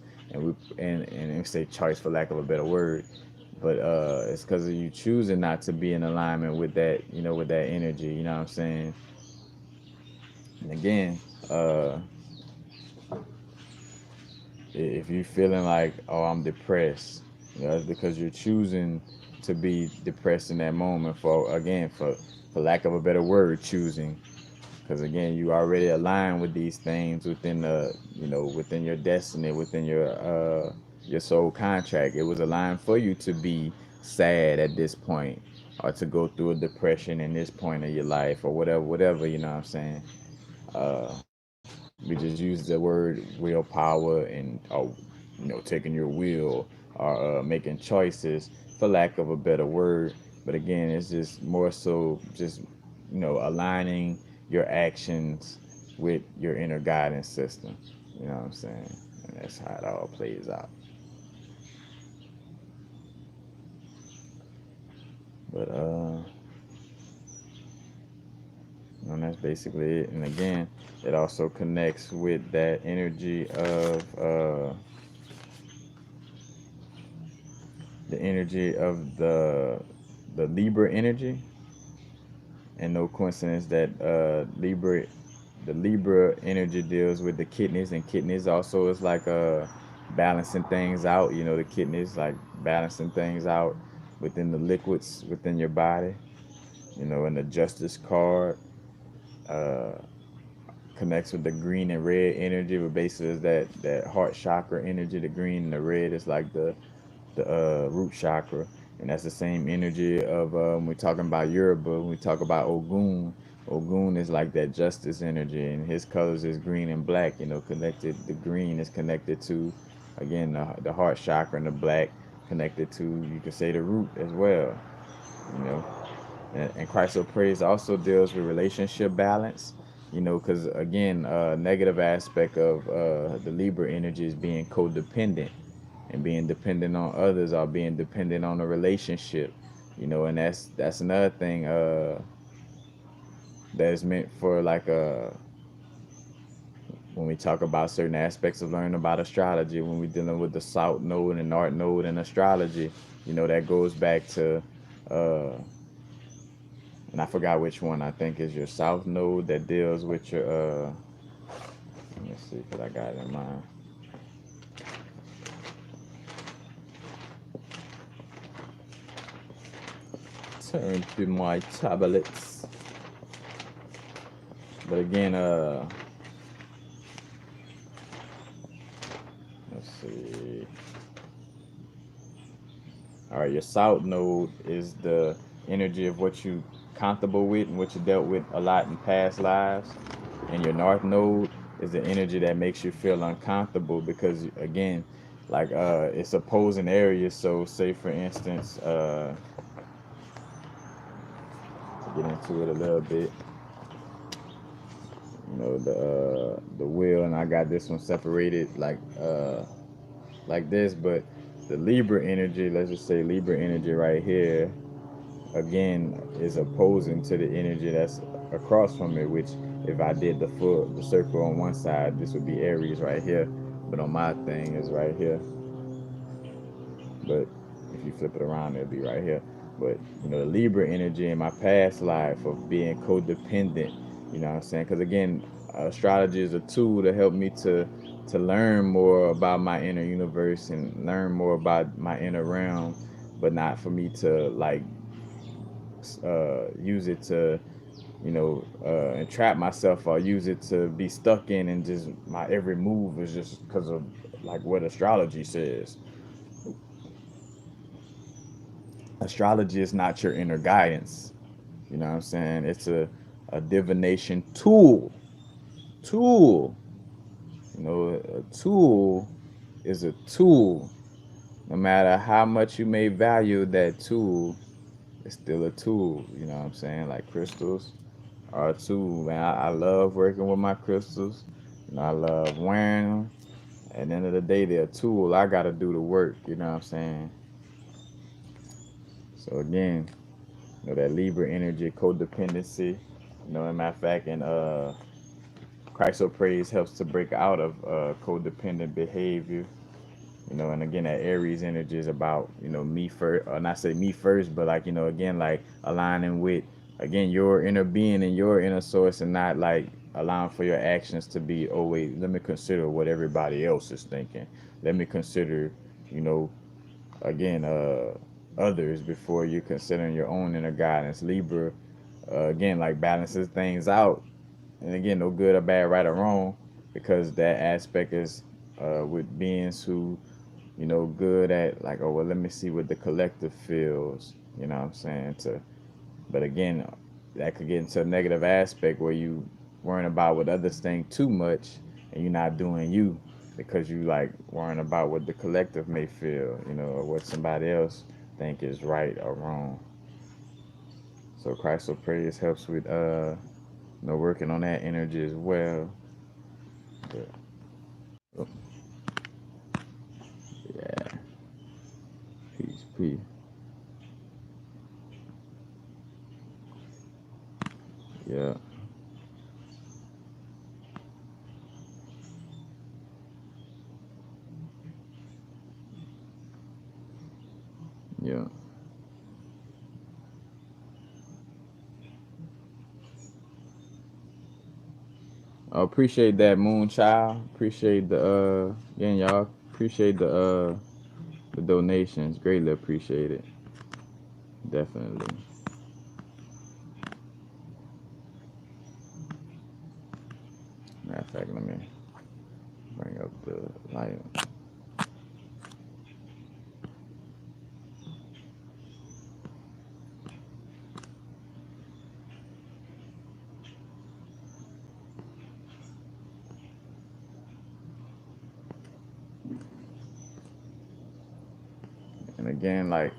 and say choice for lack of a better word, but it's because of you choosing not to be in alignment with that, with that energy. You know what I'm saying? And again, uh, if you feeling like, oh, I'm depressed, it's because you're choosing to be depressed in that moment. For lack of a better word, choosing. Because again, you already align with these things within within your destiny, within your soul contract. It was aligned for you to be sad at this point, or to go through a depression in this point of your life, or whatever. You know what I'm saying? Uh, we just use the word willpower and, taking your will, or making choices, for lack of a better word. But again, it's just more so just, aligning your actions with your inner guidance system. You know what I'm saying? And that's how it all plays out. But and that's basically it. And again, it also connects with that energy of the energy of the Libra energy. And no coincidence that the Libra energy deals with the kidneys, and kidneys also is like balancing things out. The kidneys like balancing things out within the liquids within your body. And the Justice card uh, connects with the green and red energy, but basically is that heart chakra energy. The green and the red is like the root chakra, and that's the same energy of when we're talking about Yoruba. When we talk about Ogun, Ogun is like that justice energy, and his colors is green and black. Connected. The green is connected to, again, the heart chakra, and the black connected to, you could say, the root as well. You know, and Christ of Praise also deals with relationship balance. Because again, negative aspect of the Libra energy is being codependent and being dependent on others, or being dependent on a relationship. And that's another thing that is meant for, like, when we talk about certain aspects of learning about astrology, when we're dealing with the South Node and North Node in astrology. That goes back to uh and I forgot which one. I think is your South Node that deals with your let me see, because I got it in mind. Turn to my tablets. But again, let's see. All right, your South Node is the energy of what you comfortable with and what you dealt with a lot in past lives, and your North Node is the energy that makes you feel uncomfortable because, again, like, it's opposing areas. So, say for instance, to get into it a little bit, the wheel, and I got this one separated like this, but the Libra energy, let's just say Libra energy right here, again, is opposing to the energy that's across from it. Which, if I did the circle on one side, this would be Aries right here, but on my thing is right here. But if you flip it around, it'll be right here. But the Libra energy in my past life of being codependent, what I'm saying? Because again, astrology is a tool to help me to learn more about my inner universe and learn more about my inner realm, but not for me to, like, use it to entrap myself, or use it to be stuck in, and just my every move is just because of, like, what astrology says. Astrology is not your inner guidance. You know what I'm saying? It's a divination tool. A tool is a tool. No matter how much you may value that tool, it's still a tool. You know what I'm saying? Like crystals. are a tool, man. I love working with my crystals. I love wearing them. At the end of the day, they're a tool. I gotta do the work. You know what I'm saying? So again, that Libra energy, codependency. As a matter of fact, and Christo praise helps to break out of codependent behavior. And again, that Aries energy is about me first, or not say me first, but like again, like aligning with again your inner being and your inner source, and not like allowing for your actions to be, oh wait, let me consider what everybody else is thinking. Let me consider, you know, again, others before you considering your own inner guidance. Libra, again, like balances things out, and again, no good or bad, right or wrong, because that aspect is with beings who good at like, oh well, let me see what the collective feels. You know what I'm saying? But again, that could get into a negative aspect where you worrying about what others think too much, and you're not doing you because you like worrying about what the collective may feel, or what somebody else think is right or wrong. So Christ praise helps with working on that energy as well. But, oh, yeah, peace, peace. Yeah, yeah. Appreciate that, Moon Child. Appreciate the again, y'all. Appreciate the donations. Greatly appreciate it. Definitely. Matter of fact, let me bring up the light. And again, like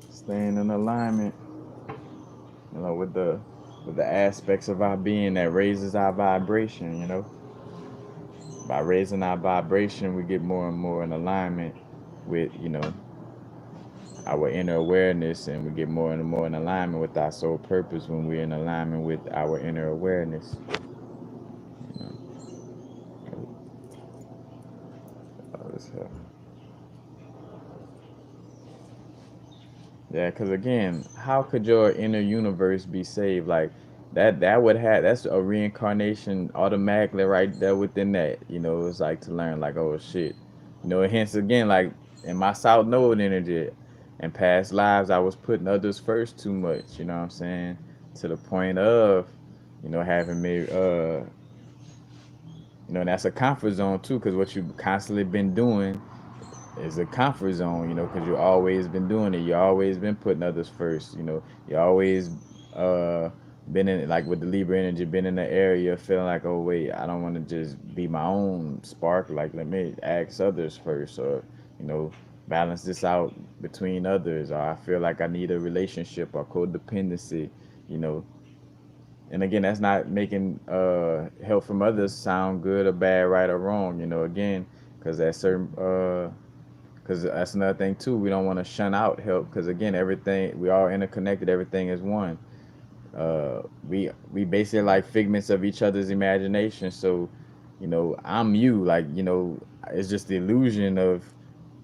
staying in alignment, with the aspects of our being that raises our vibration. By raising our vibration, we get more and more in alignment with our inner awareness, and we get more and more in alignment with our soul purpose when we're in alignment with our inner awareness. You know, all this stuff. Yeah, because again, how could your inner universe be saved? Like that would have that's a reincarnation automatically right there within that. It's like to learn like, oh shit. Hence again, like in my South Node energy and past lives, I was putting others first too much, you know what I'm saying? To the point of, having me and that's a comfort zone too, because what you've constantly been doing is a comfort zone, because you always been doing it. You always been putting others first. You always uh, been in like with the Libra energy, been in the area feeling like, oh wait, I don't want to just be my own spark. Like let me ask others first, or you know, balance this out between others. Or I feel like I need a relationship or codependency. You know, and again, that's not making help from others sound good or bad, right or wrong. Again, because that certain because that's another thing too. We don't want to shun out help because again, everything we all interconnected. Everything is one. We basically like figments of each other's imagination. So, I'm you. Like it's just the illusion of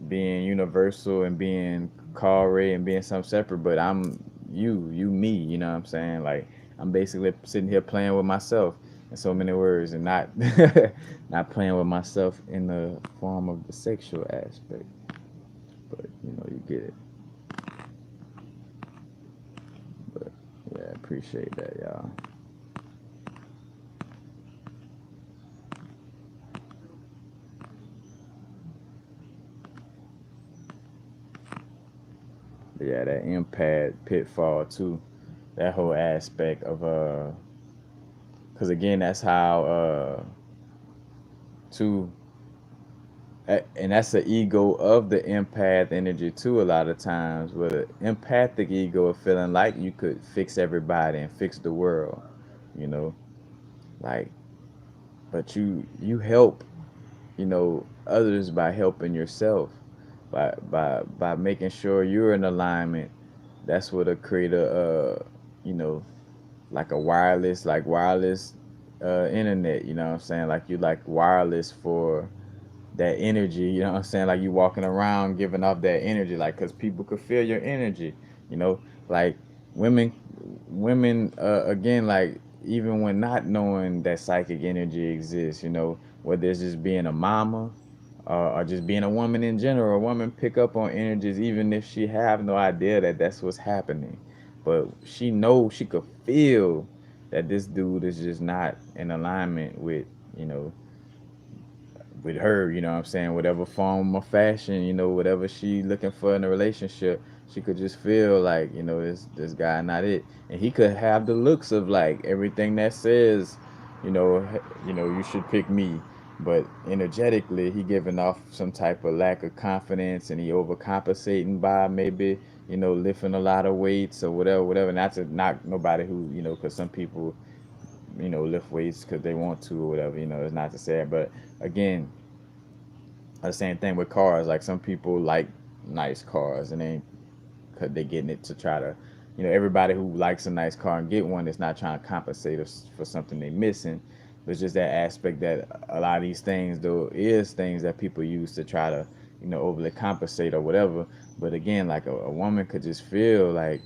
being universal and being Ray and being something separate. But I'm you me. You know what I'm saying? Like I'm basically sitting here playing with myself in so many words, and not not playing with myself in the form of the sexual aspect. But you get it. But yeah, appreciate that, y'all. But yeah, that impact pitfall too. That whole aspect of because again, that's how too. and that's the ego of the empath energy too. A lot of times, with an empathic ego of feeling like you could fix everybody and fix the world, you know, like, but you help, others by helping yourself, by making sure you're in alignment. That's what a creator, you know, like a wireless internet. You know what I'm saying? Like you like wireless for that energy, you know what I'm saying? Like you walking around giving off that energy, like, because people could feel your energy, you know, like women, again, like even when not knowing that psychic energy exists, whether it's just being a mama or just being a woman in general, a woman pick up on energies even if she have no idea that that's what's happening, but she knows she could feel that this dude is just not in alignment you know, with her, you know what I'm saying, whatever form or fashion, whatever she looking for in a relationship, she could just feel like, this guy not it. And he could have the looks of like everything that says, you should pick me. But energetically, he giving off some type of lack of confidence, and he overcompensating by maybe, lifting a lot of weights or whatever. Not to knock nobody who, because some people, lift weights because they want to or whatever. It's not to say it, but again, the same thing with cars. Like some people like nice cars, and they cause they getting it to try to, everybody who likes a nice car and get one is not trying to compensate us for something they missing. But it's just that aspect that a lot of these things though is things that people use to try to, overly compensate or whatever. But again, like a woman could just feel like,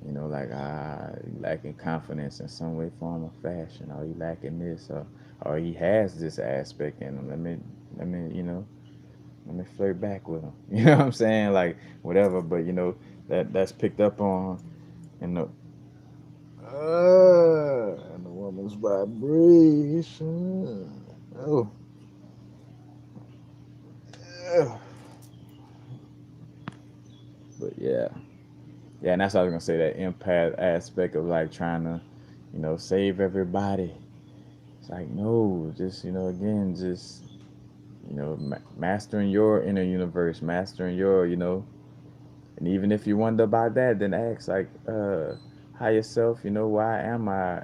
like you lacking confidence in some way, form, or fashion, or you lacking this, or he has this aspect in him. Let me, let me flirt back with him. You know what I'm saying? Like whatever, but that's picked up on in the woman's vibration. Oh, yeah. But yeah, yeah, and that's what I was gonna say. That empath aspect of like trying to, save everybody. It's like no, just again, just mastering your inner universe, mastering your, and even if you wonder about that, then ask like, higher self, why am I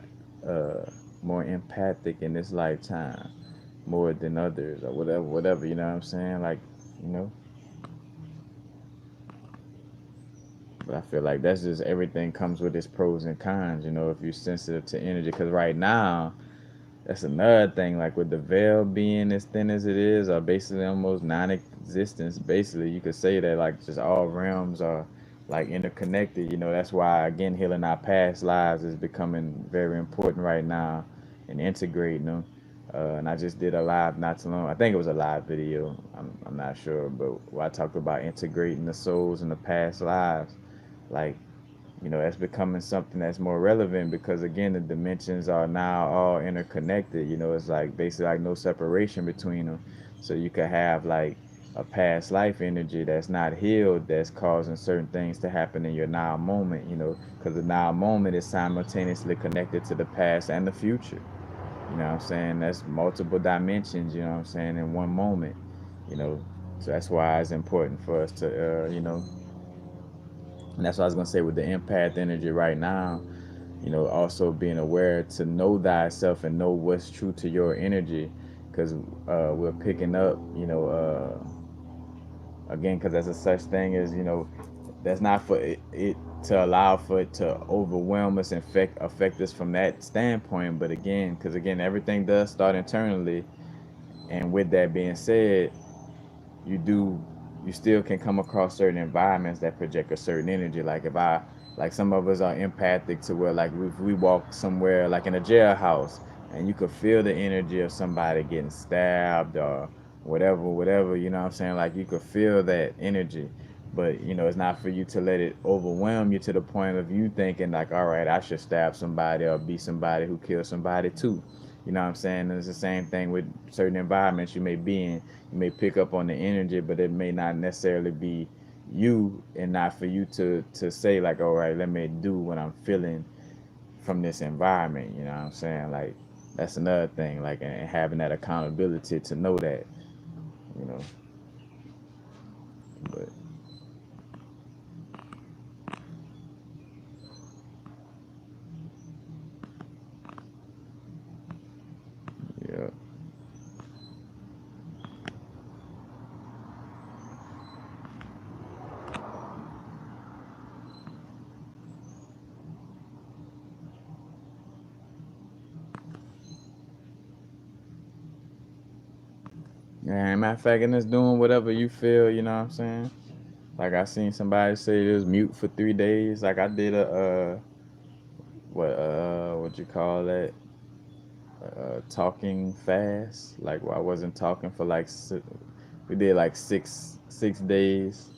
more empathic in this lifetime more than others or whatever, you know what I'm saying? Like, you know, but I feel like that's just everything comes with its pros and cons, if you're sensitive to energy. Because right now, that's another thing. Like with the veil being as thin as it is, or basically almost non-existence. Basically, you could say that like just all realms are like interconnected. That's why again healing our past lives is becoming very important right now, and integrating them. And I just did a live not too long. I think it was a live video. I'm not sure, but where I talked about integrating the souls in the past lives, like that's becoming something that's more relevant because again the dimensions are now all interconnected. It's like basically like no separation between them, so you could have like a past life energy that's not healed that's causing certain things to happen in your now moment, because the now moment is simultaneously connected to the past and the future. You know what I'm saying? That's multiple dimensions, you know what I'm saying, in one moment, you know so that's why it's important for us to and that's what I was gonna say with the empath energy right now. Also being aware to know thyself and know what's true to your energy, because we're picking up, again, because there's a such thing as, that's not for it to allow for it to overwhelm us and affect us from that standpoint. But again, because again, everything does start internally. And with that being said, you do you still can come across certain environments that project a certain energy. Like if I like some of us are empathic to where like if we walk somewhere like in a jailhouse and you could feel the energy of somebody getting stabbed or whatever, you know what I'm saying? Like you could feel that energy. But it's not for you to let it overwhelm you to the point of you thinking like, all right, I should stab somebody or be somebody who kills somebody too. You know what I'm saying? And it's the same thing with certain environments you may be in. You may pick up on the energy, but it may not necessarily be you, and not for you to say like, all right, let me do what I'm feeling from this environment. You know what I'm saying? Like that's another thing. Like and having that accountability to know that. You know. But yeah. Yeah, matter of fact, and it's doing whatever you feel, you know what I'm saying? Like I seen somebody say it was mute for 3 days. Like I did a what you call that? Talking fast. Like I wasn't talking for like we did like six days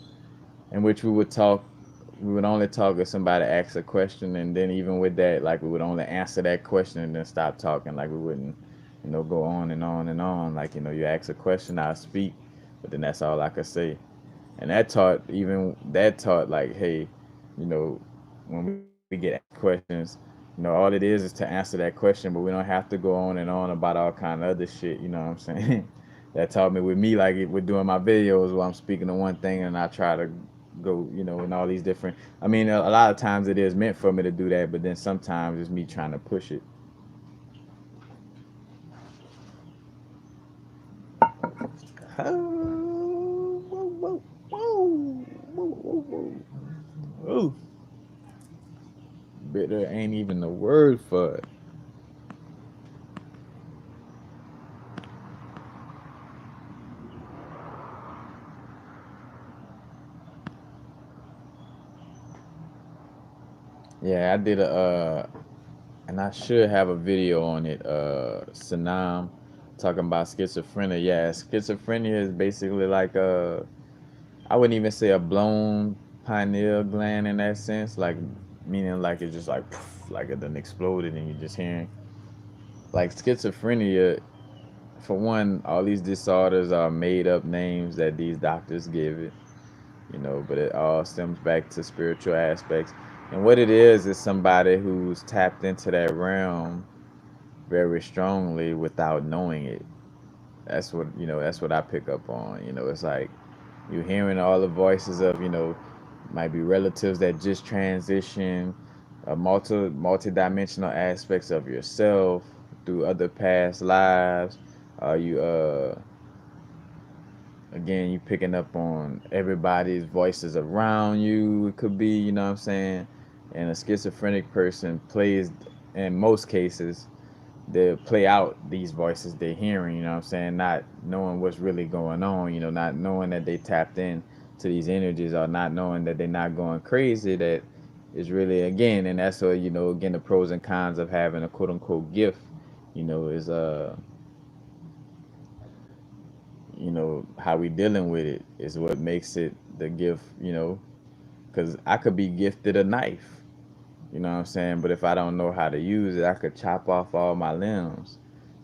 in which we would only talk if somebody asked a question, and then even with that, like we would only answer that question and then stop talking. Like we wouldn't, go on and on and on. Like you ask a question, I speak, but then that's all I could say. And that taught like, hey, when we get asked questions, all it is to answer that question, but we don't have to go on and on about all kind of other shit. You know what I'm saying? That taught me with me, like with doing my videos where I'm speaking to one thing and I try to go, in all these different. I mean, a lot of times it is meant for me to do that, but then sometimes it's me trying to push it. Oh, whoa, whoa, whoa, whoa, whoa, whoa. Ooh, bitter ain't even the word for it. Yeah, I did and I should have a video on it. Sanam talking about schizophrenia. Yeah, schizophrenia is basically like I wouldn't even say a blown pineal gland in that sense, like meaning like it's just like poof, like it done exploded and you're just hearing. Like schizophrenia, for one, all these disorders are made up names that these doctors give it, but it all stems back to spiritual aspects. And what it is somebody who's tapped into that realm very strongly without knowing it. That's what I pick up on. It's like you're hearing all the voices of, might be relatives that just transition, multi-dimensional aspects of yourself through other past lives. You again, you picking up on everybody's voices around you. It could be, what I'm saying, and a schizophrenic person plays, in most cases, they play out these voices they're hearing, what I'm saying, not knowing what's really going on, not knowing that they tapped in to these energies, or not knowing that they're not going crazy. That is really, again, and that's what, again, the pros and cons of having a quote unquote gift, is how we dealing with it is what makes it the gift, because I could be gifted a knife, what I'm saying, but if I don't know how to use it, I could chop off all my limbs.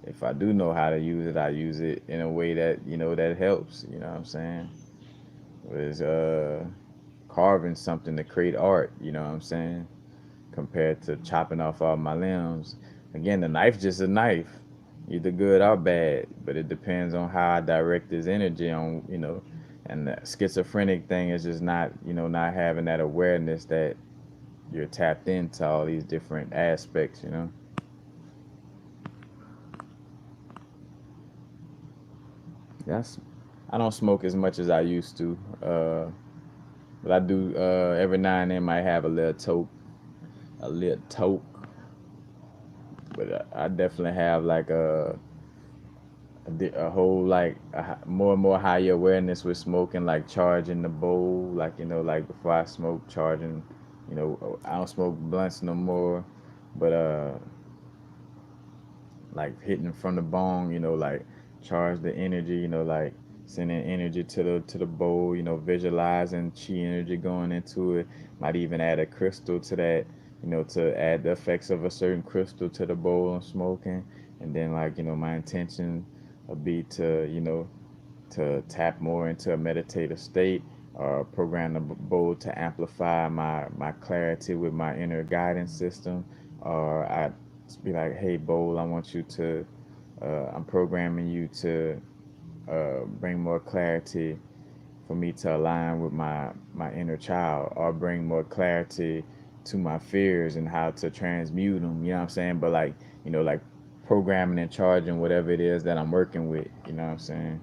If I do know how to use it, I use it in a way that, that helps, what I'm saying. Whereas carving something to create art, what I'm saying, compared to chopping off all my limbs. Again, the knife's just a knife, either good or bad, but it depends on how I direct this energy on, and the schizophrenic thing is just not, not having that awareness that you're tapped into all these different aspects. That's I don't smoke as much as I used to, but I do every now and then might have a little toke. But I definitely have like a whole like more and more higher awareness with smoking, like charging the bowl, like like before I smoke, charging. I don't smoke blunts no more, but like hitting from the bong, like charge the energy, like sending energy to the bowl, visualizing chi energy going into it. Might even add a crystal to that, to add the effects of a certain crystal to the bowl I'm smoking. And then like, my intention would be to, to tap more into a meditative state, or program the bowl to amplify my clarity with my inner guidance system. Or I be like, hey bowl, I want you to I'm programming you to bring more clarity for me to align with my inner child, or bring more clarity to my fears and how to transmute them. You know what I'm saying? But like, like programming and charging whatever it is that I'm working with. You know what I'm saying?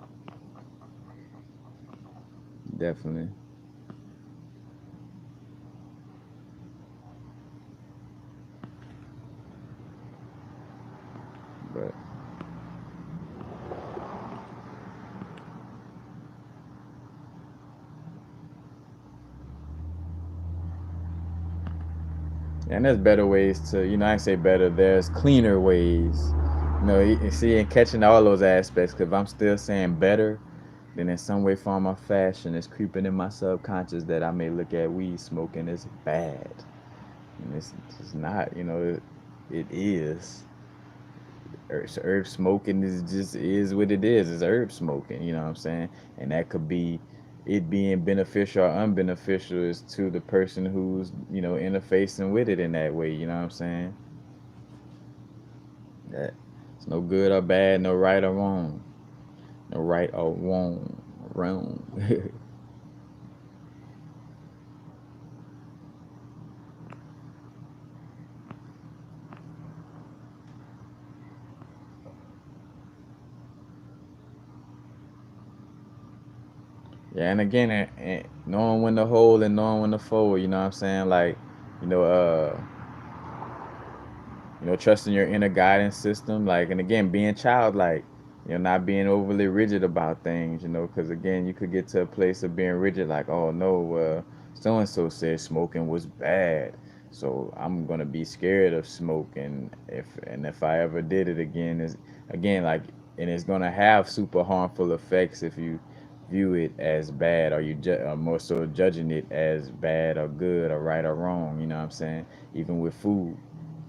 Definitely. But and there's better ways to, I say better. There's cleaner ways. See, and catching all those aspects. Because if I'm still saying better, then in some way, form, or fashion, it's creeping in my subconscious that I may look at weed smoking as bad, and it's just not. It is. Herb smoking is just is what it is. It's herb smoking. You know what I'm saying? And that could be it being beneficial or unbeneficial is to the person who's interfacing with it in that way. You know what I'm saying? That it's no good or bad, no right or wrong, no right or wrong, wrong. Yeah, and again, knowing when to hold and knowing when to fold. You know what I'm saying? Like, you know, uh, trusting your inner guidance system, like, and again, being childlike, not being overly rigid about things, because again, you could get to a place of being rigid, like, oh no, so and so said smoking was bad, so I'm gonna be scared of smoking. If I ever did it again, is again like, and it's gonna have super harmful effects if you view it as bad, or or more so judging it as bad or good or right or wrong. You know what I'm saying? Even with food,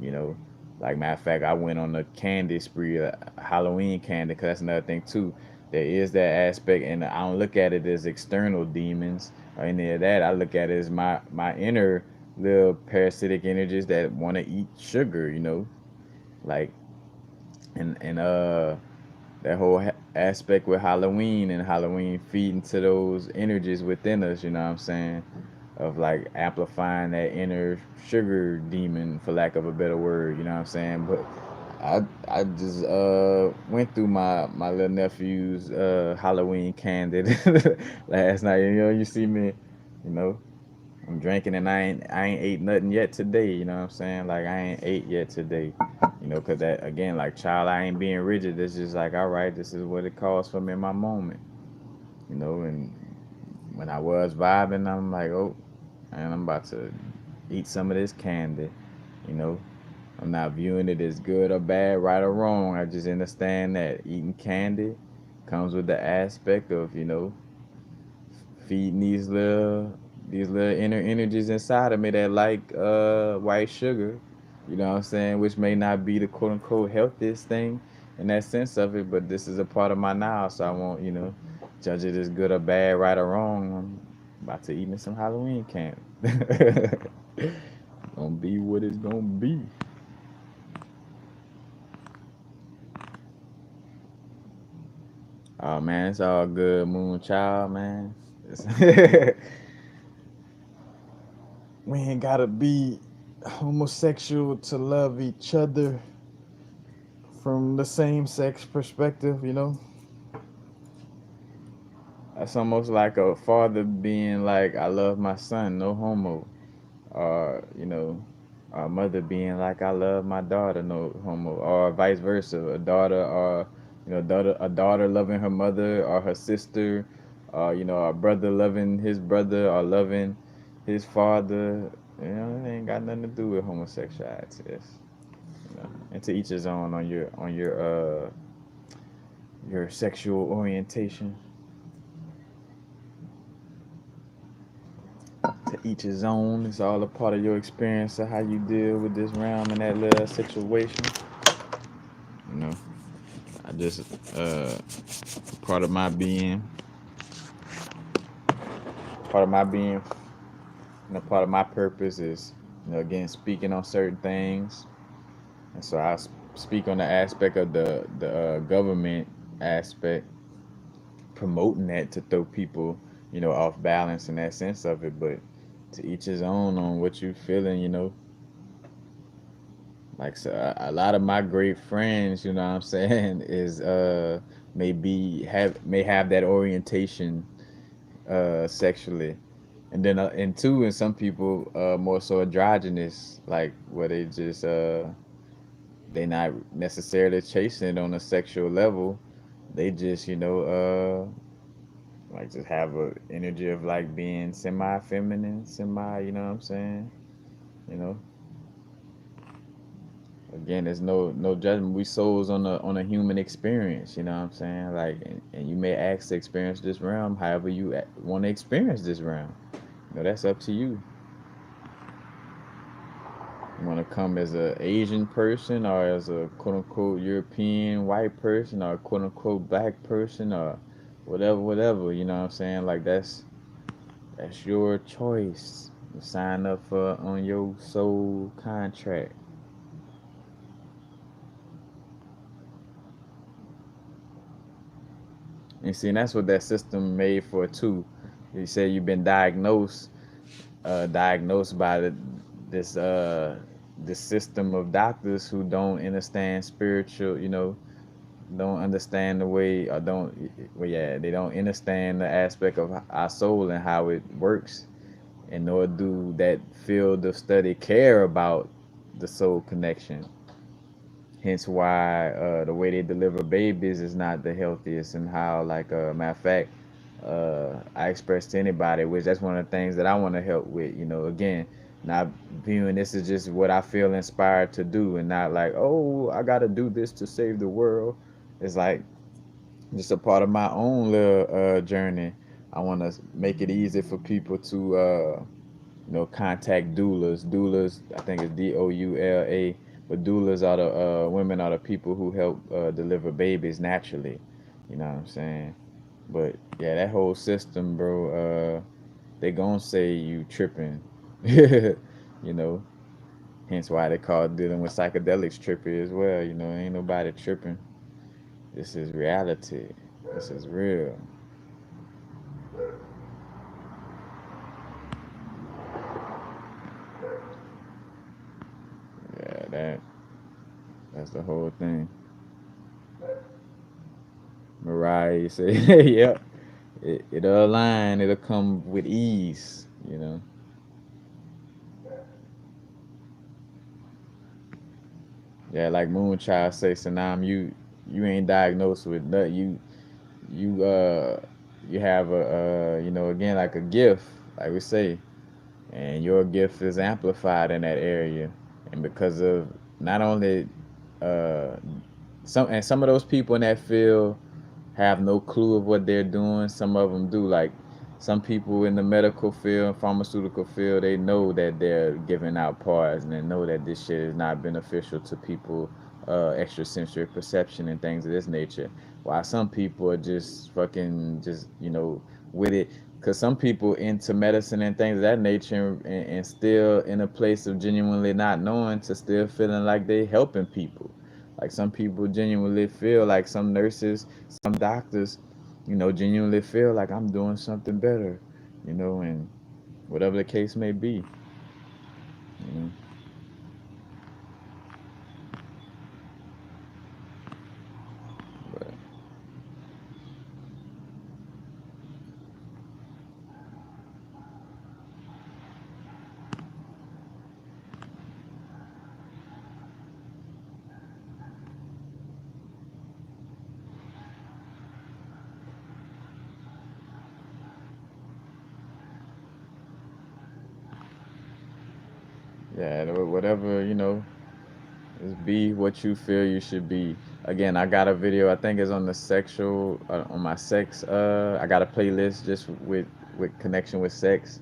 you know like, matter of fact, I went on a candy spree, Halloween candy, because that's another thing too. There is that aspect, and I don't look at it as external demons or any of that. I look at it as my inner little parasitic energies that want to eat sugar. Like, and that whole aspect with Halloween, and Halloween feeding to those energies within us. You know what I'm saying? Of like amplifying that inner sugar demon, for lack of a better word. You know what I'm saying? But I just went through my little nephew's Halloween candy last night. You see me, you know. I'm drinking, and I ain't ate nothing yet today. You know what I'm saying? Like, I ain't ate yet today. Cause that again, like, child, I ain't being rigid. It's just like, all right, this is what it calls for me in my moment. And when I was vibing, I'm like, oh, and I'm about to eat some of this candy. You know, I'm not viewing it as good or bad, right or wrong. I just understand that eating candy comes with the aspect of feeding these little inner energies inside of me that like white sugar. You know what I'm saying? Which may not be the quote unquote healthiest thing in that sense of it, but this is a part of my now, so I won't judge it as good or bad, right or wrong. I'm about to eat me some Halloween candy. Gonna be what it's gonna be. Oh man, it's all good, Moon Child, man. We ain't gotta be homosexual to love each other from the same sex perspective. That's almost like a father being like, I love my son, no homo. Or, a mother being like, I love my daughter, no homo. Or vice versa. A daughter loving her mother or her sister, or, a brother loving his brother or loving his father. It ain't got nothing to do with homosexuality. And to each his own on your sexual orientation. To each his own. It's all a part of your experience of how you deal with this realm and that little situation. You know, I just part of my being, part of my being, part of my purpose is, again, speaking on certain things. And so I speak on the aspect of the government aspect, promoting that to throw people, off balance in that sense of it. But to each his own on what you feeling. Like, so a lot of my great friends, what I'm saying, is may have that orientation sexually, and then and two, and some people more so androgynous, like where they not necessarily chasing it on a sexual level. They just like just have a energy of like being semi feminine, semi, what I'm saying, you know. Again, there's no judgment. We souls on a human experience, you know what I'm saying? Like, and you may ask to experience this realm however you want to experience this realm. That's up to you. You want to come as a Asian person, or as a quote unquote European white person, or quote unquote black person, or whatever. You know what I'm saying? Like, that's your choice. You sign up for on your soul contract. And see, and that's what that system made for too. You say you've been diagnosed by this this system of doctors who don't understand spiritual, don't understand the way, or don't, well, yeah, they don't understand the aspect of our soul and how it works, and nor do that field of study care about the soul connection. Hence why the way they deliver babies is not the healthiest, and how, like, matter of fact, I express to anybody, which that's one of the things that I want to help with. Again, not viewing this as just what I feel inspired to do, and not like, oh, I got to do this to save the world. It's like just a part of my own little journey. I want to make it easy for people to contact doulas. Doulas, I think it's DOULA, but doulas are the women are the people who help deliver babies naturally. You know what I'm saying? But yeah, that whole system, bro. They gonna say you tripping. you know. Hence why they call dealing with psychedelics trippy as well. Ain't nobody tripping. This is reality. This is real. Yeah, that's the whole thing. Mariah, you say, yep. It'll align. It'll come with ease. Yeah, like Moonchild say, Sanam, you ain't diagnosed with nothing. You you have again, like a gift, like we say, and your gift is amplified in that area, and because of not only uh some of those people in that field have no clue of what they're doing. Some of them do. Like, some people in the medical field, pharmaceutical field, they know that they're giving out parts, and they know that this shit is not beneficial to people, extrasensory perception and things of this nature. While some people are just fucking just with it. Because some people into medicine and things of that nature, and still in a place of genuinely not knowing, to still feeling like they helping people. Like, some people genuinely feel like, some nurses, some doctors, genuinely feel like I'm doing something better, and whatever the case may be, you know. But yeah, whatever, just be what you feel you should be. Again, I got a video. I think it's on the sexual, on my sex. I got a playlist just with connection with sex.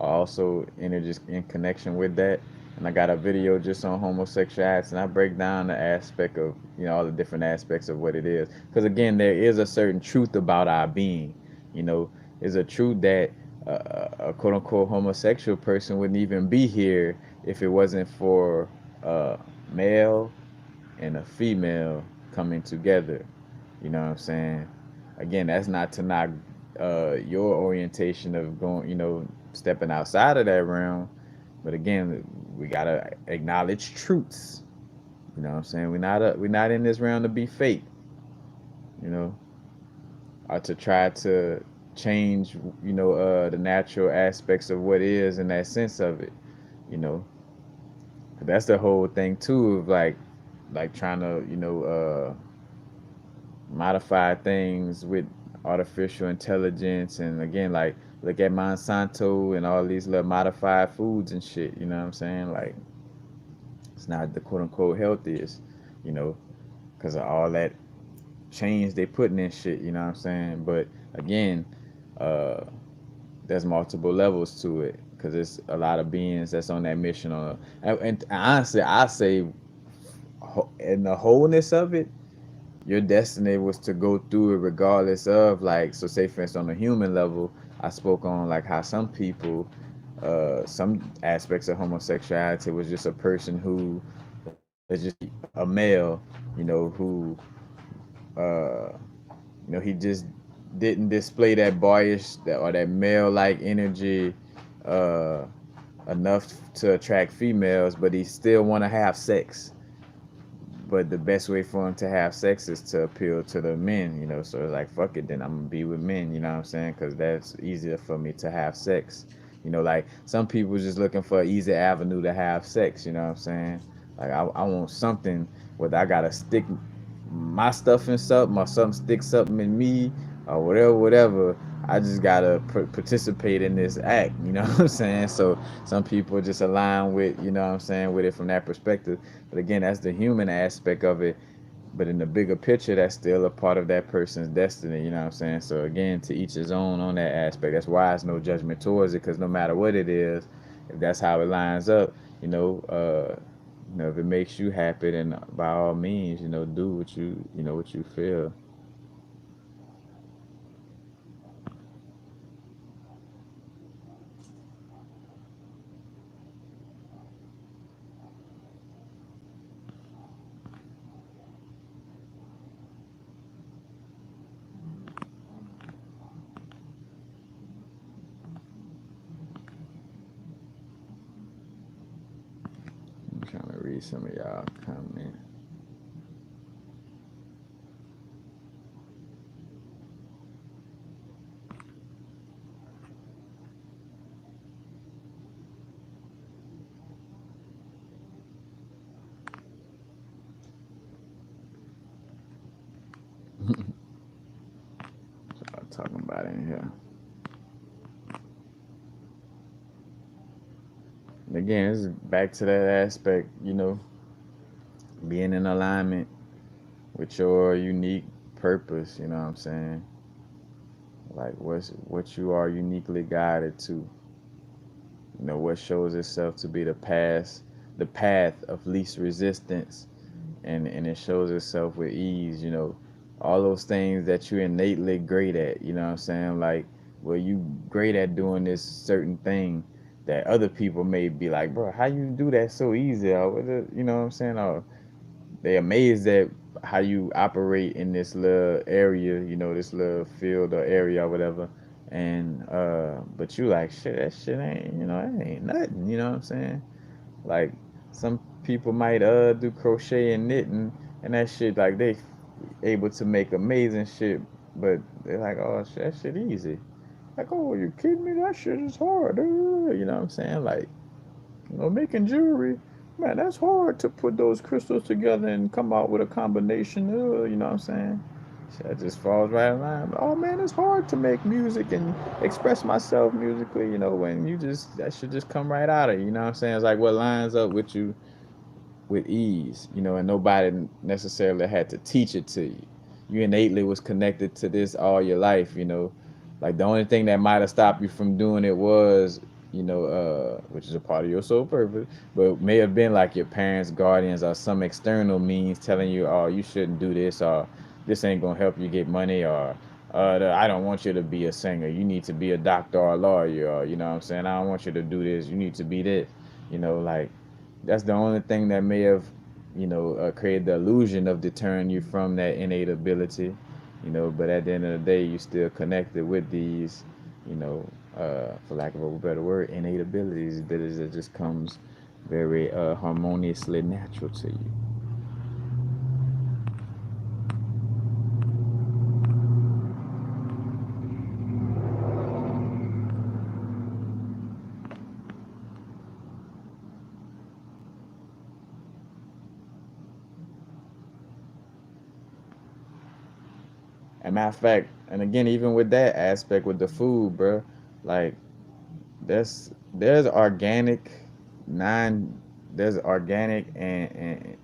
Also, just in connection with that. And I got a video just on homosexuality, and I break down the aspect of all the different aspects of what it is. Because again, there is a certain truth about our being. You know, is a truth that a quote unquote homosexual person wouldn't even be here if it wasn't for uh, male and a female coming together. You know what I'm saying? Again, that's not to knock your orientation of going, stepping outside of that realm. But again, we gotta acknowledge truths. You know what I'm saying? We're not in this realm to be fake, you know, or to try to change, the natural aspects of what is and that sense of it, you know. That's the whole thing too of like trying to, modify things with artificial intelligence, and again, like look at Monsanto and all these little modified foods and shit. You know what I'm saying? Like it's not the quote unquote healthiest, you know, because of all that change they putting in shit. You know what I'm saying? But again, uh, there's multiple levels to it because it's a lot of beings that's on that mission. And honestly, I say in the wholeness of it, your destiny was to go through it regardless of, like, so say for instance on a human level, I spoke on like how some people, some aspects of homosexuality was just a person who is just a male, who uh he just didn't display that boyish or that male like energy uh enough to attract females, but he still want to have sex. But the best way for him to have sex is to appeal to the men, So it's like, fuck it, then I'm gonna be with men, you know what I'm saying? Because that's easier for me to have sex. Like some people just looking for an easy avenue to have sex, you know what I'm saying? Like I want something where I gotta stick my stuff in something, or something stick something in me, or whatever. I just gotta participate in this act, you know what I'm saying? So some people just align with, what I'm saying, with it from that perspective. But again, that's the human aspect of it. But in the bigger picture, that's still a part of that person's destiny, you know what I'm saying? So again, to each his own on that aspect. That's why it's no judgment towards it, because no matter what it is, if that's how it lines up, if it makes you happy, then by all means, do what you feel. I'm trying to read some of y'all comment. I'm talking about in here. And again, it's back to that aspect, being in alignment with your unique purpose, you know what I'm saying? Like what you are uniquely guided to. What shows itself to be the path of least resistance, and it shows itself with ease, all those things that you're innately great at, you know what I'm saying? Like, well, you great at doing this certain thing that other people may be like, bro, how you do that so easy? Or, you know what I'm saying? Or they amazed at how you operate in this little area, this little field or area or whatever. And but you like, shit, that shit ain't, that ain't nothing, you know what I'm saying? Like some people might do crochet and knitting and that shit, like they able to make amazing shit, but they're like, oh shit, that shit easy. Like, oh, you kidding me? That shit is hard. You know what I'm saying? Like, making jewelry, man, that's hard to put those crystals together and come out with a combination. You know what I'm saying? That just falls right in line. Oh man, it's hard to make music and express myself musically. When that should just come right out of you. You know what I'm saying? It's like what lines up with you with ease. And nobody necessarily had to teach it to you. You innately was connected to this all your life. Like the only thing that might have stopped you from doing it was, which is a part of your soul purpose, but may have been like your parents, guardians, or some external means telling you, oh, you shouldn't do this, or this ain't gonna help you get money, or I don't want you to be a singer. You need to be a doctor or a lawyer, or you know what I'm saying. I don't want you to do this. You need to be this. Like that's the only thing that may have, created the illusion of deterring you from that innate ability. But at the end of the day, you still connected with these, for lack of a better word, innate abilities that just comes very harmoniously natural to you. And matter of fact, and again, even with that aspect with the food, bro, like there's organic, non, there's organic, and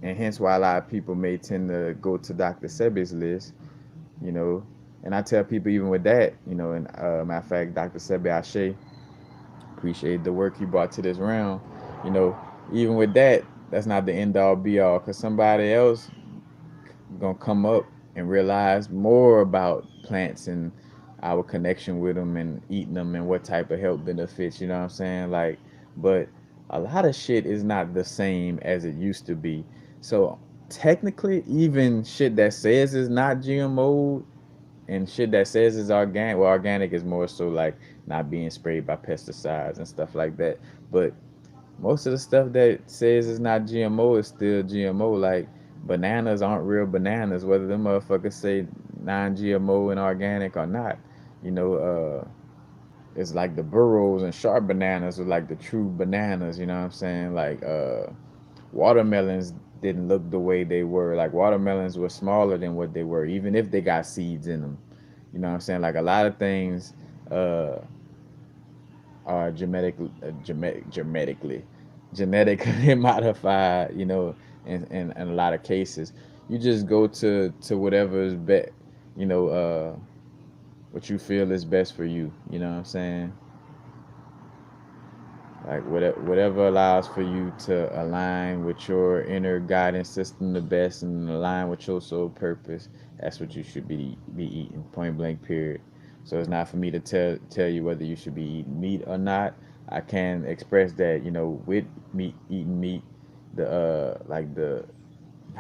hence why a lot of people may tend to go to Dr. Sebi's list, you know. And I tell people even with that, and matter of fact, Dr. Sebi Ashe, appreciate the work he brought to this round, you know. Even with that, that's not the end all be all, cause somebody else gonna come up and realize more about plants and our connection with them and eating them and what type of health benefits, you know what I'm saying? Like, but a lot of shit is not the same as it used to be. So technically, even shit that says it's not GMO and shit that says it's organic, well, organic is more so like not being sprayed by pesticides and stuff like that. But most of the stuff that says it's not GMO is still GMO. Like bananas aren't real bananas, whether them motherfuckers say non-GMO and organic or not. You know, it's like the burros and sharp bananas are like the true bananas. You know what I'm saying? Like watermelons didn't look the way they were. Like watermelons were smaller than what they were, even if they got seeds in them. You know what I'm saying? Like a lot of things. Are genetically modified, in a lot of cases. You just go to whatever is best, you know, what you feel is best for you. You know what I'm saying? Like whatever allows for you to align with your inner guidance system the best and align with your soul purpose. That's what you should be eating. Point blank. Period. So it's not for me to tell you whether you should be eating meat or not. I can express that with meat, eating meat, the like the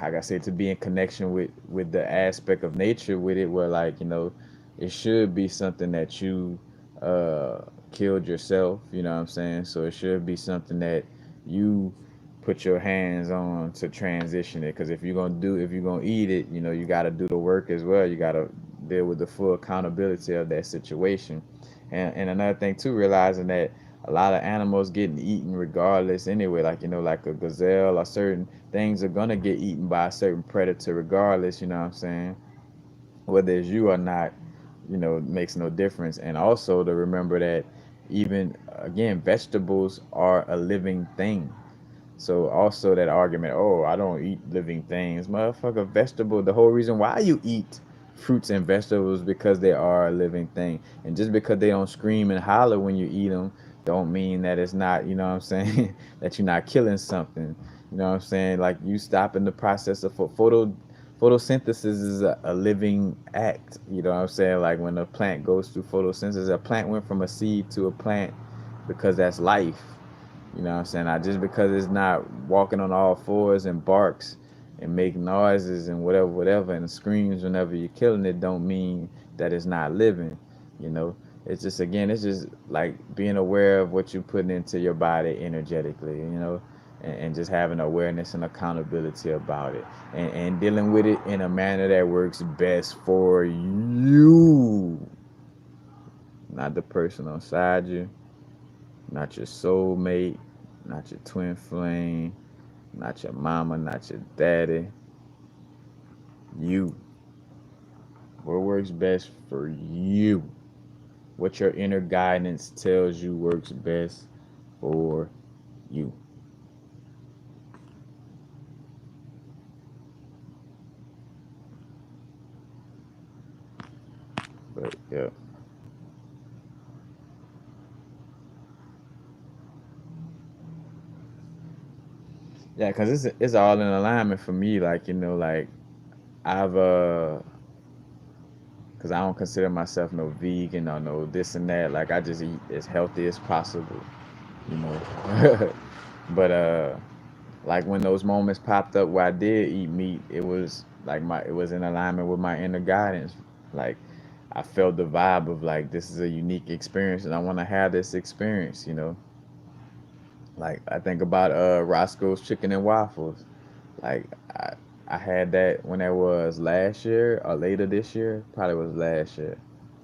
like I said, to be in connection with the aspect of nature with it, where like it should be something that you uh killed yourself. You know what I'm saying? So it should be something that you put your hands on to transition it. Because if you're gonna eat it, you got to do the work as well. You got to deal with the full accountability of that situation. And another thing too, realizing that a lot of animals getting eaten regardless anyway. Like like a gazelle or certain things are gonna get eaten by a certain predator regardless. You know what I'm saying? Whether it's you or not, makes no difference. And also to remember that even again, vegetables are a living thing. So also that argument, oh, I don't eat living things, motherfucker. Vegetable. The whole reason why you eat fruits and vegetables because they are a living thing, and just because they don't scream and holler when you eat them, don't mean that it's not. You know what I'm saying? That you're not killing something. You know what I'm saying? Like you stopping the process of photosynthesis is a living act. You know what I'm saying? Like when a plant goes through photosynthesis, a plant went from a seed to a plant because that's life. You know what I'm saying? Not just because it's not walking on all fours and barks and make noises and whatever, and screams whenever you're killing it, don't mean that it's not living. You know, it's just again, it's just like being aware of what you're putting into your body energetically. And just having awareness and accountability about it, and dealing with it in a manner that works best for you, not the person on side you, not your soulmate, not your twin flame, not your mama, not your daddy. You. What works best for you? What your inner guidance tells you works best for you. But yeah. Yeah, cause it's all in alignment for me. Like like I've cause I don't consider myself no vegan or no this and that. Like I just eat as healthy as possible. You know. But like when those moments popped up where I did eat meat, it was like my it was in alignment with my inner guidance. Like I felt the vibe of like this is a unique experience and I want to have this experience, you know. Like I think about Roscoe's Chicken and Waffles. Like I I had that when that was last year or later this year. Probably was last year,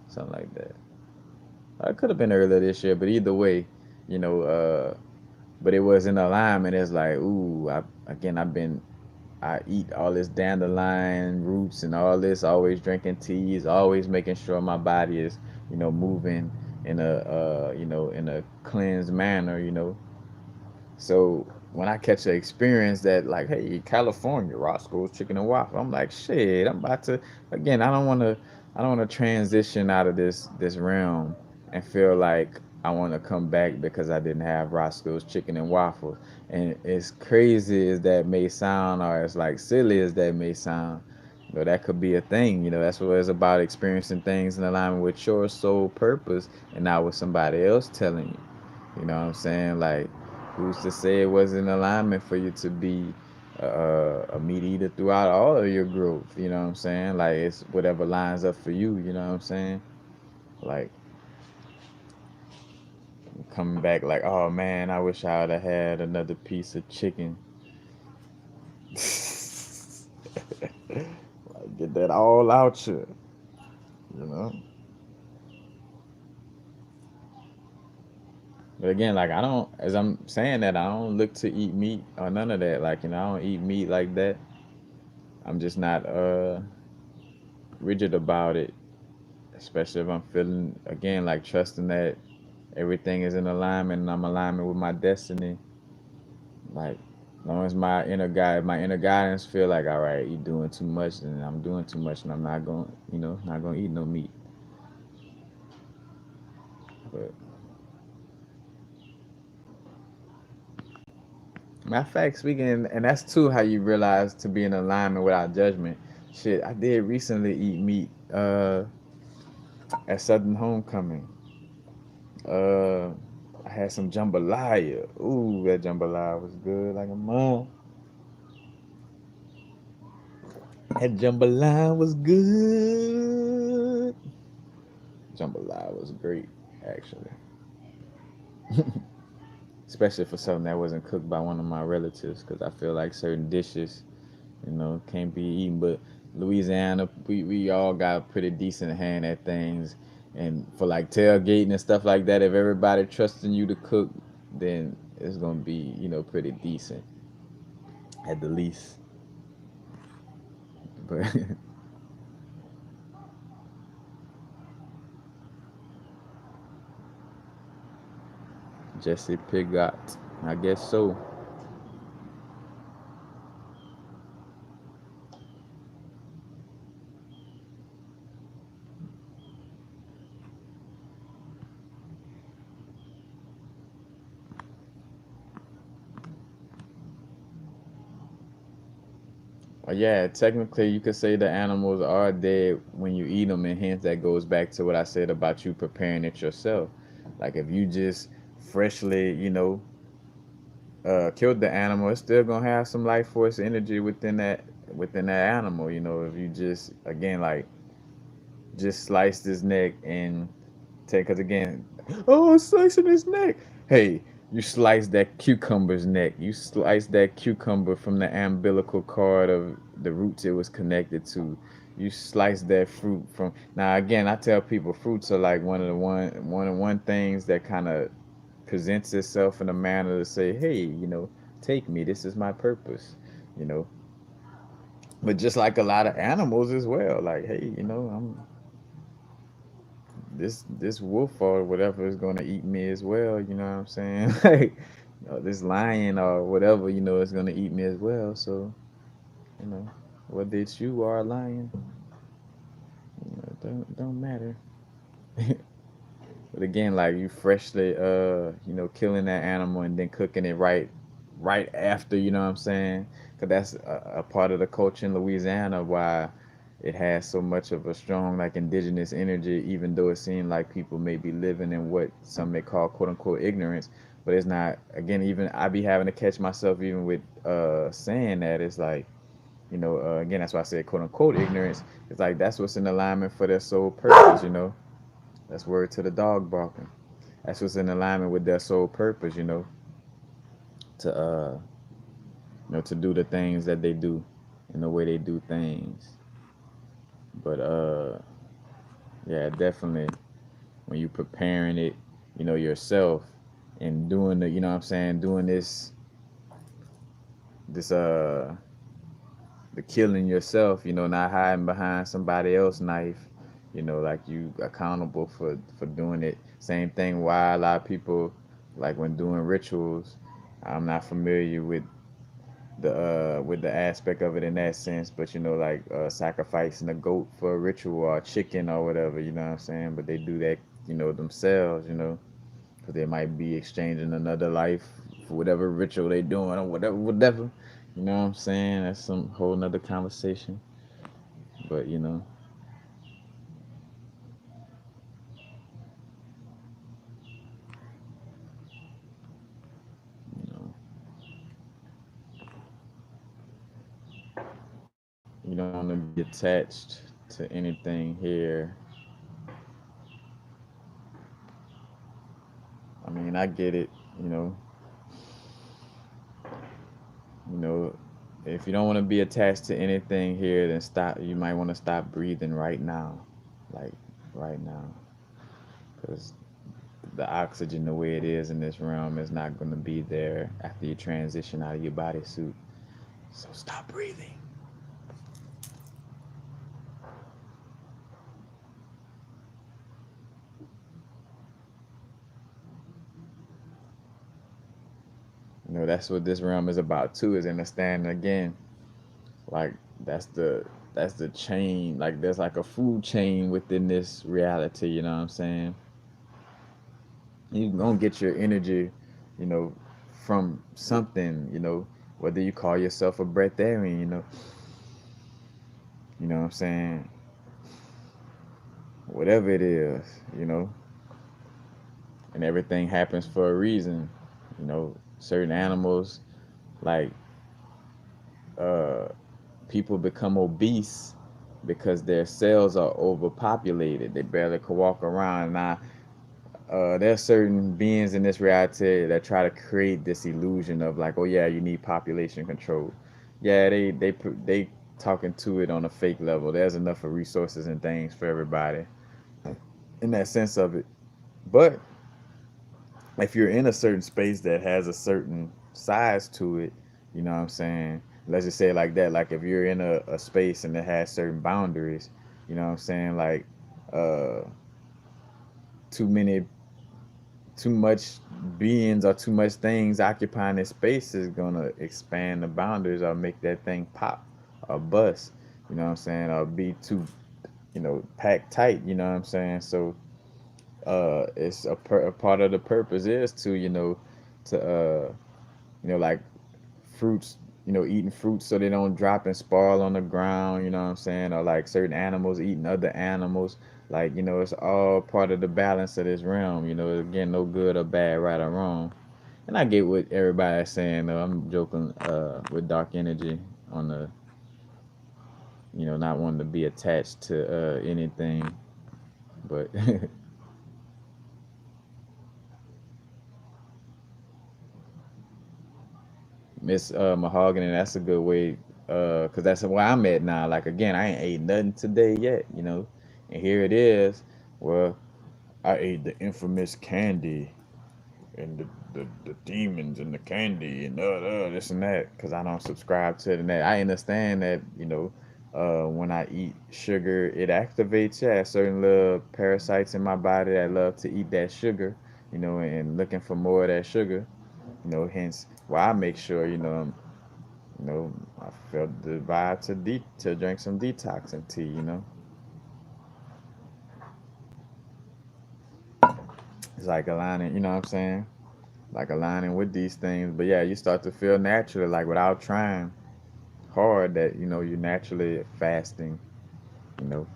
something like that. It could have been earlier this year, but either way, you know. But it was in alignment. It's like, ooh, I've been I eat all this dandelion roots and all this, always drinking teas, always making sure my body is, you know, moving in a you know, in a cleansed manner, you know. So when I catch an experience that like, hey, California, Roscoe's Chicken and Waffle, I'm like, shit, I'm about to again, I don't wanna transition out of this realm and feel like I wanna come back because I didn't have Roscoe's Chicken and Waffles. And as crazy as that may sound or as like silly as that may sound, you know, that could be a thing. You know, that's what it's about, experiencing things in alignment with your soul purpose and not with somebody else telling you. You know what I'm saying? Like, who's to say it wasn't alignment for you to be a meat eater throughout all of your growth? You know what I'm saying? Like, it's whatever lines up for you. You know what I'm saying? Like, coming back, like, oh man, I wish I would have had another piece of chicken. Like, get that all out you know? But again, like I don't, as I'm saying that, I don't look to eat meat or none of that. Like, you know, I don't eat meat like that. I'm just not rigid about it, especially if I'm feeling again like trusting that everything is in alignment and I'm alignment with my destiny. Like, as long as my inner guidance feel like, all right, you doing too much, and I'm doing too much, and I'm not going, you know, not going to eat no meat. But matter of fact, speaking, and that's too how you realize to be in alignment without judgment. Shit, I did recently eat meat at Southern Homecoming. Uh, I had some jambalaya. Ooh, that jambalaya was good like a mom. That jambalaya was good. Jambalaya was great, actually. Especially for something that wasn't cooked by one of my relatives, because I feel like certain dishes, you know, can't be eaten. But Louisiana, we all got a pretty decent hand at things. And for like tailgating and stuff like that, if everybody trusting you to cook, then it's gonna be, you know, pretty decent at the least. But Jesse Pigot, I guess so. Yeah, technically you could say the animals are dead when you eat them, and hence that goes back to what I said about you preparing it yourself. Like if you just freshly, you know, killed the animal, it's still gonna have some life force energy within that animal. You know, if you just again like just slice this neck and take, because again, oh, slicing his neck. Hey, you slice that cucumber's neck. You slice that cucumber from the umbilical cord of the roots it was connected to. You slice that fruit from. Now again, I tell people fruits are like one of one things that kind of presents itself in a manner to say, hey, you know, take me. This is my purpose. You know, but just like a lot of animals as well. Like, hey, you know, I'm this wolf or whatever is gonna eat me as well. You know what I'm saying? Like, you know, this lion or whatever, you know, is gonna eat me as well. So, you know, whether it's you or a lion, you know, don't matter. But again, like you freshly, you know, killing that animal and then cooking it right after. You know what I'm saying? Because that's a part of the culture in Louisiana why it has so much of a strong like indigenous energy, even though it seems like people may be living in what some may call quote unquote ignorance. But it's not. Again, even I be having to catch myself even with saying that. It's like Again, that's why I said quote unquote ignorance. It's like that's what's in alignment for their sole purpose. That's word to the dog barking. That's what's in alignment with their sole purpose, to to do the things that they do and the way they do things. But yeah, definitely when you preparing it, yourself and doing what I'm saying, doing this the killing yourself, not hiding behind somebody else's knife, like you accountable for doing it. Same thing why a lot of people like when doing rituals, I'm not familiar with the aspect of it in that sense, but like sacrificing a goat for a ritual or a chicken or whatever, you know what I'm saying? But they do that, themselves, because they might be exchanging another life for whatever ritual they doing or whatever. You know what I'm saying? That's some whole nother conversation. But you know, you don't want to be attached to anything here. I mean, I get it. You know, you know, if you don't want to be attached to anything here, then stop. You might want to stop breathing right now, like right now, because the oxygen, the way it is in this realm, is not going to be there after you transition out of your bodysuit. So stop breathing. That's what this realm is about too. Is understanding again, like that's the that's the chain. Like there's like a food chain within this reality. You know what I'm saying? You gonna get your energy, you know, from something. Whether you call yourself a breatharian, what I'm saying, whatever it is, you know, and everything happens for a reason. Certain animals like uh people become obese because their cells are overpopulated. They barely can walk around. Now, there's certain beings in this reality that try to create this illusion of like, oh yeah, you need population control. Yeah, they talking to it on a fake level. There's enough of resources and things for everybody in that sense of it. But if you're in a certain space that has a certain size to it, you know what I'm saying? Let's just say it like that. Like if you're in a space and it has certain boundaries, you know what I'm saying? Like uh too many too much beings or too much things occupying this space is gonna expand the boundaries or make that thing pop or bust, you know what I'm saying? Or be too, packed tight, you know what I'm saying? So it's a part of the purpose is to, like fruits, eating fruits so they don't drop and spoil on the ground, you know what I'm saying? Or like certain animals eating other animals. Like, it's all part of the balance of this realm, again, no good or bad, right or wrong. And I get what everybody's saying though. I'm joking with dark energy on the, not wanting to be attached to anything. But Miss Mahogany, that's a good way, cause that's where I'm at now. Like again, I ain't ate nothing today yet, and here it is. Well, I ate the infamous candy and the demons and the candy and this and that, cause I don't subscribe to the net. I understand that when I eat sugar, it activates certain little parasites in my body that love to eat that sugar, and looking for more of that sugar. Hence why I make sure you know, I felt the vibe to drink some detoxing tea. It's like aligning. You know what I'm saying? Like aligning with these things. But yeah, you start to feel naturally, like without trying hard, that you're naturally fasting. You know,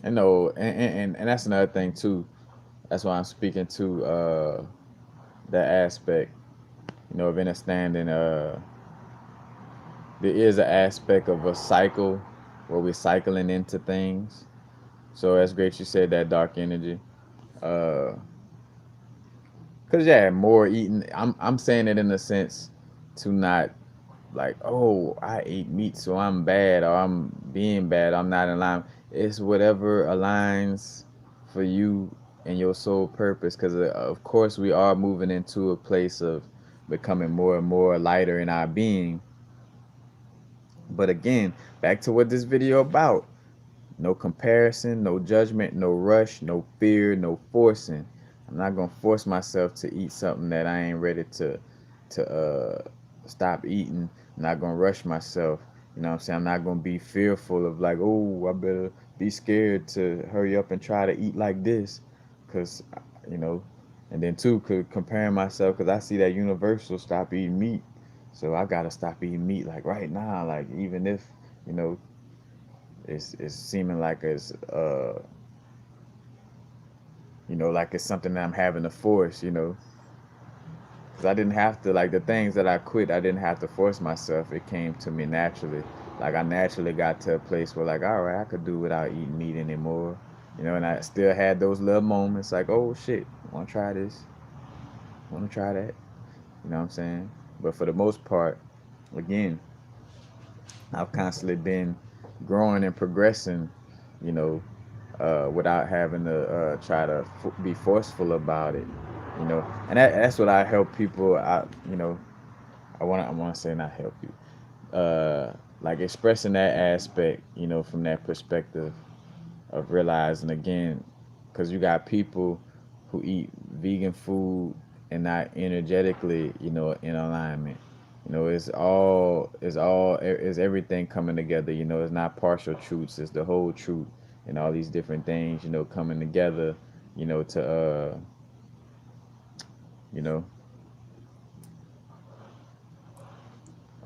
I know, and that's another thing too. That's why I'm speaking to that aspect, of understanding. There is an aspect of a cycle where we're cycling into things. So that's great you said that dark energy. Uh, Cause yeah, more eating. I'm saying it in the sense to not like, oh, I ate meat, so I'm bad, or I'm being bad. I'm not in line. It's whatever aligns for you and your soul purpose. Cause of course we are moving into a place of becoming more and more lighter in our being. But again, back to what this video about. No comparison, no judgment, no rush, no fear, no forcing. I'm not gonna force myself to eat something that I ain't ready to stop eating. I'm not gonna rush myself. You know what I'm saying? I'm not gonna be fearful of like, oh, I better be scared to hurry up and try to eat like this, cause you know. And then too, comparing myself, cause I see that universal stop eating meat, so I gotta stop eating meat like right now. Like even if you know it's seeming like it's like it's something that I'm having to force, because I didn't have to, like, the things that I quit, I didn't have to force myself. It came to me naturally. Like I naturally got to a place where like, all right, I could do without eating meat anymore, and I still had those little moments like, oh shit, want to try this, want to try that, you know what I'm saying? But for the most part, again, I've constantly been growing and progressing, you know, without having to try to be forceful about it, And that's what I help people. I want to say not help you, like expressing that aspect, from that perspective of realizing again, because you got people who eat vegan food and not energetically, in alignment. It's everything coming together. It's not partial truths, it's the whole truth, and all these different things, coming together, to you know,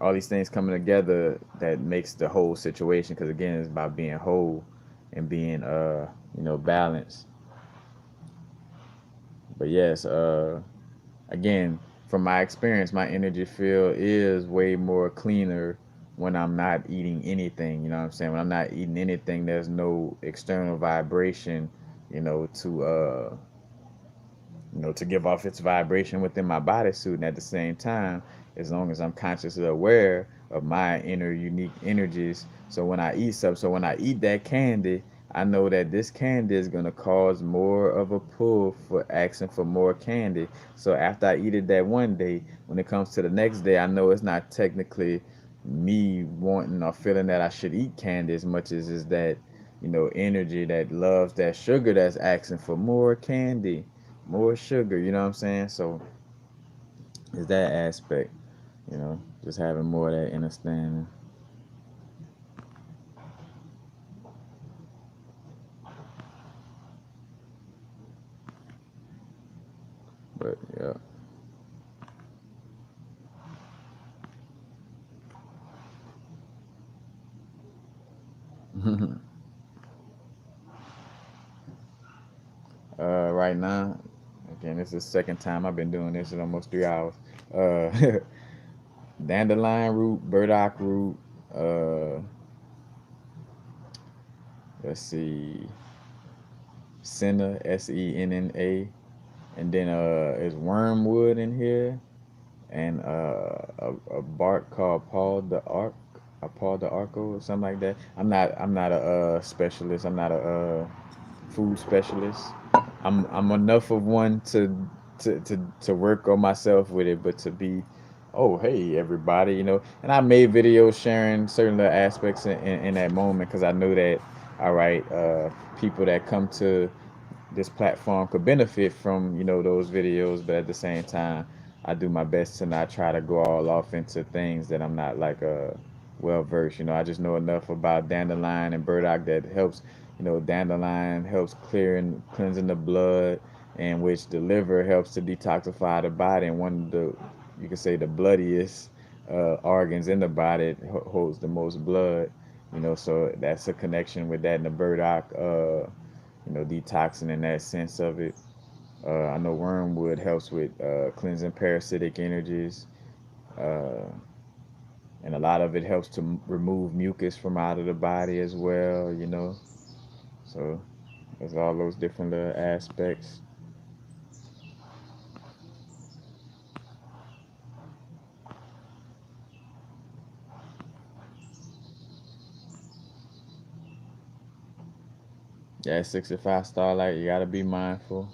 all these things coming together that makes the whole situation. Because again, it's about being whole and being balanced. But yes, again, from my experience, my energy field is way more cleaner when I'm not eating anything. You know what I'm saying? When I'm not eating anything, there's no external vibration, to to give off its vibration within my bodysuit. And at the same time, as long as I'm consciously aware of my inner unique energies, so when I eat that candy, I know that this candy is gonna cause more of a pull for asking for more candy. So after I eat it that one day, when it comes to the next day, I know it's not technically me wanting or feeling that I should eat candy as much as is that, energy that loves that sugar that's asking for more candy, more sugar, you know what I'm saying? So it's that aspect, just having more of that understanding. But yeah. Right now, again, this is the second time I've been doing this in almost 3 hours. Uh, dandelion root, burdock root, uh, let's see, senna, SENNA, and then is wormwood in here, and a bark called Paul de Arco or something like that. I'm not a specialist. I'm not a food specialist. I'm enough of one to work on myself with it, but to be, oh hey everybody, And I made videos sharing certain little aspects in that moment because I knew that, all right, people that come to this platform could benefit from those videos, but at the same time I do my best to not try to go all off into things that I'm not like well versed. I just know enough about dandelion and burdock that helps. Dandelion helps cleansing the blood, and which the liver helps to detoxify the body, and one of the, you could say, the bloodiest organs in the body. It holds the most blood, So that's a connection with that and the burdock, detoxing in that sense of it. I know wormwood helps with cleansing parasitic energies, uh, and a lot of it helps to remove mucus from out of the body as well. So there's all those different little aspects. Yeah, 65 Starlight, you gotta be mindful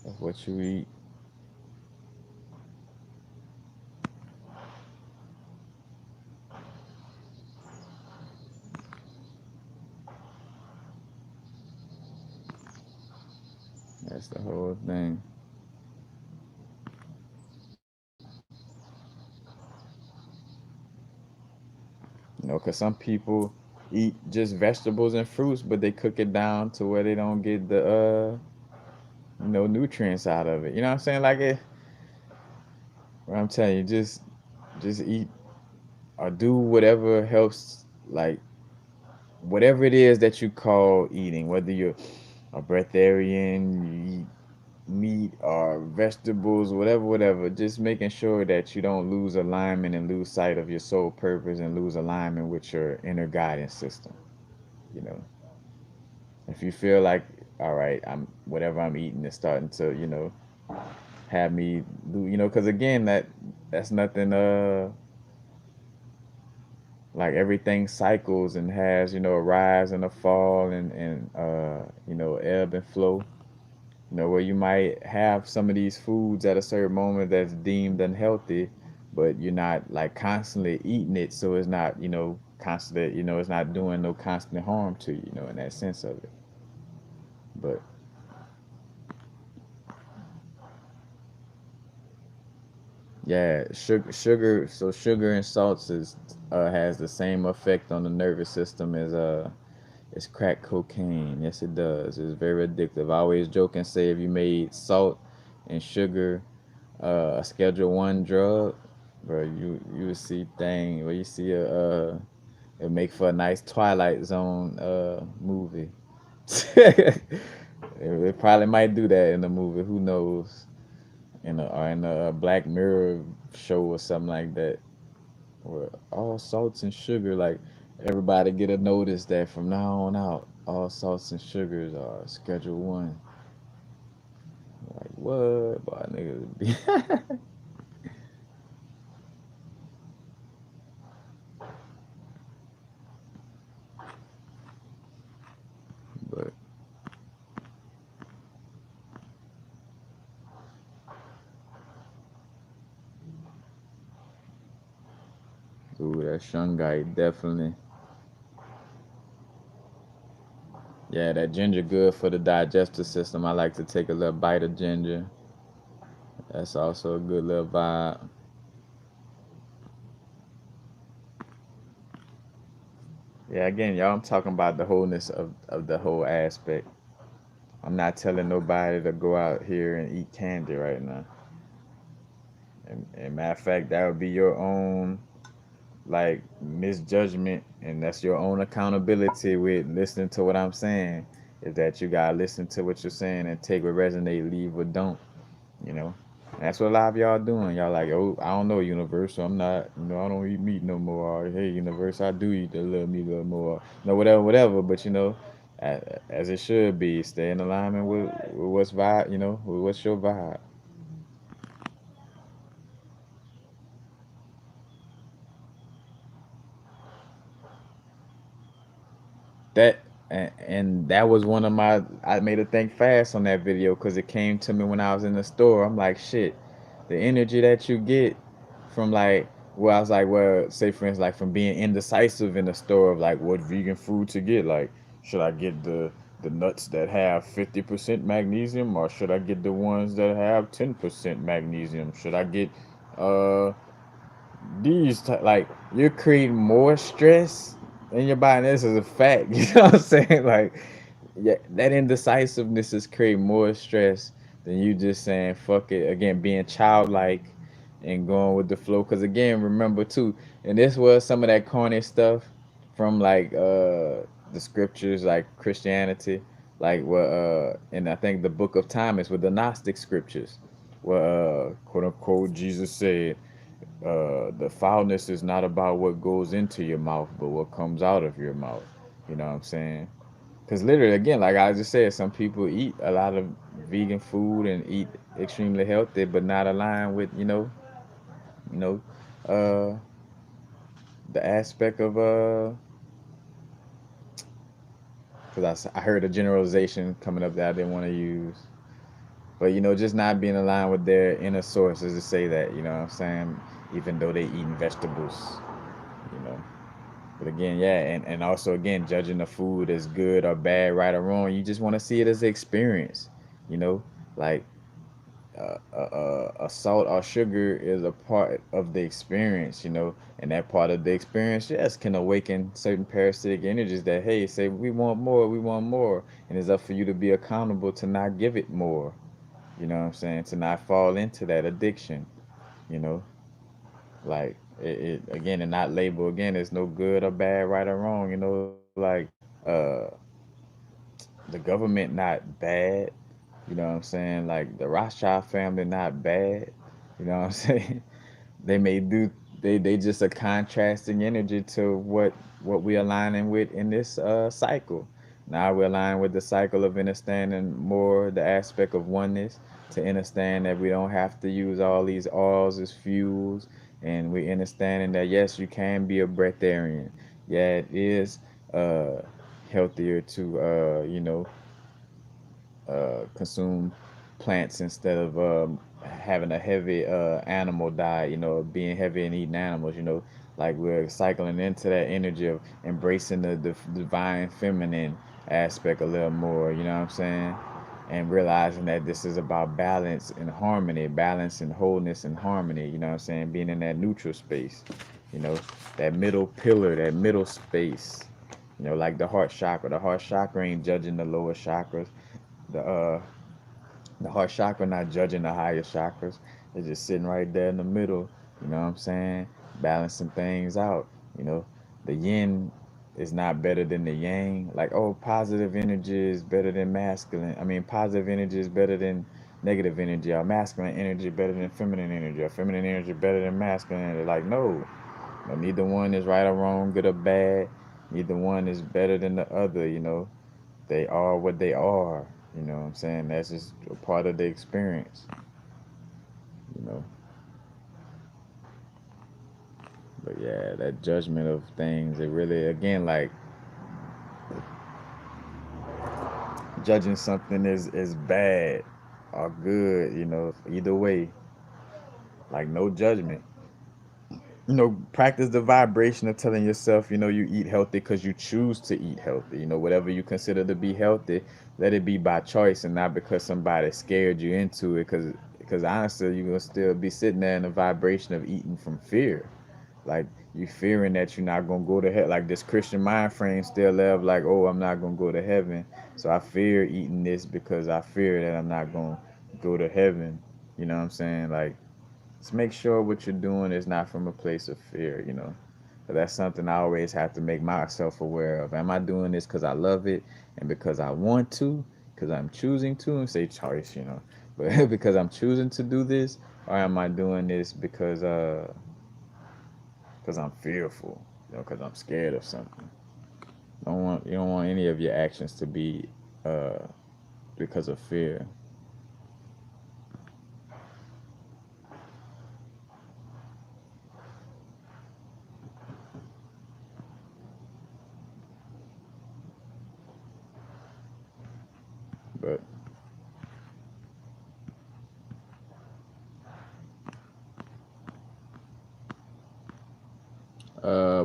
of what you eat. That's the whole thing. Because some people eat just vegetables and fruits, but they cook it down to where they don't get the nutrients out of it. You know what I'm saying? Like I'm telling you, just eat or do whatever helps, like whatever it is that you call eating, whether you're a breatharian, you eat meat or vegetables, whatever, just making sure that you don't lose alignment and lose sight of your soul purpose and lose alignment with your inner guidance system. You know, if you feel like, all right, I'm whatever I'm eating is starting to, have me do, because again, that's nothing. Like everything cycles and has, a rise and a fall and ebb and flow. Where you might have some of these foods at a certain moment that's deemed unhealthy, but you're not like constantly eating it, so it's not, constant, it's not doing no constant harm to you, in that sense of it. But yeah, sugar. So sugar and salts is has the same effect on the nervous system as crack cocaine. Yes, it does. It's very addictive. I always joke and say if you made salt and sugar a Schedule 1 drug, bro, you would see thing where you see it make for a nice Twilight Zone movie. It probably might do that in the movie. Who knows? Or in a Black Mirror show or something like that, where all salts and sugar, like everybody get a notice that from now on out, all salts and sugars are Schedule 1. Like what, boy, niggas be. But ooh, that shungite definitely. Yeah, that ginger good for the digestive system. I like to take a little bite of ginger. That's also a good little vibe. Yeah, again, y'all, I'm talking about the wholeness of the whole aspect. I'm not telling nobody to go out here and eat candy right now. And matter of fact, that would be your own like misjudgment, and that's your own accountability with listening to what I'm saying. Is that you gotta listen to what you're saying and take what resonate, leave what don't. You know, and that's what a lot of y'all doing. Y'all like, oh, I don't know, universe. So I'm not, I don't eat meat no more. Or hey, universe, I do eat a little meat a little more. No, whatever. But as it should be, stay in alignment with what's vibe. With what's your vibe. That and that was one of my. I made a think fast on that video because it came to me when I was in the store. I'm like, shit, the energy that you get from like. Well, I was like, well, say for instance, like from being indecisive in the store of like what vegan food to get. Like, should I get the nuts that have 50% magnesium, or should I get the ones that have 10% magnesium? Should I get uh like you're creating more stress in your body. This is a fact. You know what I'm saying? Like, yeah, that indecisiveness is creating more stress than you just saying fuck it. Again, being childlike and going with the flow. Because again, remember too, and this was some of that corny stuff from like the scriptures, like Christianity, like what and I think the Book of Thomas with the Gnostic scriptures, where quote unquote Jesus said, the foulness is not about what goes into your mouth, but what comes out of your mouth. You know what I'm saying? Because literally, again, like I just said, some people eat a lot of vegan food and eat extremely healthy, but not aligned with you know, uh, the aspect of because I heard a generalization coming up that I didn't want to use, but just not being aligned with their inner sources to say that, you know what I'm saying? Even though they eating vegetables, you know. But again, yeah, and also again, judging the food as good or bad, right or wrong, you just want to see it as an experience, you know, like salt or sugar is a part of the experience, and that part of the experience, yes, can awaken certain parasitic energies that, hey, say we want more, and it's up for you to be accountable to not give it more. You know what I'm saying? To not fall into that addiction. You know, like it again, and not label again. It's no good or bad, right or wrong. Like uh, the government not bad. You know what I'm saying? Like the Rothschild family not bad. You know what I'm saying? They may do they just a contrasting energy to what we aligning with in this cycle. Now we're aligned with the cycle of understanding more the aspect of oneness, to understand that we don't have to use all these oils as fuels, and we understanding that yes, you can be a breatharian. Yeah, it is uh healthier to consume plants instead of having a heavy animal diet, being heavy and eating animals, like we're cycling into that energy of embracing the divine feminine aspect a little more, you know what I'm saying? And realizing that this is about balance and harmony, balance and wholeness and harmony, you know what I'm saying? Being in that neutral space, you know, that middle pillar, that middle space, like the heart chakra. The heart chakra ain't judging the lower chakras. The heart chakra not judging the higher chakras. It's just sitting right there in the middle, you know what I'm saying? Balancing things out. You know, the yin is not better than the yang. Like, oh, positive energy is better than masculine. I mean, positive energy is better than negative energy, or masculine energy better than feminine energy, or feminine energy better than masculine energy. Like, no, no, neither one is right or wrong, good or bad. Neither one is better than the other, They are what they are. You know what I'm saying? That's just a part of the experience, you know. But yeah, that judgment of things, it really, again, like judging something is bad or good, either way. Like no judgment. Practice the vibration of telling yourself, you eat healthy because you choose to eat healthy. Whatever you consider to be healthy, let it be by choice and not because somebody scared you into it. Because honestly, you're gonna still be sitting there in the vibration of eating from fear, like you fearing that you're not gonna go to hell. Like this Christian mind frame still live like, oh, I'm not gonna go to heaven, so I fear eating this because I fear that I'm not gonna go to heaven. You know what I'm saying? Like, just make sure what you're doing is not from a place of fear. But that's something I always have to make myself aware of. Am I doing this because I love it and because I want to, because I'm choosing to, and say choice, but because I'm choosing to do this, or am I doing this because I'm fearful, because I'm scared of something. You don't want any of your actions to be uh, because of fear. But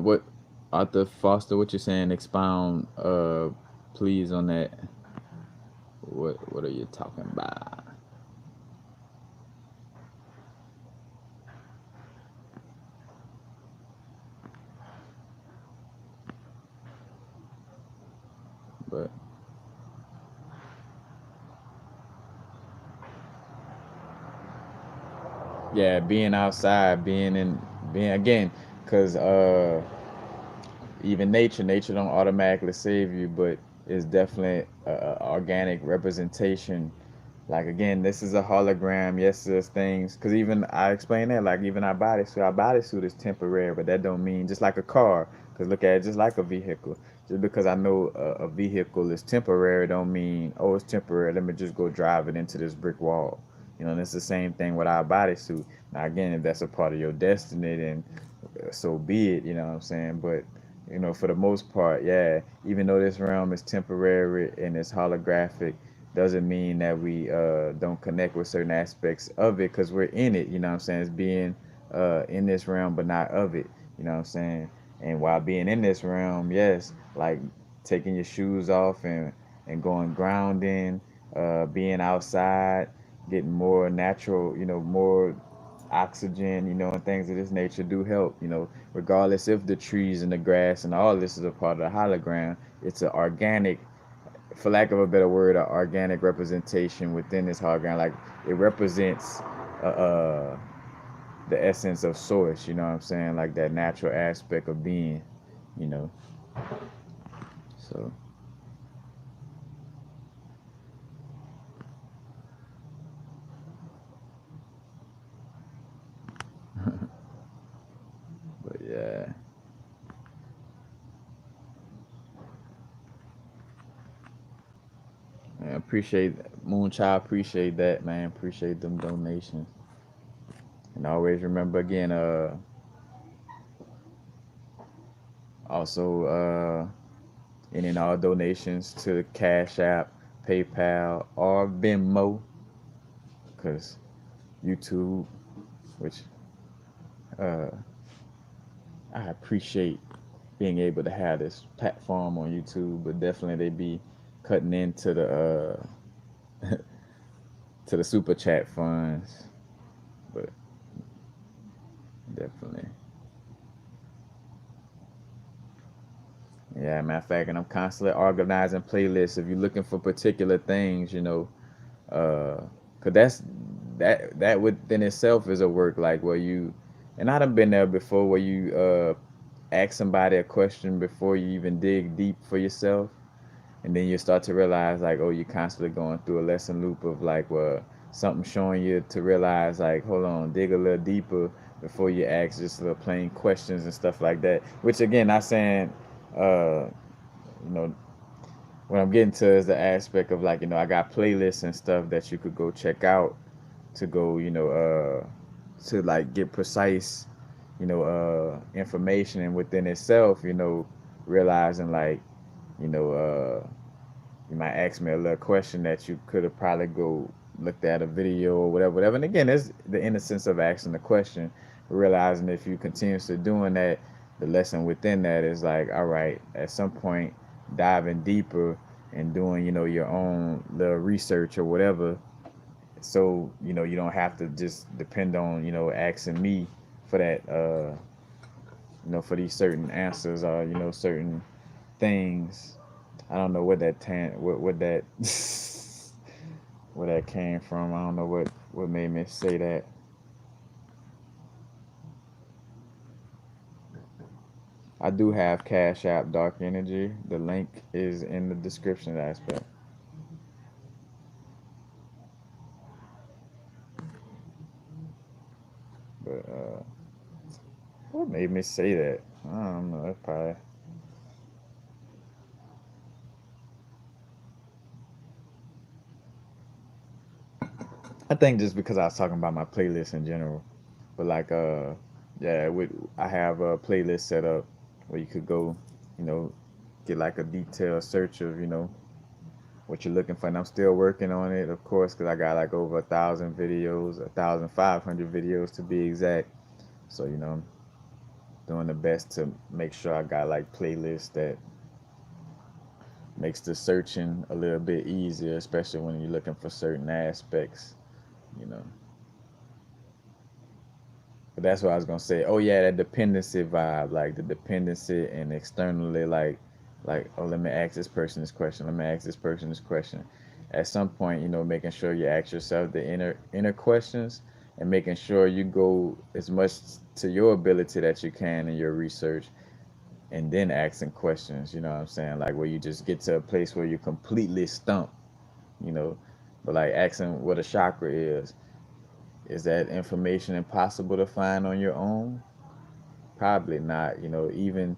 what Arthur Foster, what you saying? Expound, please, on that. What are you talking about? But yeah, being outside, being again, because even nature don't automatically save you, but it's definitely a organic representation. Like again, this is a hologram. Yes, there's things because even I explained that like even our bodysuit is temporary, but that don't mean just like a car. Because look at it just like a vehicle. Just because I know a vehicle is temporary, don't mean oh it's temporary. Let me just go drive it into this brick wall. You know, and it's the same thing with our bodysuit. Now again, if that's a part of your destiny, then so be it. You know what I'm saying? But you know, for the most part, yeah. Even though this realm is temporary and it's holographic, doesn't mean that we don't connect with certain aspects of it because we're in it. You know what I'm saying? It's being in this realm, but not of it. You know what I'm saying? And while being in this realm, yes, like taking your shoes off and going grounding, being outside, getting more natural, you know, more oxygen, you know, and things of this nature do help, you know, regardless if the trees and the grass and all this is a part of the hologram, it's an organic, for lack of a better word, an organic representation within this hologram. Like it represents the essence of source, you know what I'm saying? Like that natural aspect of being, you know. So, but yeah, man, appreciate Moonchild, appreciate that, man. Appreciate them donations. And always remember again, also any and all donations to the Cash App, PayPal, or Venmo, because YouTube, which uh, I appreciate being able to have this platform on YouTube, but definitely they be cutting into the to the super chat funds, but definitely. Yeah, matter of fact, and I'm constantly organizing playlists. If you're looking for particular things, you know, cause that within itself is a work like where you, and I've been there before where you ask somebody a question before you even dig deep for yourself, and then you start to realize like oh you're constantly going through a lesson loop of like well something showing you to realize like hold on dig a little deeper before you ask just little plain questions and stuff like that, which again not saying uh you know what I'm getting to is the aspect of like you know I got playlists and stuff that you could go check out to go you know to like get precise you know information and within itself you know realizing like you know you might ask me a little question that you could have probably go looked at a video or whatever. And again, it's the innocence of asking the question, realizing if you continuously doing that, the lesson within that is like, all right, at some point, diving deeper and doing, you know, your own little research or whatever. So, you know, you don't have to just depend on, you know, asking me for that, you know, for these certain answers or, you know, certain things. I don't know what that what that where that came from. I don't know what made me say that. I do have Cash App Dark Energy. The link is in the description aspect. But what made me say that? I don't know. That's probably. I think just because I was talking about my playlist in general. But like yeah, I have a playlist set up where you could go, you know, get like a detailed search of you know what you're looking for. And I'm still working on it, of course, because I got like over 1,000 videos, 1,500 videos to be exact. So you know, I'm doing the best to make sure I got like playlists that makes the searching a little bit easier, especially when you're looking for certain aspects. You know, but that's what I was gonna say. Oh yeah, that dependency vibe, like the dependency and externally, like oh let me ask this person this question, let me ask this person this question. At some point, you know, making sure you ask yourself the inner questions and making sure you go as much to your ability that you can in your research, and then asking questions, you know what I'm saying? Like where you just get to a place where you're completely stumped, you know. But like asking what a chakra is that information impossible to find on your own? Probably not, you know, even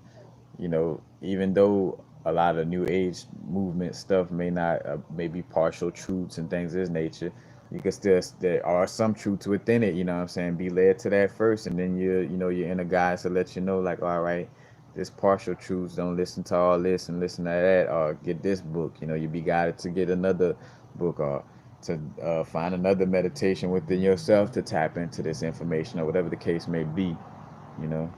though a lot of new age movement stuff may not maybe partial truths and things of this nature, you can still, there are some truths within it, you know what I'm saying? Be led to that first, and then your inner guides to let you know, like, all right, this partial truths, don't listen to all this and listen to that, or get this book, you be guided to get another book, or to find another meditation within yourself to tap into this information, or whatever the case may be, you know.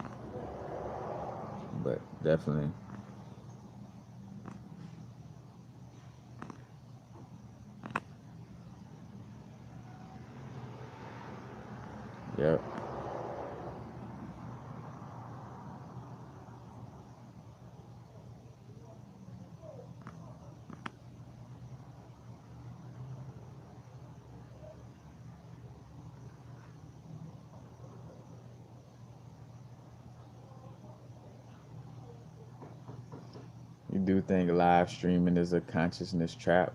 But definitely. Yeah. You do think live streaming is a consciousness trap?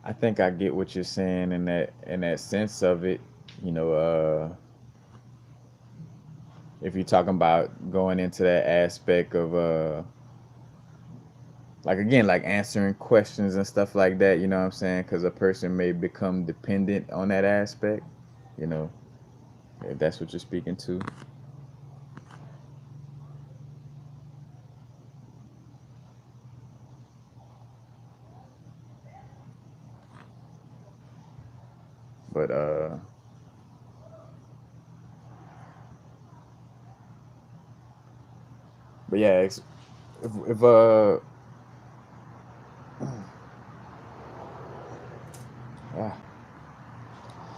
I think I get what you're saying in that sense of it. You know, if you're talking about going into that aspect of like again, like answering questions and stuff like that. You know what I'm saying? Because a person may become dependent on that aspect. You know, if that's what you're speaking to. But but yeah, if ah,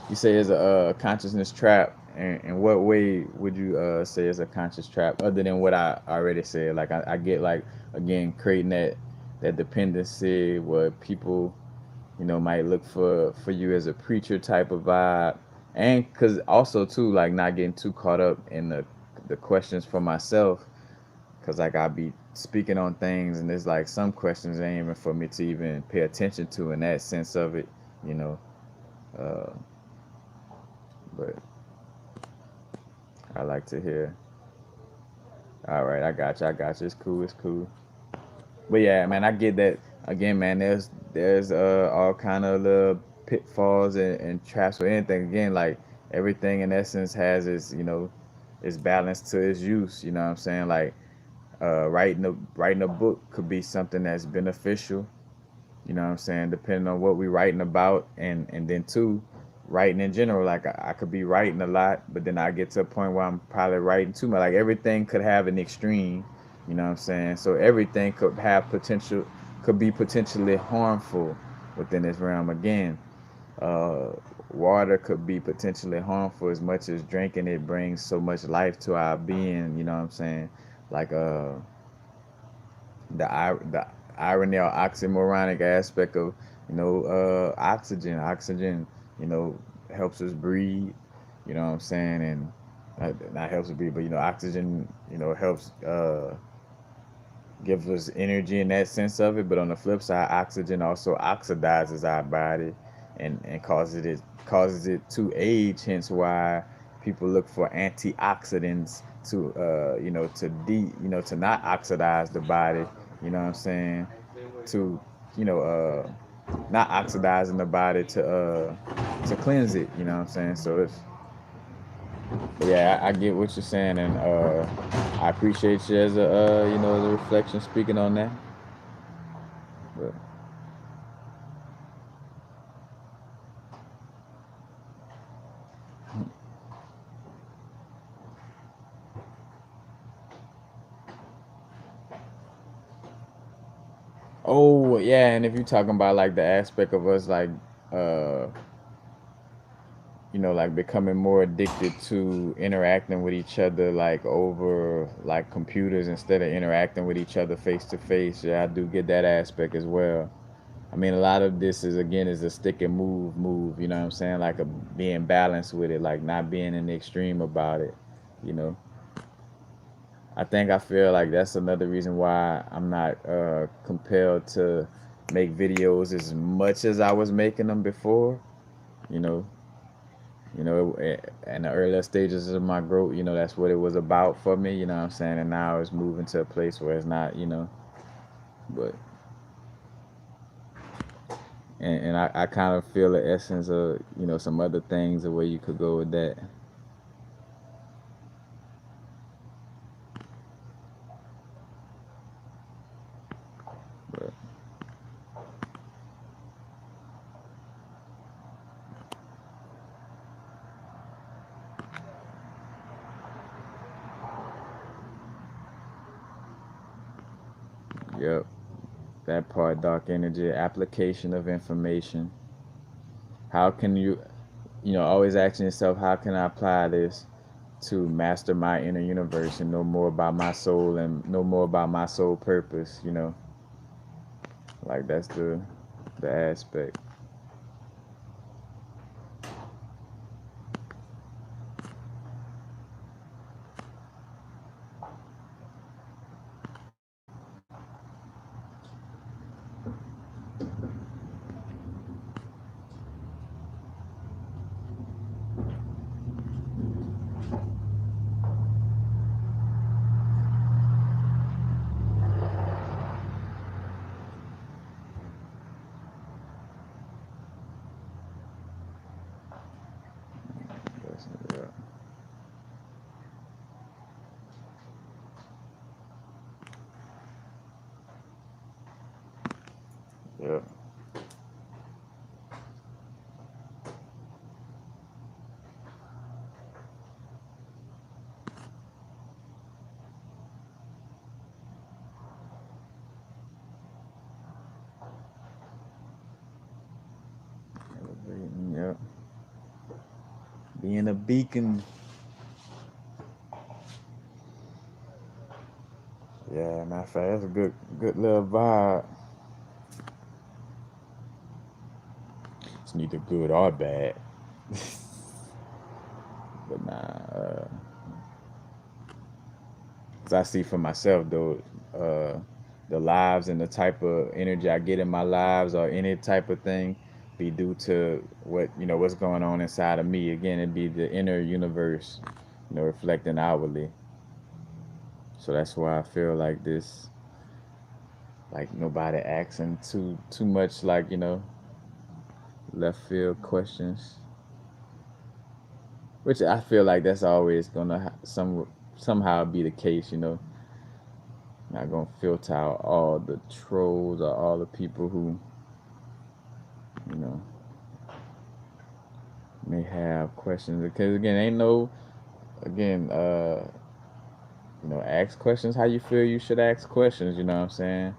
you say it's a consciousness trap, and in what way would you say it's a conscious trap, other than what I already said? Like I get like again creating that dependency where people might look for you as a preacher type of vibe, and because also too like not getting too caught up in the questions for myself, because like I be speaking on things and there's like some questions ain't even for me to even pay attention to in that sense of it, you know. Uh, but I like to hear. All right, I got you. It's cool. It's cool. But yeah, man, I get that. Again, man, there's all kind of little pitfalls and traps with anything. Again, like everything in essence has its balance to its use. You know what I'm saying? Like writing a book could be something that's beneficial, you know what I'm saying, depending on what we writing about, and then too, writing in general. Like I could be writing a lot, but then I get to a point where I'm probably writing too much. Like everything could have an extreme, you know what I'm saying? So everything could be potentially harmful within this realm. Again, uh, water could be potentially harmful as much as drinking it brings so much life to our being, you know what I'm saying? Like the irony or oxymoronic aspect of oxygen. Oxygen, you know, helps us breathe. You know what I'm saying? And not helps us breathe, but oxygen, helps gives us energy in that sense of it. But on the flip side, oxygen also oxidizes our body and causes it to age. Hence why people look for antioxidants to to not oxidize the body. You know what I'm saying? To you know not oxidizing the body to cleanse it. You know what I'm saying? So it's but yeah, I get what you're saying, and I appreciate you as a reflection speaking on that. But oh yeah, and if you're talking about like the aspect of us like uh like becoming more addicted to interacting with each other like over like computers instead of interacting with each other face to face. Yeah, I do get that aspect as well. I mean, a lot of this is a stick and move, you know what I'm saying? Like a being balanced with it, like not being in the extreme about it. you know. I feel like that's another reason why I'm not compelled to make videos as much as I was making them before. You know, in the earlier stages of my growth, that's what it was about for me. You know what I'm saying? And now it's moving to a place where it's not. But and I kind of feel the essence of some other things the way you could go with that. But yep, that part, dark energy, application of information. How can always asking yourself, how can I apply this to master my inner universe and know more about my soul and know more about my soul purpose? Like that's the aspect. Yeah. Yeah. Yeah. Being a beacon. Yeah, matter of fact, that's a good little vibe. It's neither good or bad. But nah, 'cause I see for myself though, the lives and the type of energy I get in my lives or any type of thing be due to what's going on inside of me. Again, it'd be the inner universe, reflecting outwardly. So that's why I feel like this, like nobody asking too much, like left field questions, which I feel like that's always gonna somehow be the case. Not gonna filter out all the trolls or all the people who you know may have questions, because again, ain't no, again, ask questions how you feel you should ask questions. You know what I'm saying?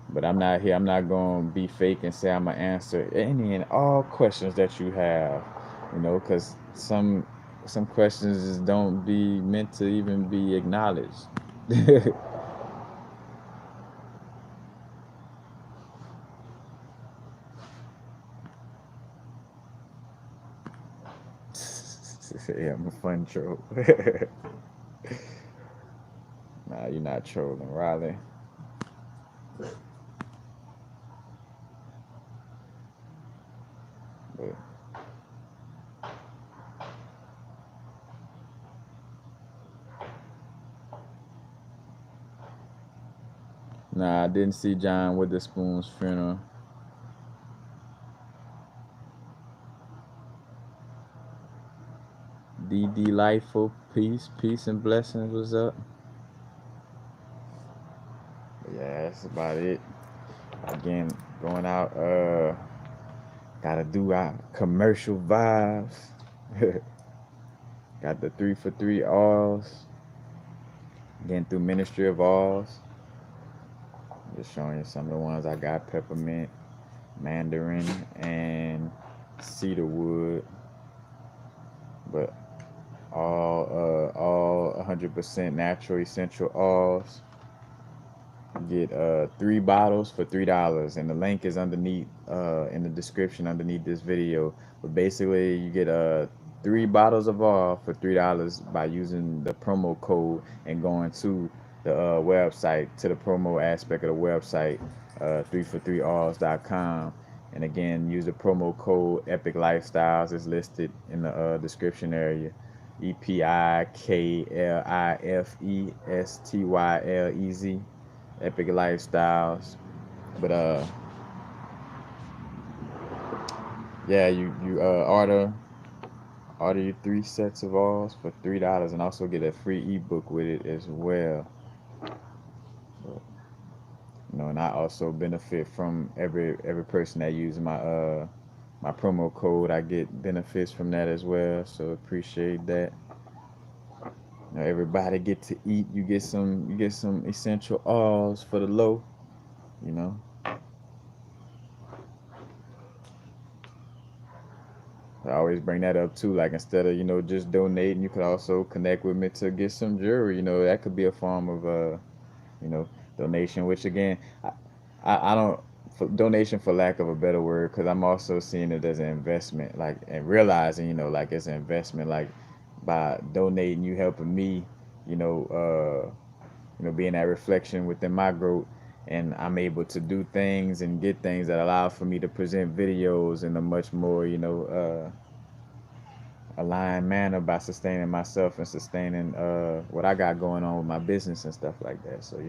But I'm not gonna be fake and say I'm gonna answer any and all questions that you have. Because some questions just don't be meant to even be acknowledged. Yeah, I'm a fun troll. Nah, you're not trolling, Riley. But nah, I didn't see John Witherspoon's funeral. D Delightful, peace and blessings was up. But yeah, that's about it. Again, going out, gotta do our commercial vibes. Got the 3 for 3 alls. Getting through Ministry of Alls. Just showing you some of the ones I got: peppermint, mandarin, and cedarwood. But all 100% natural essential alls. Get 3 bottles for $3, and the link is underneath in the description underneath this video. But basically, you get 3 bottles of oil for $3 by using the promo code and going to the website, to the promo aspect of the website, 3for3alls.com. And again, use the promo code Epic Lifestyles. It's listed in the description area. EPIKLIFESTYLEZ. Epic Lifestyles. But yeah, you order your 3 sets of oils for $3 and also get a free ebook with it as well. And I also benefit from every person that uses my promo code. I get benefits from that as well. So appreciate that. Everybody get to eat. You get some essential oils for the low. You know. I always bring that up too. Like, instead of just donating, you could also connect with me to get some jewelry. That could be a form of you know donation. Which again, I don't, for donation, for lack of a better word, because I'm also seeing it as an investment. Like, and realizing like it's an investment. Like, by donating, you helping me. You know, being that reflection within my growth, and I'm able to do things and get things that allow for me to present videos in a much more aligned manner, by sustaining myself and sustaining what I got going on with my business and stuff like that. So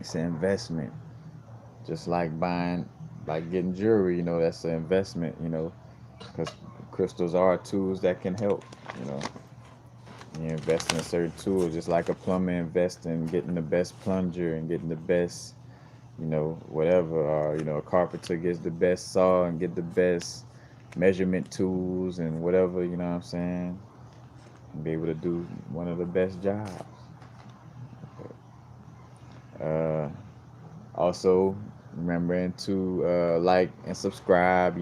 it's an investment, just like buying, like getting jewelry. That's an investment. Because crystals are tools that can help. You know, you invest in a certain tool, just like a plumber invests in getting the best plunger and getting the best, whatever. Or a carpenter gets the best saw and get the best measurement tools and whatever. You know what I'm saying? And be able to do one of the best jobs. Uh, Also, remembering to like and subscribe.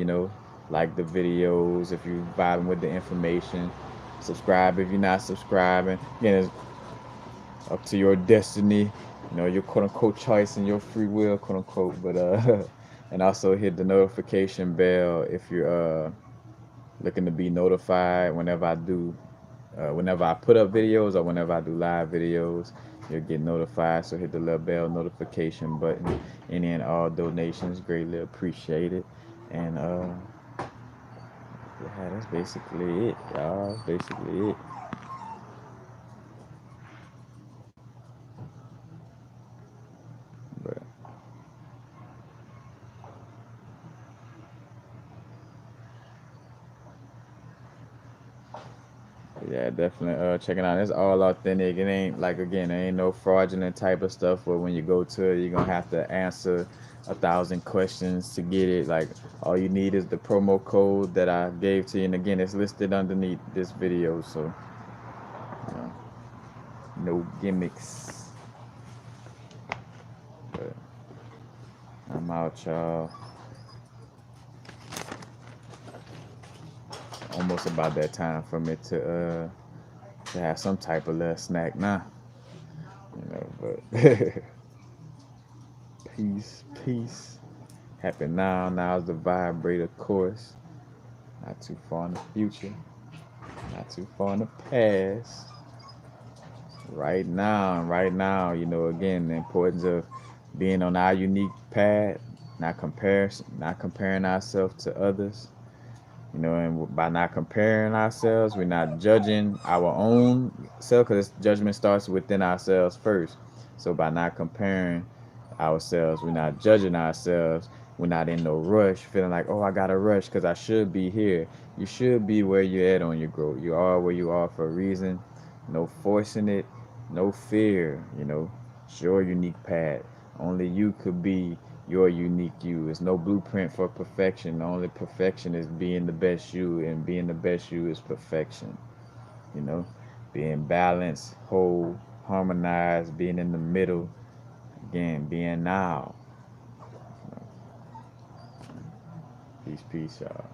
Like the videos if you vibing with the information. Subscribe if you're not subscribing. Again, it's up to your destiny. Your quote unquote choice and your free will, quote unquote. But and also hit the notification bell if you're looking to be notified whenever I put up videos or whenever I do live videos. You'll get notified. So hit the little bell notification button. Any and all donations greatly appreciated. And yeah, that's basically it, y'all. That's basically it. But yeah, definitely checking out. It's all authentic. It ain't like, again, there ain't no fraudulent type of stuff where when you go to it, you're gonna have to answer 1,000 questions to get it. Like, all you need is the promo code that I gave to you, and again, it's listed underneath this video. So you know, no gimmicks. But I'm out, y'all. Almost about that time for me to have some type of little snack now. But peace, peace. Happy now. Now's the vibrator course. Not too far in the future. Not too far in the past. Right now, again, the importance of being on our unique path, not comparing ourselves to others. And by not comparing ourselves, we're not judging our own self, because judgment starts within ourselves first. So by not comparing ourselves, we're not judging ourselves. We're not in no rush, feeling like, oh, I got to rush because I should be here. You should be where you're at on your growth. You are where you are for a reason. No forcing it, no fear. It's your unique path. Only you could be your unique you. There's no blueprint for perfection. The only perfection is being the best you, and being the best you is perfection. You know, being balanced, whole, harmonized, being in the middle. Again, being now. Peace, peace, y'all.